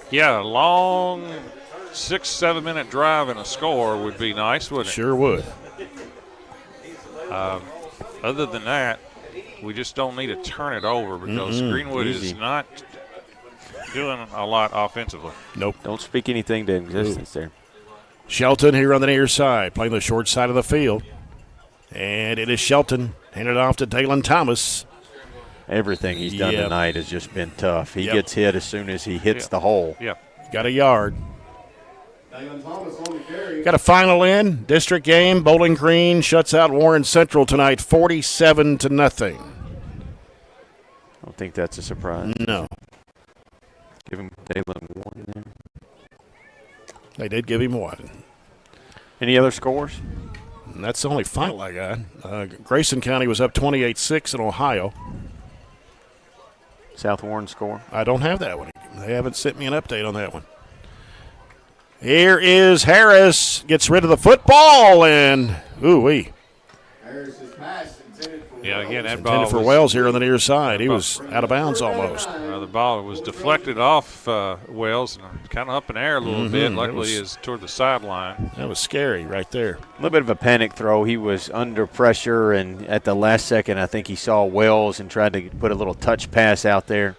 Yeah, a long 6-7 minute drive and a score would be nice, wouldn't it? Sure would. Other than that, we just don't need to turn it over because Greenwood is not doing a lot offensively. Nope. Don't speak anything to existence there. Shelton here on the near side, playing the short side of the field. And it is Shelton, handed off to Dalen Thomas. Everything he's done tonight has just been tough. He gets hit as soon as he hits the hole. Got a yard. Got a final in. District game. Bowling Green shuts out Warren Central tonight, 47-0. I don't think that's a surprise. No. Give him Dalen one there. They did give him one. Any other scores? And that's the only final I got. Grayson County was up 28-6 in Ohio. South Warren score? I don't have that one. They haven't sent me an update on that one. Here is Harris. Gets rid of the football, and ooh-wee. Harris's pass intended for again, that intended ball for was, Wells here on the near side. He was out of bounds almost. The ball was deflected off Wells and kind of up in the air a little bit. Luckily, is toward the sideline. That was scary right there. A little bit of a panic throw. He was under pressure, and at the last second, I think he saw Wells and tried to put a little touch pass out there.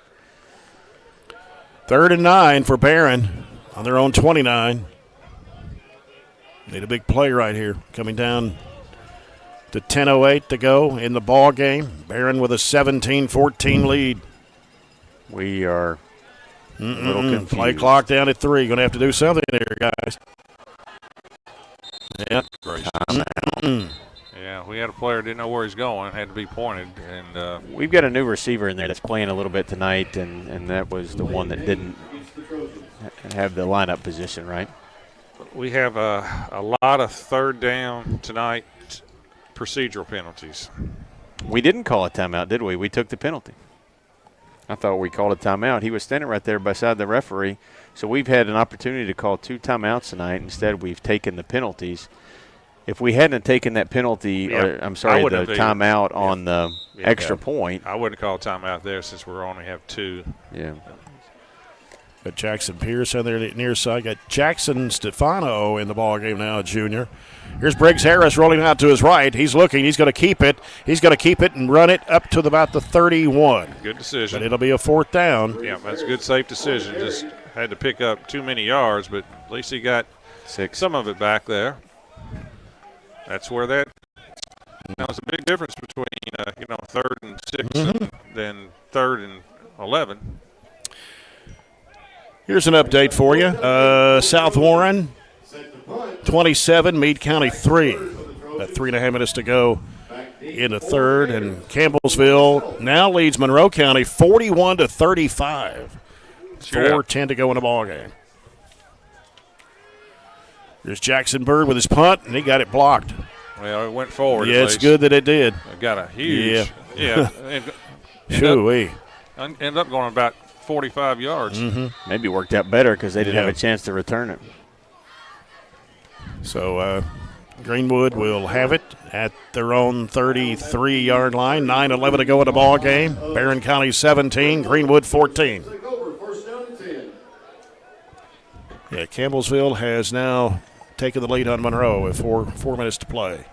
3rd and 9 for Barren on their own 29. Need a big play right here. Coming down to 10:08 to go in the ball game. Barren with a 17-14 lead. We are a little confused. Play clock down at 3. Going to have to do something there, guys. Yeah. Yeah, we had a player didn't know where he's going, had to be pointed, and we've got a new receiver in there that's playing a little bit tonight, and that was the one that didn't have the lineup position right. We have a lot of 3rd down tonight procedural penalties. We didn't call a timeout, did we? We took the penalty. I thought we called a timeout. He was standing right there beside the referee, so we've had an opportunity to call 2 timeouts tonight. Instead, we've taken the penalties. If we hadn't taken that penalty, the timeout on the extra point. I wouldn't call a timeout there since we only have 2. Yeah. Got Jackson Pierce on their near side. Got Jackson Stefano in the ball game now, a junior. Here's Briggs Harris rolling out to his right. He's looking. He's going to keep it. He's going to keep it and run it up to about the 31. Good decision. But it'll be a 4th down. Yeah, that's a good, safe decision. Just had to pick up too many yards, but at least he got 6. Some of it back there. That's where that was a big difference between 3rd and 6 and then 3rd and 11. Here's an update for you. South Warren 27, Meade County 3. About 3.5 minutes to go in the 3rd, and Campbellsville now leads Monroe County 41-35. 4:10 to go in the ball game. There's Jackson Bird with his punt, and he got it blocked. Well, it went forward. Yeah, it's good that it did. It got a huge. Ended up going about 45 yards. Maybe worked out better because they didn't have a chance to return it. So Greenwood will have it at their own 33-yard line. 9:11 to go in the ball game. Barren County 17, Greenwood 14. Yeah, Campbellsville has now taken the lead on Monroe with 4 minutes to play.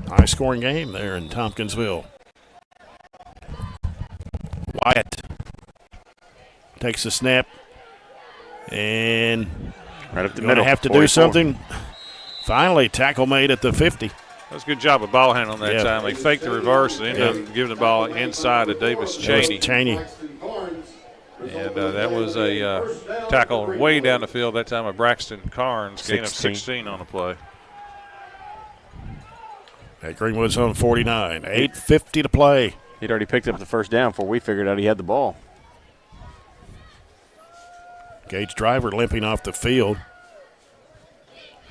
High-scoring game there in Tompkinsville. Wyatt takes the snap and right up the going middle. to have to do something. Finally, tackle made at the 50. That's a good job of ball handling that time. They faked the reverse and ended up giving the ball inside to Davis Cheney. And that was a tackle way down the field that time of Braxton Carnes, gain of 16 on the play. At Greenwood's on 49. 8:50 to play. He'd already picked up the 1st down before we figured out he had the ball. Gage Driver limping off the field,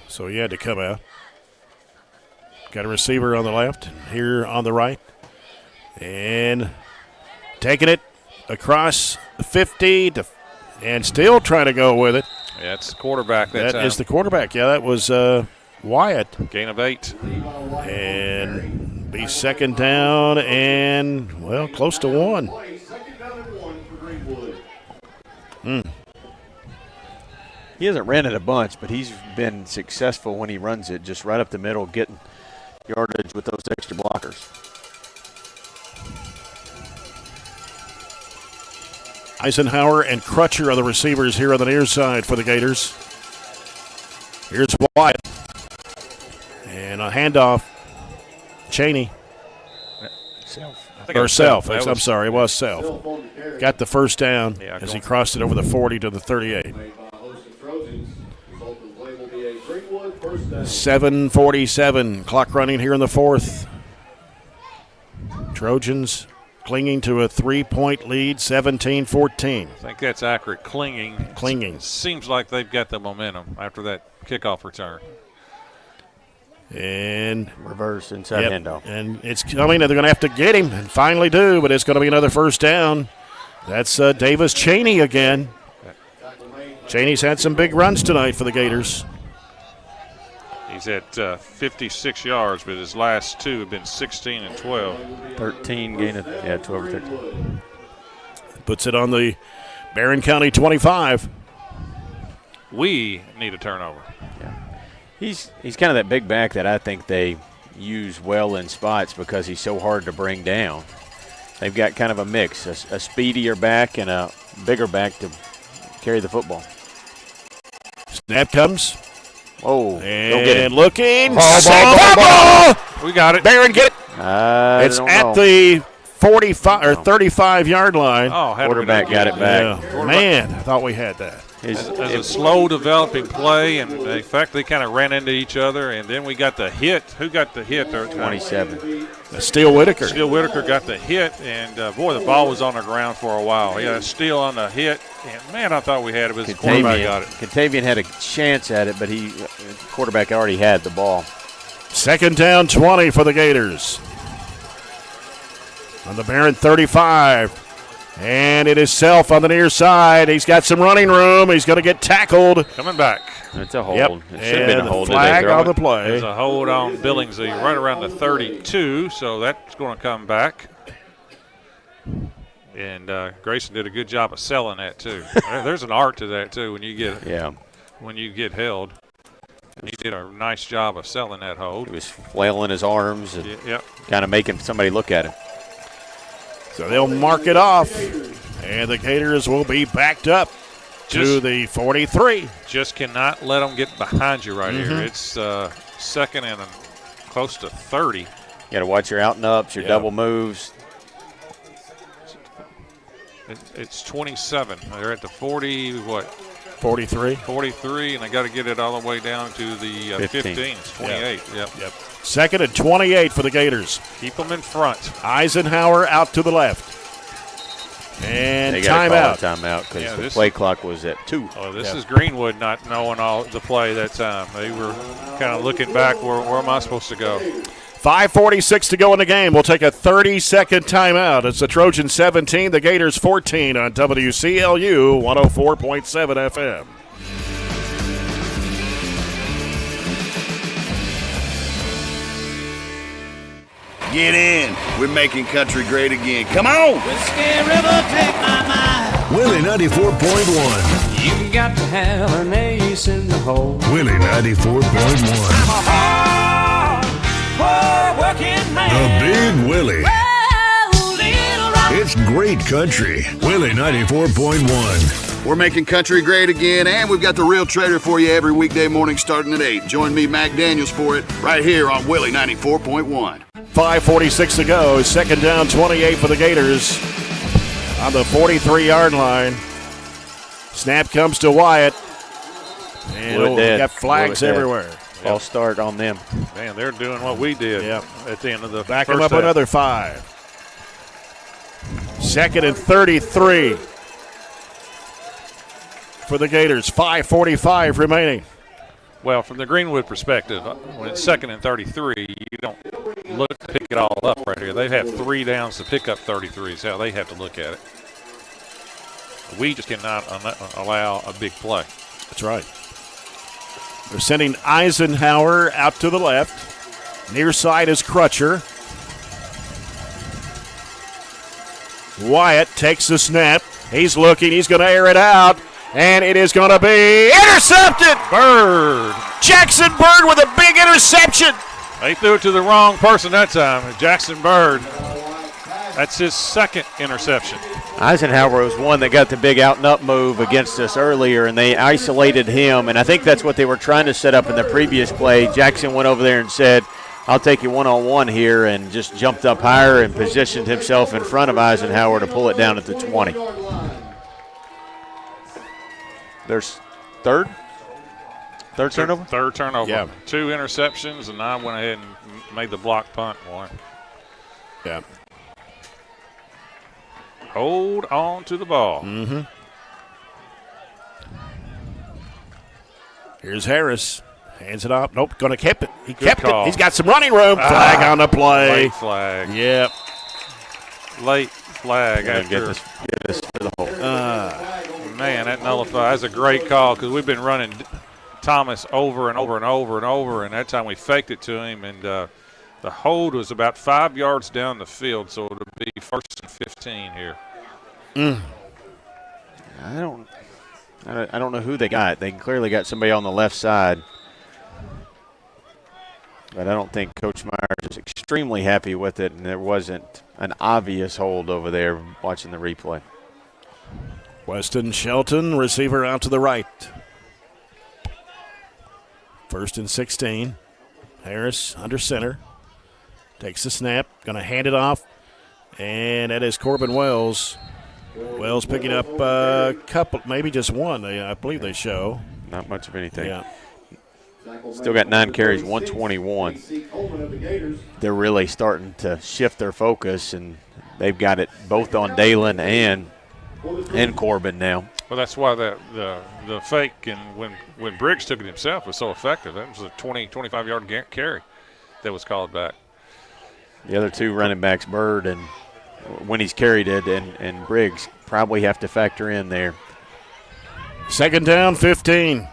so he had to come out. Got a receiver on the left, here on the right, and taking it across the 50 and still trying to go with it. Yeah, it's the quarterback that time. That is the quarterback. Yeah, that was Wyatt. Gain of 8. And be 2nd down and, well, close to 1. He hasn't ran it a bunch, but he's been successful when he runs it, just right up the middle, getting yardage with those extra blockers. Eisenhower and Crutcher are the receivers here on the near side for the Gators. Here's Wyatt. And a handoff. Cheney. Or Self. I'm sorry, it was Self. Got the first down as he crossed it over the 40 to the 38. 7:47, clock running here in the fourth. Trojans clinging to a 3-point lead, 17-14. I think that's accurate. Clinging. Seems like they've got the momentum after that kickoff return. And reverse inside handoff. And it's coming. They're going to have to get him and finally do, but it's going to be another first down. That's Davis Cheney again. Cheney's had some big runs tonight for the Gators. He's at 56 yards, but his last two have been 16 and 12. 13 gain of 12 or 13. Puts it on the Barren County 25. We need a turnover. Yeah. He's kind of that big back that I think they use well in spots because he's so hard to bring down. They've got kind of a mix, a speedier back and a bigger back to carry the football. Snap comes. Oh, and looking. Ball. We got it. Barren, get it. It's at the 45 or 35-yard line. Oh, quarterback got it back. Yeah. Man, I thought we had that. As a slow developing play, and in fact, they kind of ran into each other, and then we got the hit. Who got the hit? 27. Steele Whitaker. Steele Whitaker got the hit, and boy, the ball was on the ground for a while. He got a steal on the hit, and man, I thought we had it, but the quarterback got it. Contavian had a chance at it, but the quarterback already had the ball. Second down, 20 for the Gators. On the Barren 35. And it is Self on the near side. He's got some running room. He's going to get tackled. Coming back. It's a hold. Yep. It should have been a hold. Flag on the play. There's a hold on Billingsley right around the 32, so that's going to come back. And Grayson did a good job of selling that too. There's an art to that too when you get held. He did a nice job of selling that hold. He was flailing his arms and kind of making somebody look at him. So they'll mark it off, and the Gators will be backed up to the 43. Just cannot let them get behind you right here. It's second and close to 30. You got to watch your out and ups, your double moves. It's 27. They're at the 40, what? 43. 43, and they got to get it all the way down to the 15. It's 28. Yep. Second and 28 for the Gators. Keep them in front. Eisenhower out to the left. And they got timeout. Timeout because the play clock was at 2. Oh, this is Greenwood not knowing all the play that time. They were kind of looking back. Where am I supposed to go? 5:46 to go in the game. We'll take a 30-second timeout. It's the Trojans 17, the Gators 14 on WCLU 104.7 FM. Get in. We're making country great again. Come on. Whiskey River, take my mind. Willie 94.1. You got to have an ace in the hole. Willie 94.1. I'm a hard working man. The Big Willie. Well, little rock. It's great country. Willie 94.1. We're making country great again, and we've got the Real Trader for you every weekday morning starting at 8. Join me, Mac Daniels, for it right here on Willie 94.1. 5:46 to go. Second down, 28 for the Gators on the 43-yard line. Snap comes to Wyatt. And we got flags everywhere. False start on them. Man, they're doing what we did at the end of the Back first them up half. another 5. Second and 33 for the Gators. 5:45 remaining. Well, from the Greenwood perspective, when it's second and 33, you don't look to pick it all up right here. They have 3 downs to pick up 33 is how they have to look at it. We just cannot allow a big play. That's right. They're sending Eisenhower out to the left. Near side is Crutcher. Wyatt takes the snap. He's looking. He's going to air it out. And it is going to be intercepted. Bird. Jackson Bird with a big interception. They threw it to the wrong person that time. Jackson Bird. That's his second interception. Eisenhower was one that got the big out and up move against us earlier, and they isolated him, and I think that's what they were trying to set up in the previous play. Jackson went over there and said, I'll take you one-on-one here, and just jumped up higher and positioned himself in front of Eisenhower to pull it down at the 20. There's third turnover? Third turnover. Yeah. 2 interceptions, and I went ahead and made the block punt one. Yeah. Hold on to the ball. Mm-hmm. Here's Harris. Hands it up. Nope, going to keep it. He kept call. it. He's got some running room. Flag on the play. Late flag. Yep. Late flag. Yeah, after. get this to the hole. Man, that nullifies. That's a great call because we've been running Thomas over and over and over and over, and that time we faked it to him, and the hold was about 5 yards down the field, so it'll be 1st and 15 here. I don't know who they got. They clearly got somebody on the left side. But I don't think Coach Myers is extremely happy with it, and there wasn't an obvious hold over there watching the replay. Weston Shelton, receiver out to the right. 1st and 16. Harris under center. Takes the snap, going to hand it off, and that is Corbin Wells. Wells picking up a couple, maybe just one, I believe they show. Not much of anything. Yeah. Still got 9 carries, 121. They're really starting to shift their focus, and they've got it both on Dalen and Corbin now. Well, that's why the fake and when Briggs took it himself was so effective. That was a 20, 25-yard carry that was called back. The other 2 running backs, Bird and when he's carried it, and Briggs probably have to factor in there. 2nd down, 15.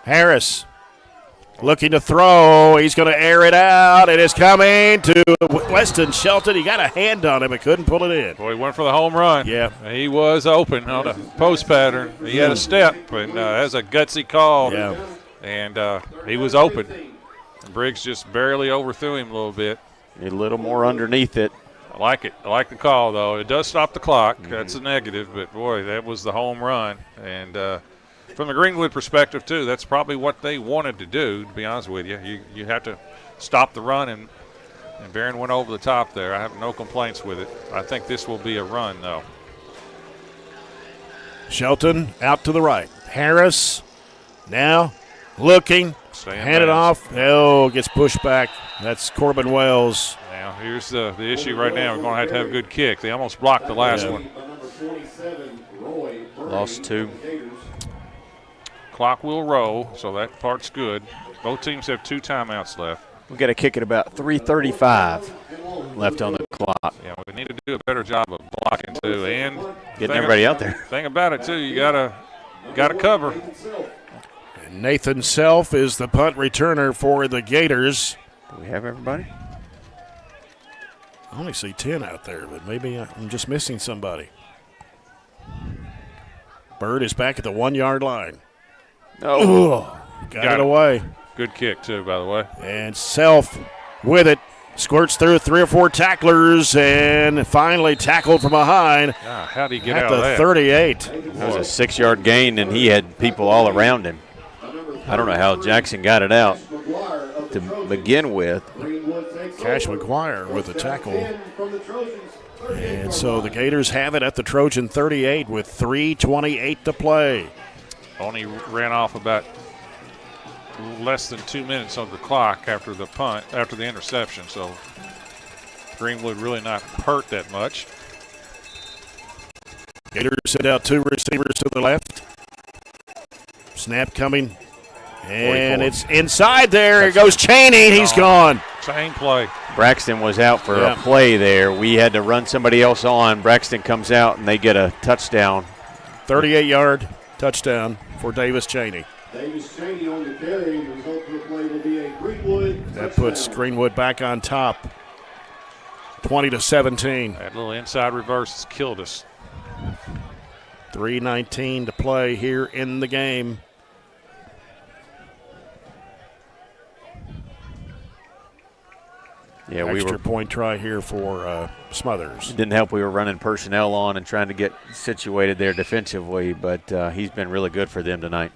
Harris looking to throw. He's going to air it out. It is coming to Weston Shelton. He got a hand on him but couldn't pull it in. Boy, he went for the home run. Yeah. He was open on a post pattern. He had a step, and that was a gutsy call. Yeah. And he was open. And Briggs just barely overthrew him a little bit. A little more underneath it. I like it. I like the call, though. It does stop the clock. That's a negative, but, boy, that was the home run. And from the Greenwood perspective, too, that's probably what they wanted to do, to be honest with you. You have to stop the run, and Barren went over the top there. I have no complaints with it. I think this will be a run, though. Shelton out to the right. Harris now looking. Hand it off. Oh, gets pushed back. That's Corbin Wells. Now, here's the issue right now. We're going to have a good kick. They almost blocked the last one. Lost 2. Clock will roll, so that part's good. Both teams have 2 timeouts left. We've got to kick at about 3:35 left on the clock. Yeah, we need to do a better job of blocking, too, and getting everybody out there. Thing about it, too, you gotta cover. And Nathan Self is the punt returner for the Gators. Do we have everybody? I only see 10 out there, but maybe I'm just missing somebody. Bird is back at the 1-yard line. Oh, got it away. Good kick, too, by the way. And Self with it. Squirts through 3 or 4 tacklers and finally tackled from behind. How did he get at out the of that? 38. That was a 6-yard gain, and he had people all around him. I don't know how Jackson got it out to begin with. Cash McGuire with the tackle. And so the Gators have it at the Trojan 38 with 3:28 to play. Only ran off about less than 2 minutes on the clock after the punt, after the interception. So Greenwood really not hurt that much. Gators send out 2 receivers to the left. Snap coming. And 44. it's inside there. Here goes Chaney. He's gone. Same play. Braxton was out for a play there. We had to run somebody else on. Braxton comes out, and they get a touchdown. 38-yard touchdown for Davis Chaney. Davis Chaney on the carry. The result of the play will be a Greenwood. That puts Greenwood back on top. 20-17. That little inside reverse has killed us. 3:19 to play here in the game. Yeah, extra point try here for Smothers. It didn't help we were running personnel on and trying to get situated there defensively, but he's been really good for them tonight.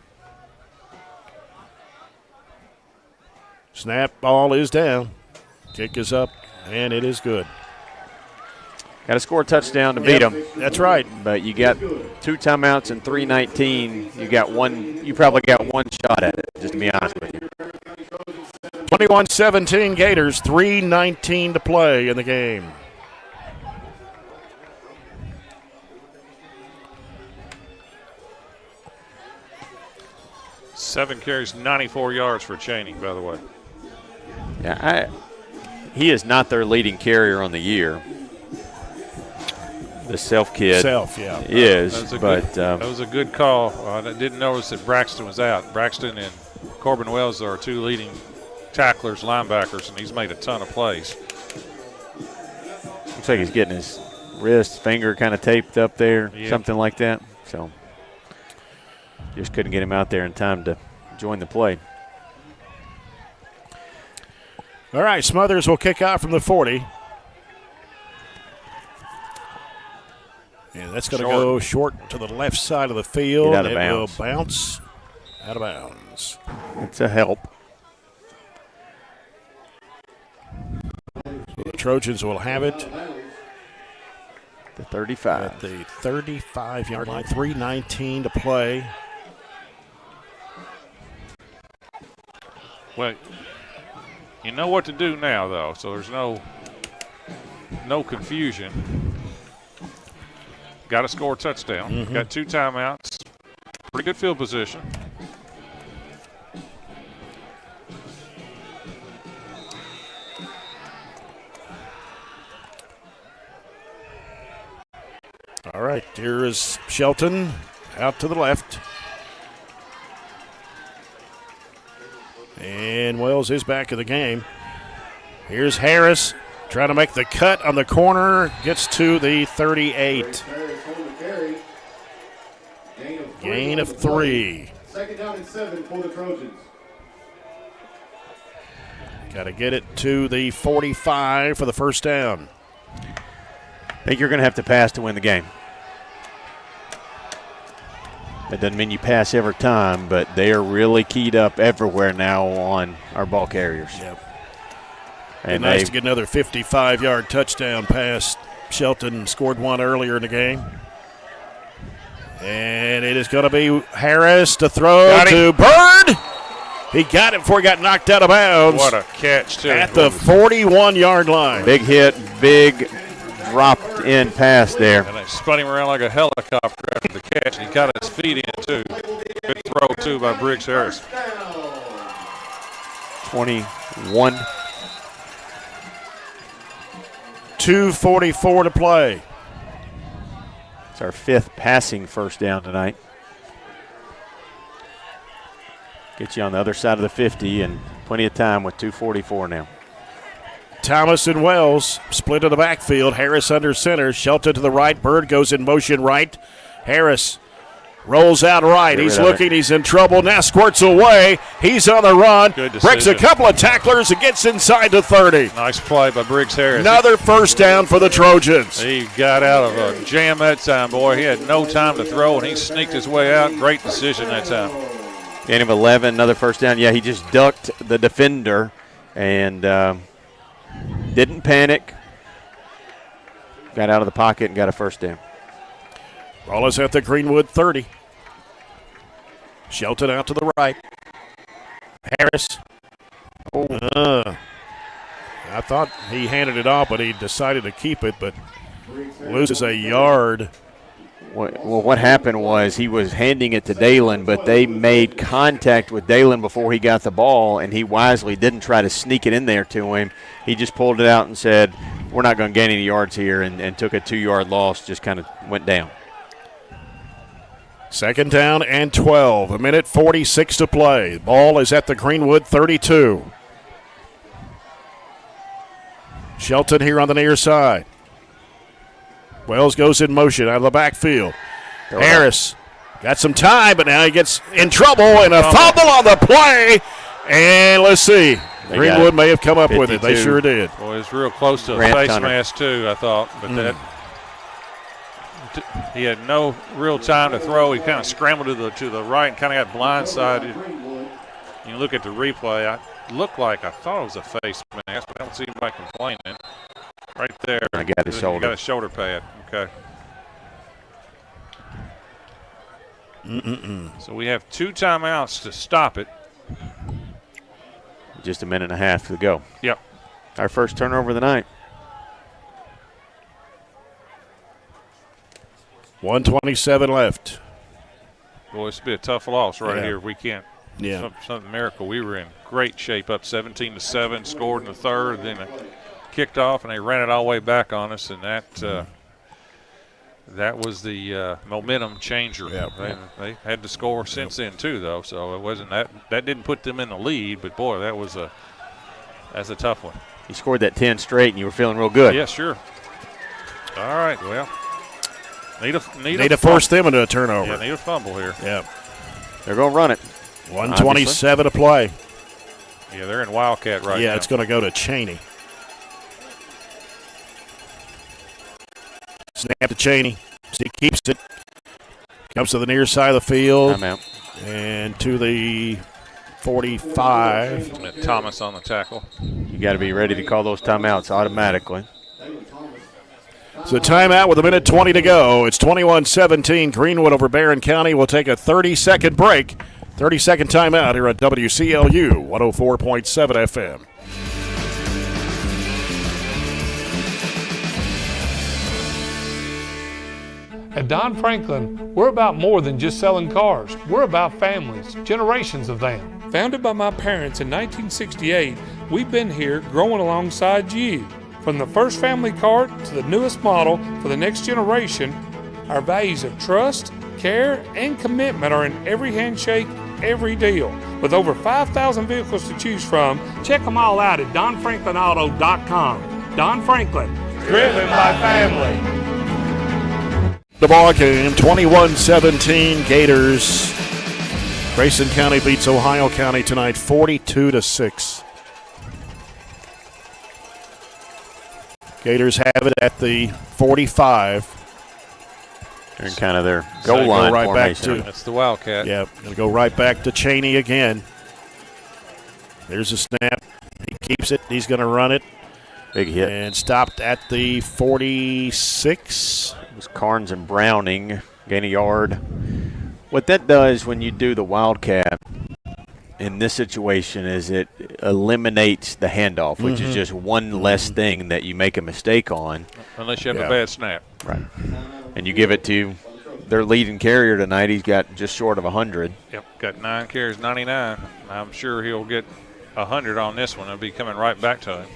Snap, ball is down. Kick is up, and it is good. Got to score a touchdown to beat them. That's right. But you got 2 timeouts and 3:19. You probably got one shot at it, just to be honest with you. 21-17 Gators, 3:19 to play in the game. Seven carries, 94 yards for Chaney, by the way. Yeah, he is not their leading carrier on the year. The Self kid is, that was a good call. I didn't notice that Braxton was out. Braxton and Corbin Wells are 2 leading tacklers, linebackers, and he's made a ton of plays. Looks like he's getting his wrist, finger kind of taped up there, something like that. So just couldn't get him out there in time to join the play. All right, Smothers will kick out from the 40. And that's going to go short to the left side of the field. Get out of bounds. It will bounce out of bounds. It's a help. So the Trojans will have it. The 35. At the 35-yard line, 3:19 to play. Well, you know what to do now, though, so there's no confusion. Got to score a touchdown. Got 2 timeouts. Pretty good field position. All right, here is Shelton out to the left. And Wells is back in the game. Here's Harris trying to make the cut on the corner. Gets to the 38. Gain of 3. Second down and 7 for the Trojans. Got to get it to the 45 for the first down. I think you're going to have to pass to win the game. That doesn't mean you pass every time, but they are really keyed up everywhere now on our ball carriers. Yep. And nice to get another 55-yard touchdown pass. Shelton scored one earlier in the game. And it is going to be Harris to throw to Bird. He got it before he got knocked out of bounds. What a catch, too. At the 41-yard line. Big hit, big dropped-in pass there. And they spun him around like a helicopter after the catch, and he got his feet in, too. Good throw, too, by Briggs Harris. 21. 2:44 to play. It's our 5th passing first down tonight. Get you on the other side of the 50 and plenty of time with 2:44 now. Thomas and Wells split in the backfield. Harris under center. Shelton to the right. Bird goes in motion right. Harris rolls out right. He's looking. He's in trouble. Now squirts away. He's on the run. Breaks a couple of tacklers and gets inside the 30. Nice play by Briggs Harris. Another first down for the Trojans. He got out of a jam that time, boy. He had no time to throw, and he sneaked his way out. Great decision that time. Gain of 11, another first down. Yeah, he just ducked the defender and didn't panic. Got out of the pocket and got a first down. Ball is at the Greenwood 30. Shelton out to the right. Harris. I thought he handed it off, but he decided to keep it, but loses a yard. Well, what happened was he was handing it to Dalen, but they made contact with Dalen before he got the ball, and he wisely didn't try to sneak it in there to him. He just pulled it out and said, we're not going to gain any yards here, and took a 2-yard loss, just kind of went down. Second down and 12. 1:46 to play. Ball is at the Greenwood 32. Shelton here on the near side. Wells goes in motion out of the backfield. Harris got some time, but now he gets in trouble and a fumble on the play. And let's see. Greenwood may have come up with it. They sure did. Boy, it's real close to a face mask, too, I thought. But that he had no real time to throw. He kind of scrambled to the right and kind of got blindsided. You look at the replay, I thought it was a face mask, but I don't see anybody complaining. Right there. I got his shoulder. You got a shoulder pad. Okay. So we have 2 timeouts to stop it. Just a minute and a half to go. Yep. Our first turnover of the night. 1:27 left. Boy, this would be a tough loss right here if we can't. Yeah. Something miracle. We were in great shape, up 17-7, scored in the third, then kicked off, and they ran it all the way back on us, and that was the momentum changer. Yeah. They had to score since then too, though, so it wasn't that didn't put them in the lead, but boy, that's a tough one. You scored that 10 straight, and you were feeling real good. Yeah, sure. All right, well, need to force them into a turnover. Yeah, need a fumble here. Yeah, they're going to run it. 1:27 to play. Yeah, they're in Wildcat right now. Yeah, it's going to go to Cheney. Snap to Cheney. He keeps it. Comes to the near side of the field. Timeout. And to the 45. Thomas on the tackle. You got to be ready to call those timeouts automatically. So timeout with 1:20 to go. It's 21-17. Greenwood over Barren County. We'll take a 30-second break. 30-second timeout here at WCLU 104.7 FM. At Don Franklin, we're about more than just selling cars. We're about families, generations of them. Founded by my parents in 1968, we've been here growing alongside you. From the first family car to the newest model for the next generation, our values of trust, care, and commitment are in every handshake, every deal. With over 5,000 vehicles to choose from, check them all out at DonFranklinAuto.com. Don Franklin, driven by family. The ball game, 21-17 Gators. Grayson County beats Ohio County tonight 42-6. Gators have it at the 45. They're in kind of their goal line right formation. back to, that's the Wildcat. Yeah, going to go right back to Cheney again. There's a snap. He keeps it. He's going to run it. Big hit. And stopped at the 46. It was Carnes and Browning, gain a yard. What that does when you do the Wildcat in this situation is it eliminates the handoff, which is just one less thing that you make a mistake on. Unless you have a bad snap. Right. And you give it to their leading carrier tonight. He's got just short of 100. Yep, got 9 carries, 99. I'm sure he'll get 100 on this one. It'll be coming right back to him.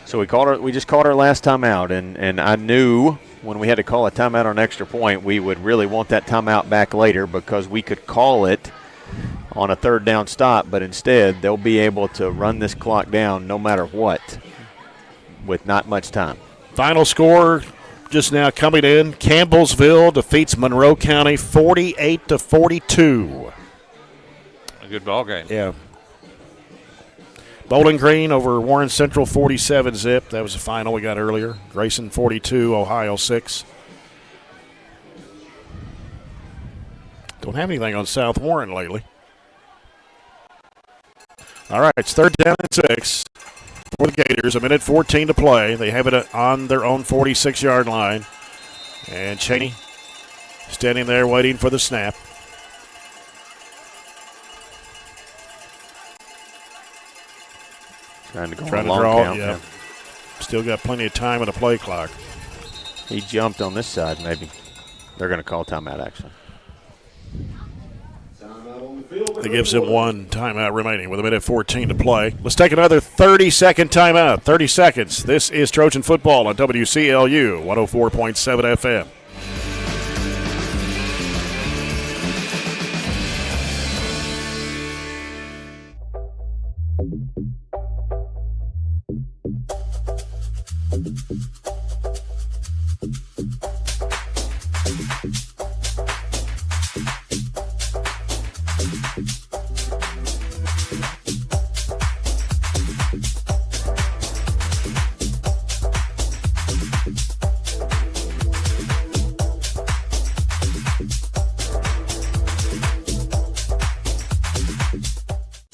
So we just called our last timeout, and I knew when we had to call a timeout on extra point, we would really want that timeout back later because we could call it on a third down stop, but instead they'll be able to run this clock down no matter what with not much time. Final score just now coming in. Campbellsville defeats Monroe County 48-42. A good ball game. Yeah. Bowling Green over Warren Central 47-zip. That was the final we got earlier. Grayson 42, Ohio 6. Don't have anything on South Warren lately. All right, it's third down and 6 for the Gators. 1:14 to play. They have it on their own 46-yard line. And Cheney standing there waiting for the snap. Trying to go Trying on a to long draw, count. yeah. Still got plenty of time on the play clock. He jumped on this side, maybe. They're going to call timeout, actually. That gives him one timeout remaining with 1:14 to play. Let's take another 30-second timeout. 30 seconds. This is Trojan football on WCLU 104.7 FM.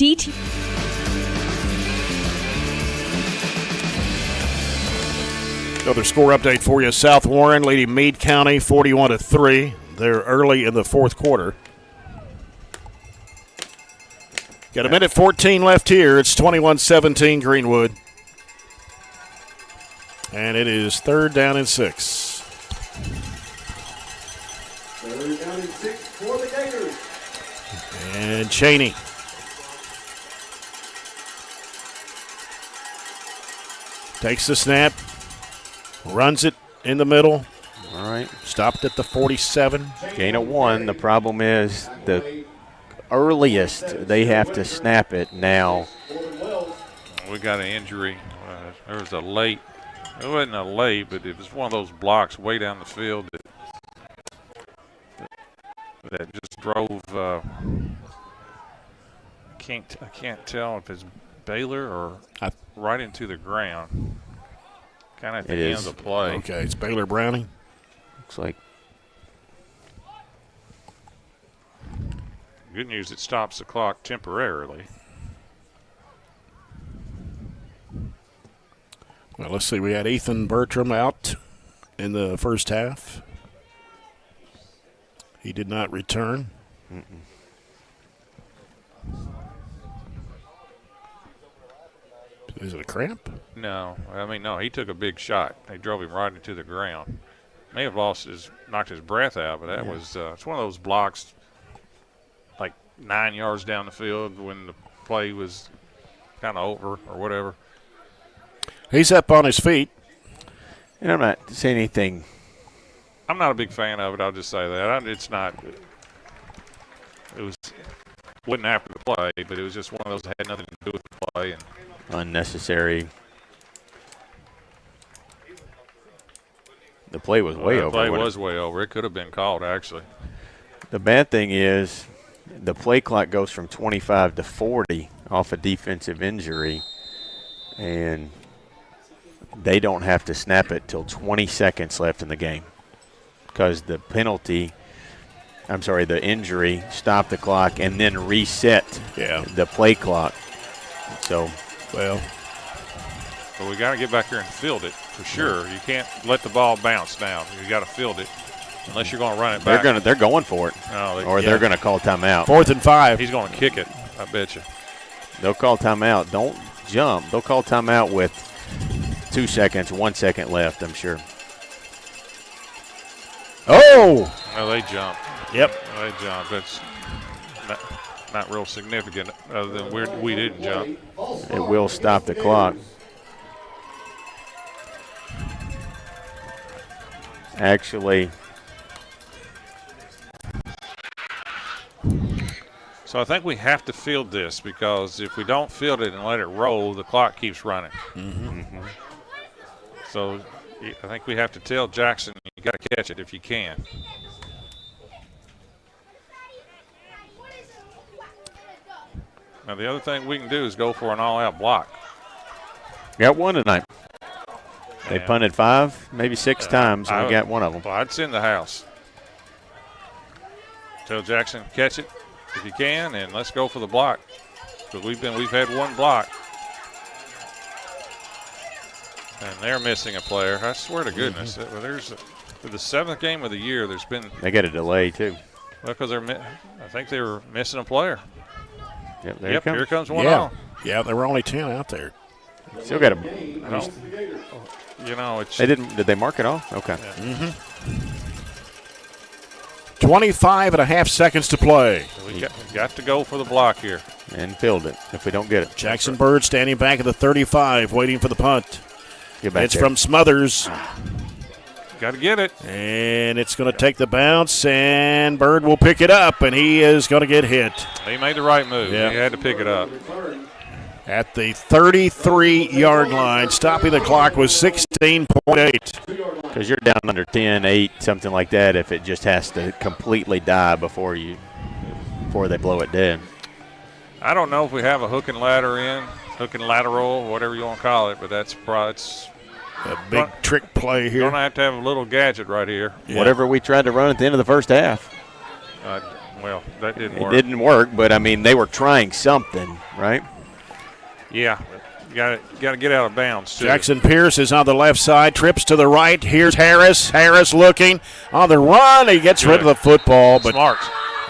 DT. Another score update for you. South Warren leading Meade County 41-3. They're early in the fourth quarter. Got a minute 14 left here. It's 21-17 Greenwood. And it is 3rd down and 6. 3rd down and 6 for the Gators. And Cheney. Takes the snap. Runs it in the middle. All right. Stopped at the 47. Gain of 1. The problem is the earliest they have to snap it now. We got an injury. There was a late. It wasn't a late, but it was one of those blocks way down the field that just drove. I can't tell if it's Baylor or right into the ground. Kind of at the end of the play. Okay, it's Baylor Browning. Looks like. Good news, it stops the clock temporarily. Well, let's see. We had Ethan Bertram out in the first half. He did not return. Is it a cramp? No, no. He took a big shot. They drove him right into the ground. May have knocked his breath out, but that was it's one of those blocks, like 9 yards down the field when the play was kind of over or whatever. He's up on his feet. And I'm not saying anything. I'm not a big fan of it. I'll just say that. It's not. Wasn't after the play, but it was just one of those that had nothing to do with the play. And unnecessary. The play was way over. The play was way over. It could have been called, actually. The bad thing is the play clock goes from 25 to 40 off a defensive injury, and they don't have to snap it till 20 seconds left in the game because the injury stopped the clock and then reset the play clock. So, well, but we got to get back here and field it for sure. You can't let the ball bounce down. You got to field it unless you're going to run it back. They're going for it, they're going to call timeout. 4th and 5. He's going to kick it. I bet you. They'll call timeout. Don't jump. They'll call timeout with 2 seconds, 1 second left. I'm sure. Oh! No, they jump. Yep. They jump. That's not real significant other than we didn't jump. It will stop the clock. Actually. So I think we have to field this because if we don't field it and let it roll, the clock keeps running. So I think we have to tell Jackson, you got to catch it if you can. Now, the other thing we can do is go for an all-out block. Got one tonight. They punted 5, maybe 6 times, and we got one of them. Well, I'd send the house. Tell Jackson, catch it if you can, and let's go for the block. Because we've had one block. And they're missing a player. I swear to goodness. For the 7th game of the year, there's been. They got a delay, too. Well, because I think they were missing a player. Yep, here comes one on. Yeah, there were only 10 out there. Still got it's. They didn't. Did they mark it off? Okay. Yeah. 25.5 seconds to play. So we got to go for the block here. And field it if we don't get it. Jackson Bird standing back at the 35, waiting for the punt. It's from Smothers. Got to get it. And it's going to take the bounce, and Bird will pick it up, and he is going to get hit. He made the right move. Yeah. He had to pick it up. At the 33-yard line, stopping the clock was 16.8. Because you're down under 10, 8, something like that, if it just has to completely die before they blow it dead. I don't know if we have a hook and lateral, whatever you want to call it, but that's a big trick play here. You're going to have a little gadget right here. Yeah. Whatever we tried to run at the end of the first half. Well, that didn't work. It didn't work, but, I mean, they were trying something, right? Yeah. Got to get out of bounds, too. Jackson Pierce is on the left side, trips to the right. Here's Harris. Harris looking on the run. He gets rid of the football. But Smart.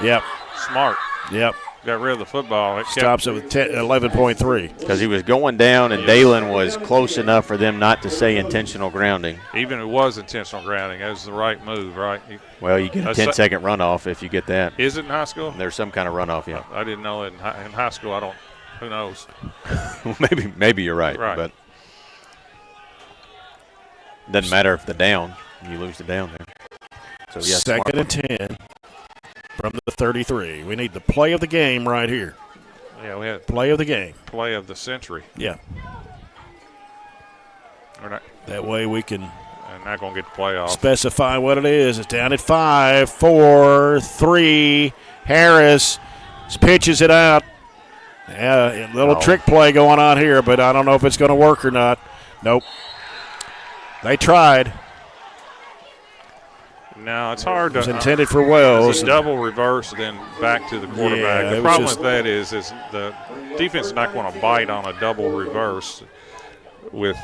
Yep. Smart. Yep. Got rid of the football. It stops it with 11.3. Because he was going down, and Dalen was close enough for them not to say intentional grounding. Even if it was intentional grounding, that was the right move, right? Well, you get a 10-second runoff if you get that. Is it in high school? There's some kind of runoff, yeah. I didn't know it in high school. I don't. Who knows? maybe you're right. But it doesn't matter if the down. You lose the down there. So yes, second and 10 from the 33. We need the play of the game right here. Yeah, we had play of the game. Play of the century. Yeah. We're not, that way we can. I'm not going to get the play off. Specify what it is. It's down at 5, 4, 3. Harris pitches it out. Yeah, a little trick play going on here, but I don't know if it's going to work or not. Nope. They tried. No, it's hard to. It was intended for Wells. It's a double reverse, then back to the quarterback. Yeah, the problem with that is the defense is not going to bite on a double reverse with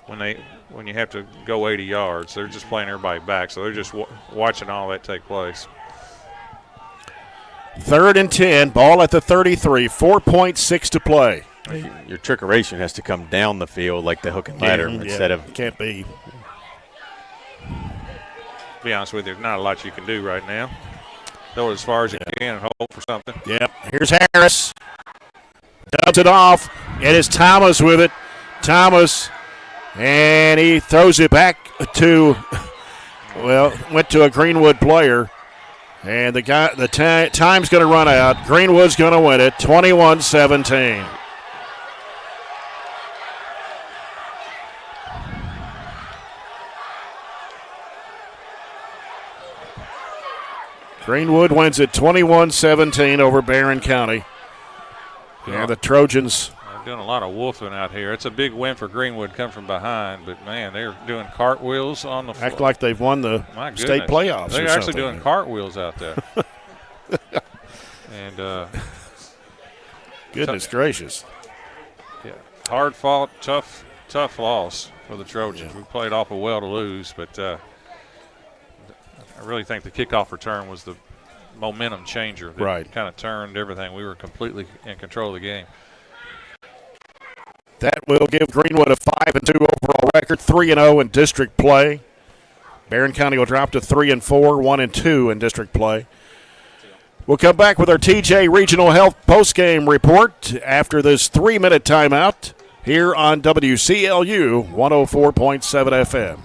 when you have to go 80 yards. They're just playing everybody back, so they're just watching all that take place. 3rd and 10, ball at the 33, 4.6 to play. Your trickeration has to come down the field like the hook and ladder instead of. Can't be. To be honest with you, there's not a lot you can do right now. Throw it as far as you can and hope for something. Yep. Here's Harris. Dubs it off. It is Thomas with it. Thomas. And he throws it back to, went to a Greenwood player. And the time's going to run out. Greenwood's going to win it, 21-17. Greenwood wins it 21-17 over Barren County. Yeah, the Trojans. They're doing a lot of wolfing out here. It's a big win for Greenwood, come from behind, but, man, they're doing cartwheels on the floor. Act like they've won the state playoffs. They're actually doing cartwheels out there. And goodness gracious. Yeah, hard fought, tough loss for the Trojans. Yeah. We played awful well to lose, but I really think the kickoff return was the momentum changer that kind of turned everything. We were completely in control of the game. That will give Greenwood a 5-2 overall record, 3-0 in district play. Barren County will drop to 3-4, 1-2 in district play. We'll come back with our TJ Regional Health postgame report after this 3-minute timeout here on WCLU 104.7 FM.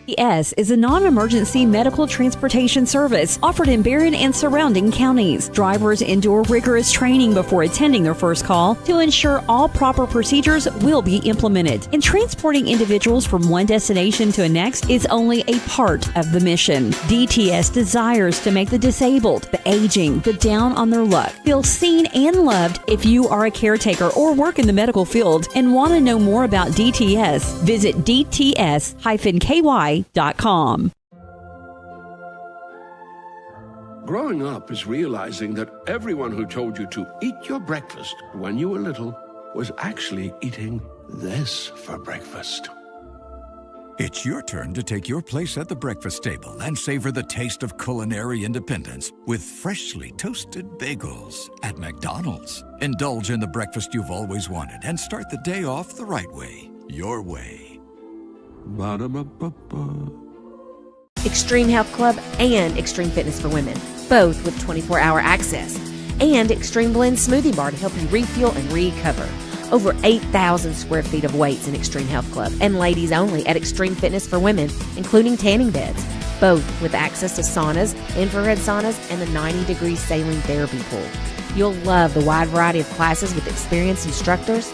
DTS is a non-emergency medical transportation service offered in Barren and surrounding counties. Drivers endure rigorous training before attending their first call to ensure all proper procedures will be implemented. And transporting individuals from one destination to the next is only a part of the mission. DTS desires to make the disabled, the aging, the down on their luck feel seen and loved. If you are a caretaker or work in the medical field and want to know more about DTS, visit dts-ky.com. Growing up is realizing that everyone who told you to eat your breakfast when you were little was actually eating this for breakfast. It's your turn to take your place at the breakfast table and savor the taste of culinary independence with freshly toasted bagels at McDonald's. Indulge in the breakfast you've always wanted and start the day off the right way, your way. Ba-da-ba-ba-ba. Extreme Health Club and Extreme Fitness for Women, both with 24-hour access. And Extreme Blend Smoothie Bar to help you refuel and recover. Over 8,000 square feet of weights in Extreme Health Club and ladies only at Extreme Fitness for Women, including tanning beds, both with access to saunas, infrared saunas, and a 90-degree saline therapy pool. You'll love the wide variety of classes with experienced instructors.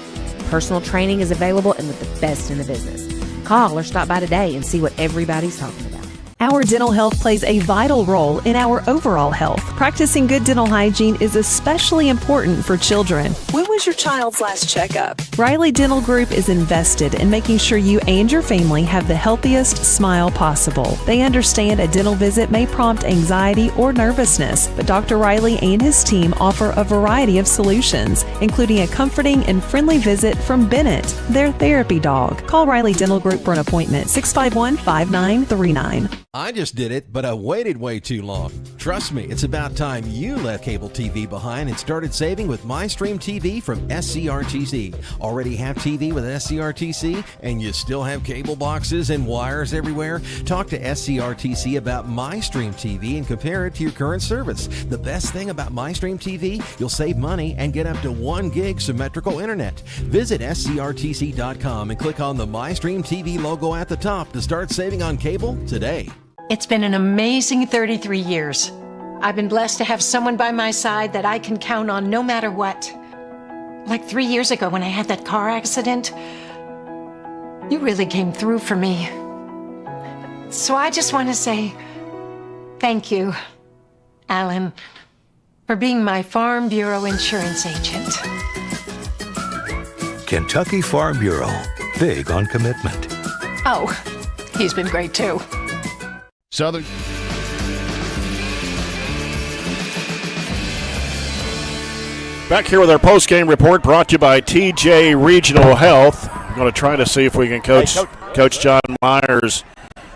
Personal training is available and with the best in the business. Call or stop by today and see what everybody's talking about. Our dental health plays a vital role in our overall health. Practicing good dental hygiene is especially important for children. When was your child's last checkup? Riley Dental Group is invested in making sure you and your family have the healthiest smile possible. They understand a dental visit may prompt anxiety or nervousness, but Dr. Riley and his team offer a variety of solutions, including a comforting and friendly visit from Bennett, their therapy dog. Call Riley Dental Group for an appointment, 651-5939. I just did it, but I waited way too long. Trust me, it's about time you left cable TV behind and started saving with MyStream TV from SCRTC. Already have TV with SCRTC and you still have cable boxes and wires everywhere? Talk to SCRTC about MyStream TV and compare it to your current service. The best thing about MyStream TV, you'll save money and get up to 1 gig symmetrical internet. Visit scrtc.com and click on the MyStream TV logo at the top to start saving on cable today. It's been an amazing 33 years. I've been blessed to have someone by my side that I can count on no matter what. Like 3 years ago when I had that car accident, you really came through for me. So I just want to say thank you, Alan, for being my Farm Bureau insurance agent. Kentucky Farm Bureau, big on commitment. Oh, he's been great too. Southern. Back here with our post-game report brought to you by TJ Regional Health. I'm going to try to see if we can coach John Myers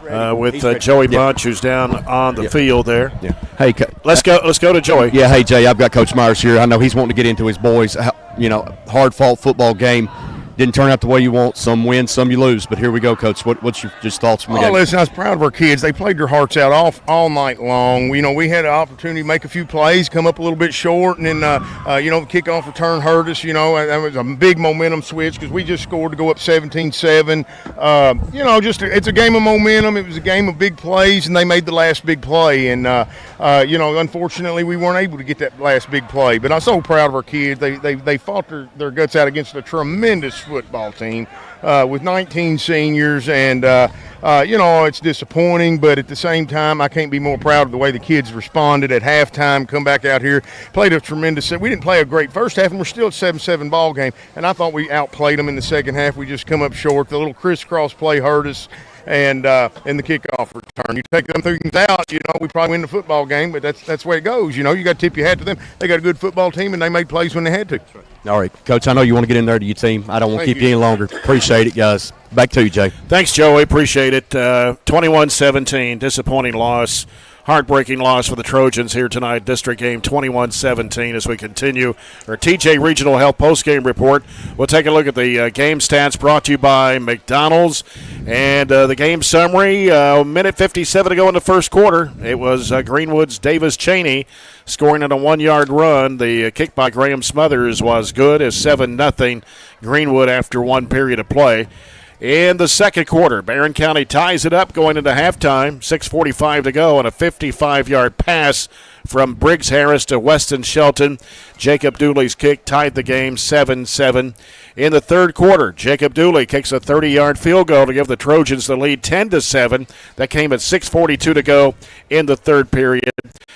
with Joey Bunch, who's down on the field there. Yeah. Hey, let's go to Joey. Yeah, hey Jay, I've got Coach Myers here. I know he's wanting to get into his boys. Hard-fought football game. Didn't turn out the way you want. Some win, some you lose. But here we go, Coach. What's your just thoughts from the game? Listen, I was proud of our kids. They played their hearts out all night long. We had an opportunity to make a few plays, come up a little bit short, and then, the kickoff return hurt us. That was a big momentum switch because we just scored to go up 17-7. It's a game of momentum. It was a game of big plays, and they made the last big play. And, unfortunately, we weren't able to get that last big play. But I'm so proud of our kids. They fought their guts out against a tremendous football team with 19 seniors, and it's disappointing, but at the same time I can't be more proud of the way the kids responded at halftime. Come back out here, played a tremendous we didn't play a great first half, and we're still at 7-7 ball game, and I thought we outplayed them in the second half. We just come up short. The little crisscross play hurt us, and in the kickoff return, you take them things out, we probably win the football game, but that's the way it goes. You got to tip your hat to them. They got a good football team, and they made plays when they had to. All right, Coach, I know you want to get in there to your team. I don't want to keep you any longer. Appreciate it, guys. Back to you, Jay. Thanks, Joey. Appreciate it. 21-17, disappointing loss. Heartbreaking loss for the Trojans here tonight. District game 21-17 as we continue our TJ Regional Health postgame report. We'll take a look at the game stats brought to you by McDonald's. And the game summary, minute 57 to go in the first quarter. It was Greenwood's Davis Cheney scoring on a 1-yard run. The kick by Graham Smothers was good as 7-0 Greenwood after one period of play. In the second quarter, Barren County ties it up going into halftime. 6:45 to go on a 55-yard pass from Briggs Harris to Weston Shelton. Jacob Dooley's kick tied the game 7-7. In the third quarter, Jacob Dooley kicks a 30-yard field goal to give the Trojans the lead 10-7. That came at 6:42 to go in the third period.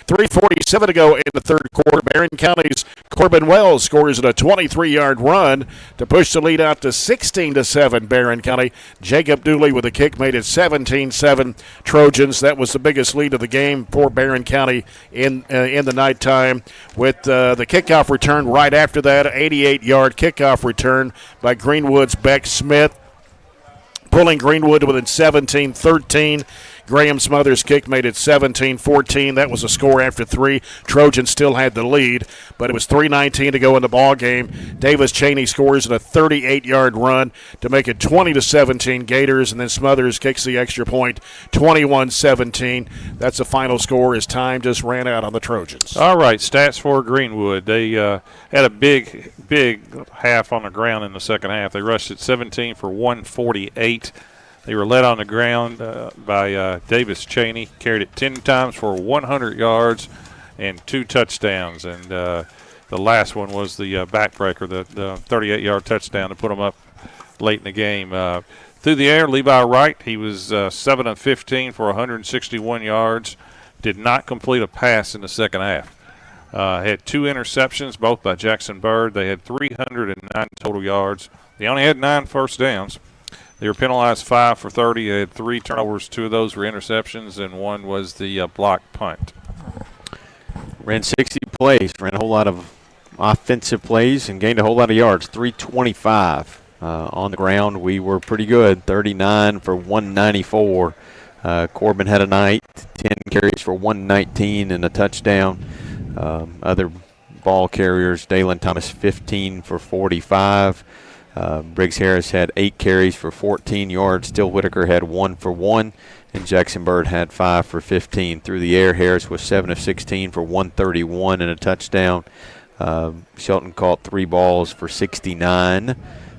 3:47 to go in the third quarter. Barren County's Corbin Wells scores at a 23-yard run to push the lead out to 16-7 Barren County. Jacob Dooley with a kick made it 17-7 Trojans. That was the biggest lead of the game for Barren County in the nighttime, with the kickoff return right after that, 88-yard kickoff return by Greenwood's Beck Smith, pulling Greenwood within 17-13. Graham Smothers' kick made it 17-14. That was a score after 3. Trojans still had the lead, but it was 3:19 to go in the ball game. Davis Cheney scores at a 38-yard run to make it 20-17 Gators, and then Smothers kicks the extra point, 21-17. That's the final score as time just ran out on the Trojans. All right, stats for Greenwood. They had a big half on the ground in the second half. They rushed it 17 for 148. They were led on the ground by Davis Cheney, carried it 10 times for 100 yards and 2 touchdowns. And the last one was the backbreaker, the 38-yard touchdown to put them up late in the game. Through the air, Levi Wright, he was 7 of 15 for 161 yards. Did not complete a pass in the second half. Had 2 interceptions, both by Jackson Bird. They had 309 total yards. They only had 9 first downs. They were penalized 5 for 30. They had 3 turnovers. 2 of those were interceptions, and 1 was the blocked punt. Ran 60 plays, ran a whole lot of offensive plays, and gained a whole lot of yards. 325 on the ground. We were pretty good. 39 for 194. Corbin had a night. 10 carries for 119 and a touchdown. Other ball carriers, Dalen Thomas 15 for 45. Briggs Harris had 8 carries for 14 yards. Still Whitaker had 1 for 1. And Jackson Bird had 5 for 15. Through the air, Harris was 7 of 16 for 131 and a touchdown. Shelton caught 3 balls for 69.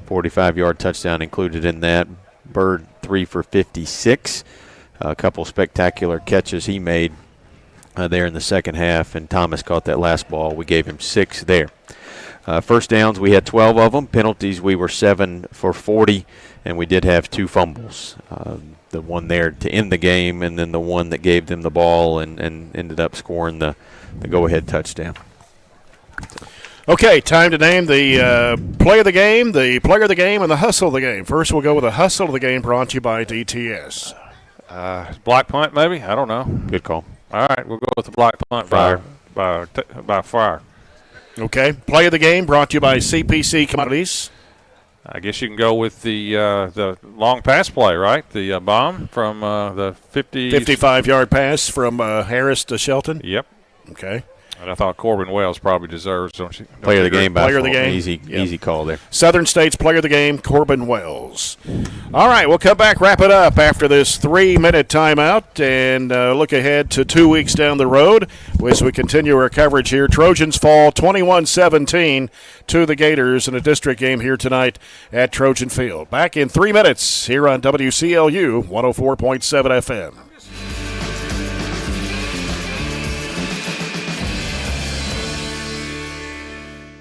45-yard touchdown included in that. Bird 3 for 56. A couple spectacular catches he made there in the second half, and Thomas caught that last ball. We gave him 6 there. First downs, we had 12 of them. Penalties, we were 7 for 40, and we did have 2 fumbles. The one there to end the game, and then the one that gave them the ball and ended up scoring the go-ahead touchdown. Okay, time to name the play of the game, the player of the game, and the hustle of the game. First, we'll go with the hustle of the game brought to you by DTS. Block punt, maybe? I don't know. Good call. All right, we'll go with the block punt by Fire. Okay, play of the game brought to you by CPC Commodities. I guess you can go with the long pass play, right? The bomb from the 55-yard pass from Harris to Shelton. Yep. Okay. And I thought Corbin Wells probably deserves, don't you? Player of the game by player of the game. Easy call there. Southern State's player of the game, Corbin Wells. All right, we'll come back, wrap it up after this 3-minute timeout, and look ahead to 2 weeks down the road as we continue our coverage here. Trojans fall 21-17 to the Gators in a district game here tonight at Trojan Field. Back in 3 minutes here on WCLU 104.7 FM.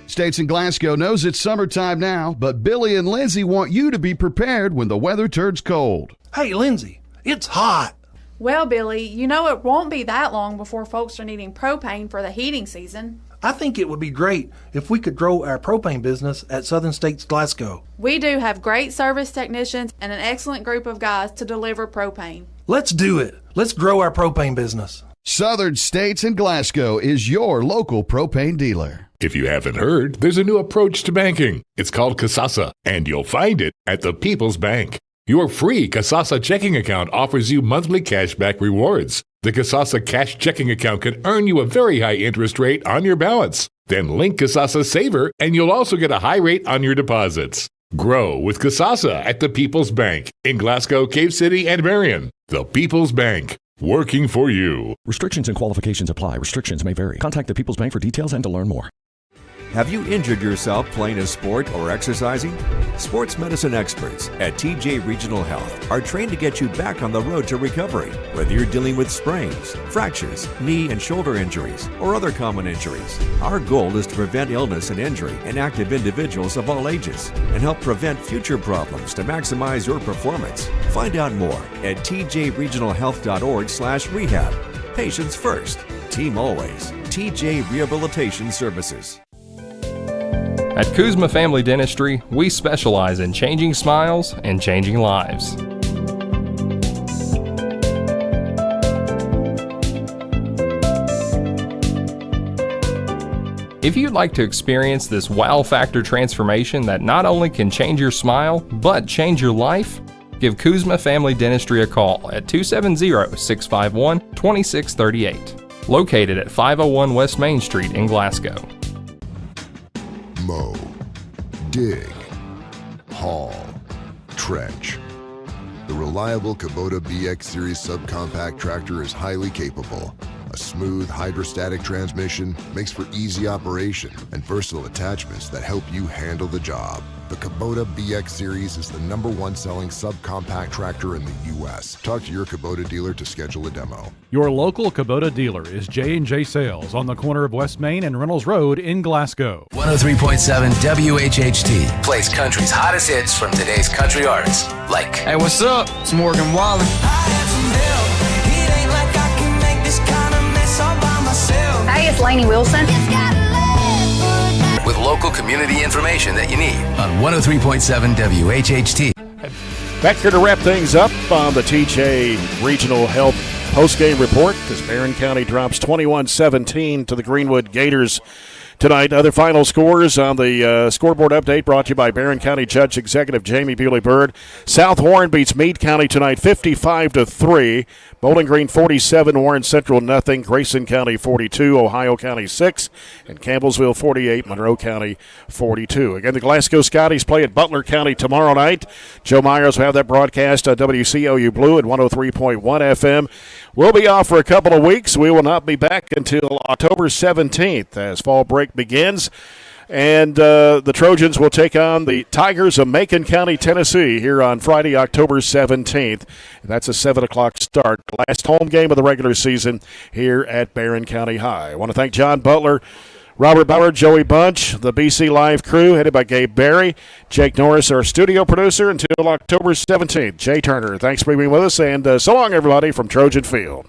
States in Glasgow knows it's summertime now, but Billy and Lindsay want you to be prepared when the weather turns cold. Hey, Lindsay, it's hot. Well, Billy, you know it won't be that long before folks are needing propane for the heating season. I think it would be great if we could grow our propane business at Southern States Glasgow. We do have great service technicians and an excellent group of guys to deliver propane. Let's do it. Let's grow our propane business. Southern States in Glasgow is your local propane dealer. If you haven't heard, there's a new approach to banking. It's called Kasasa, and you'll find it at the People's Bank. Your free Kasasa checking account offers you monthly cashback rewards. The Kasasa cash checking account can earn you a very high interest rate on your balance. Then link Kasasa Saver, and you'll also get a high rate on your deposits. Grow with Kasasa at the People's Bank in Glasgow, Cave City, and Barren. The People's Bank. Working for you. Restrictions and qualifications apply. Restrictions may vary. Contact the People's Bank for details and to learn more. Have you injured yourself playing a sport or exercising? Sports medicine experts at TJ Regional Health are trained to get you back on the road to recovery, whether you're dealing with sprains, fractures, knee and shoulder injuries, or other common injuries. Our goal is to prevent illness and injury in active individuals of all ages and help prevent future problems to maximize your performance. Find out more at tjregionalhealth.org/rehab. Patients first, team always. TJ Rehabilitation Services. At Kuzma Family Dentistry, we specialize in changing smiles and changing lives. If you'd like to experience this wow factor transformation that not only can change your smile, but change your life, give Kuzma Family Dentistry a call at 270-651-2638. Located at 501 West Main Street in Glasgow. Mow, dig, haul, trench. The reliable Kubota BX Series subcompact tractor is highly capable, a A smooth hydrostatic transmission makes for easy operation and versatile attachments that help you handle the job. The Kubota BX Series is the #1 selling subcompact tractor in the U.S. Talk to your Kubota dealer to schedule a demo. Your local Kubota dealer is J&J Sales on the corner of West Main and Reynolds Road in Glasgow. 103.7 WHHT plays country's hottest hits from today's country artists. Like, hey, what's up? It's Morgan Wallen. Hey, it's Lainey Wilson. With local community information that you need on 103.7 WHHT. Back here to wrap things up on the TJ Regional Health postgame report as Barren County drops 21-17 to the Greenwood Gators tonight. Other final scores on the scoreboard update brought to you by Barren County Judge Executive Jamie Bewley-Byrd. South Warren beats Meade County tonight 55-3. Bowling Green 47, Warren Central nothing. Grayson County 42, Ohio County 6, and Campbellsville 48, Monroe County 42. Again, the Glasgow Scotties play at Butler County tomorrow night. Joe Myers will have that broadcast on WCLU Blue at 103.1 FM. We'll be off for a couple of weeks. We will not be back until October 17th as fall break begins. And the Trojans will take on the Tigers of Macon County, Tennessee, here on Friday, October 17th. That's a 7 o'clock start. Last home game of the regular season here at Barren County High. I want to thank John Butler, Robert Ballard, Joey Bunch, the BC Live crew, headed by Gabe Berry, Jake Norris, our studio producer, until October 17th. Jay Turner, thanks for being with us, and so long, everybody, from Trojan Field.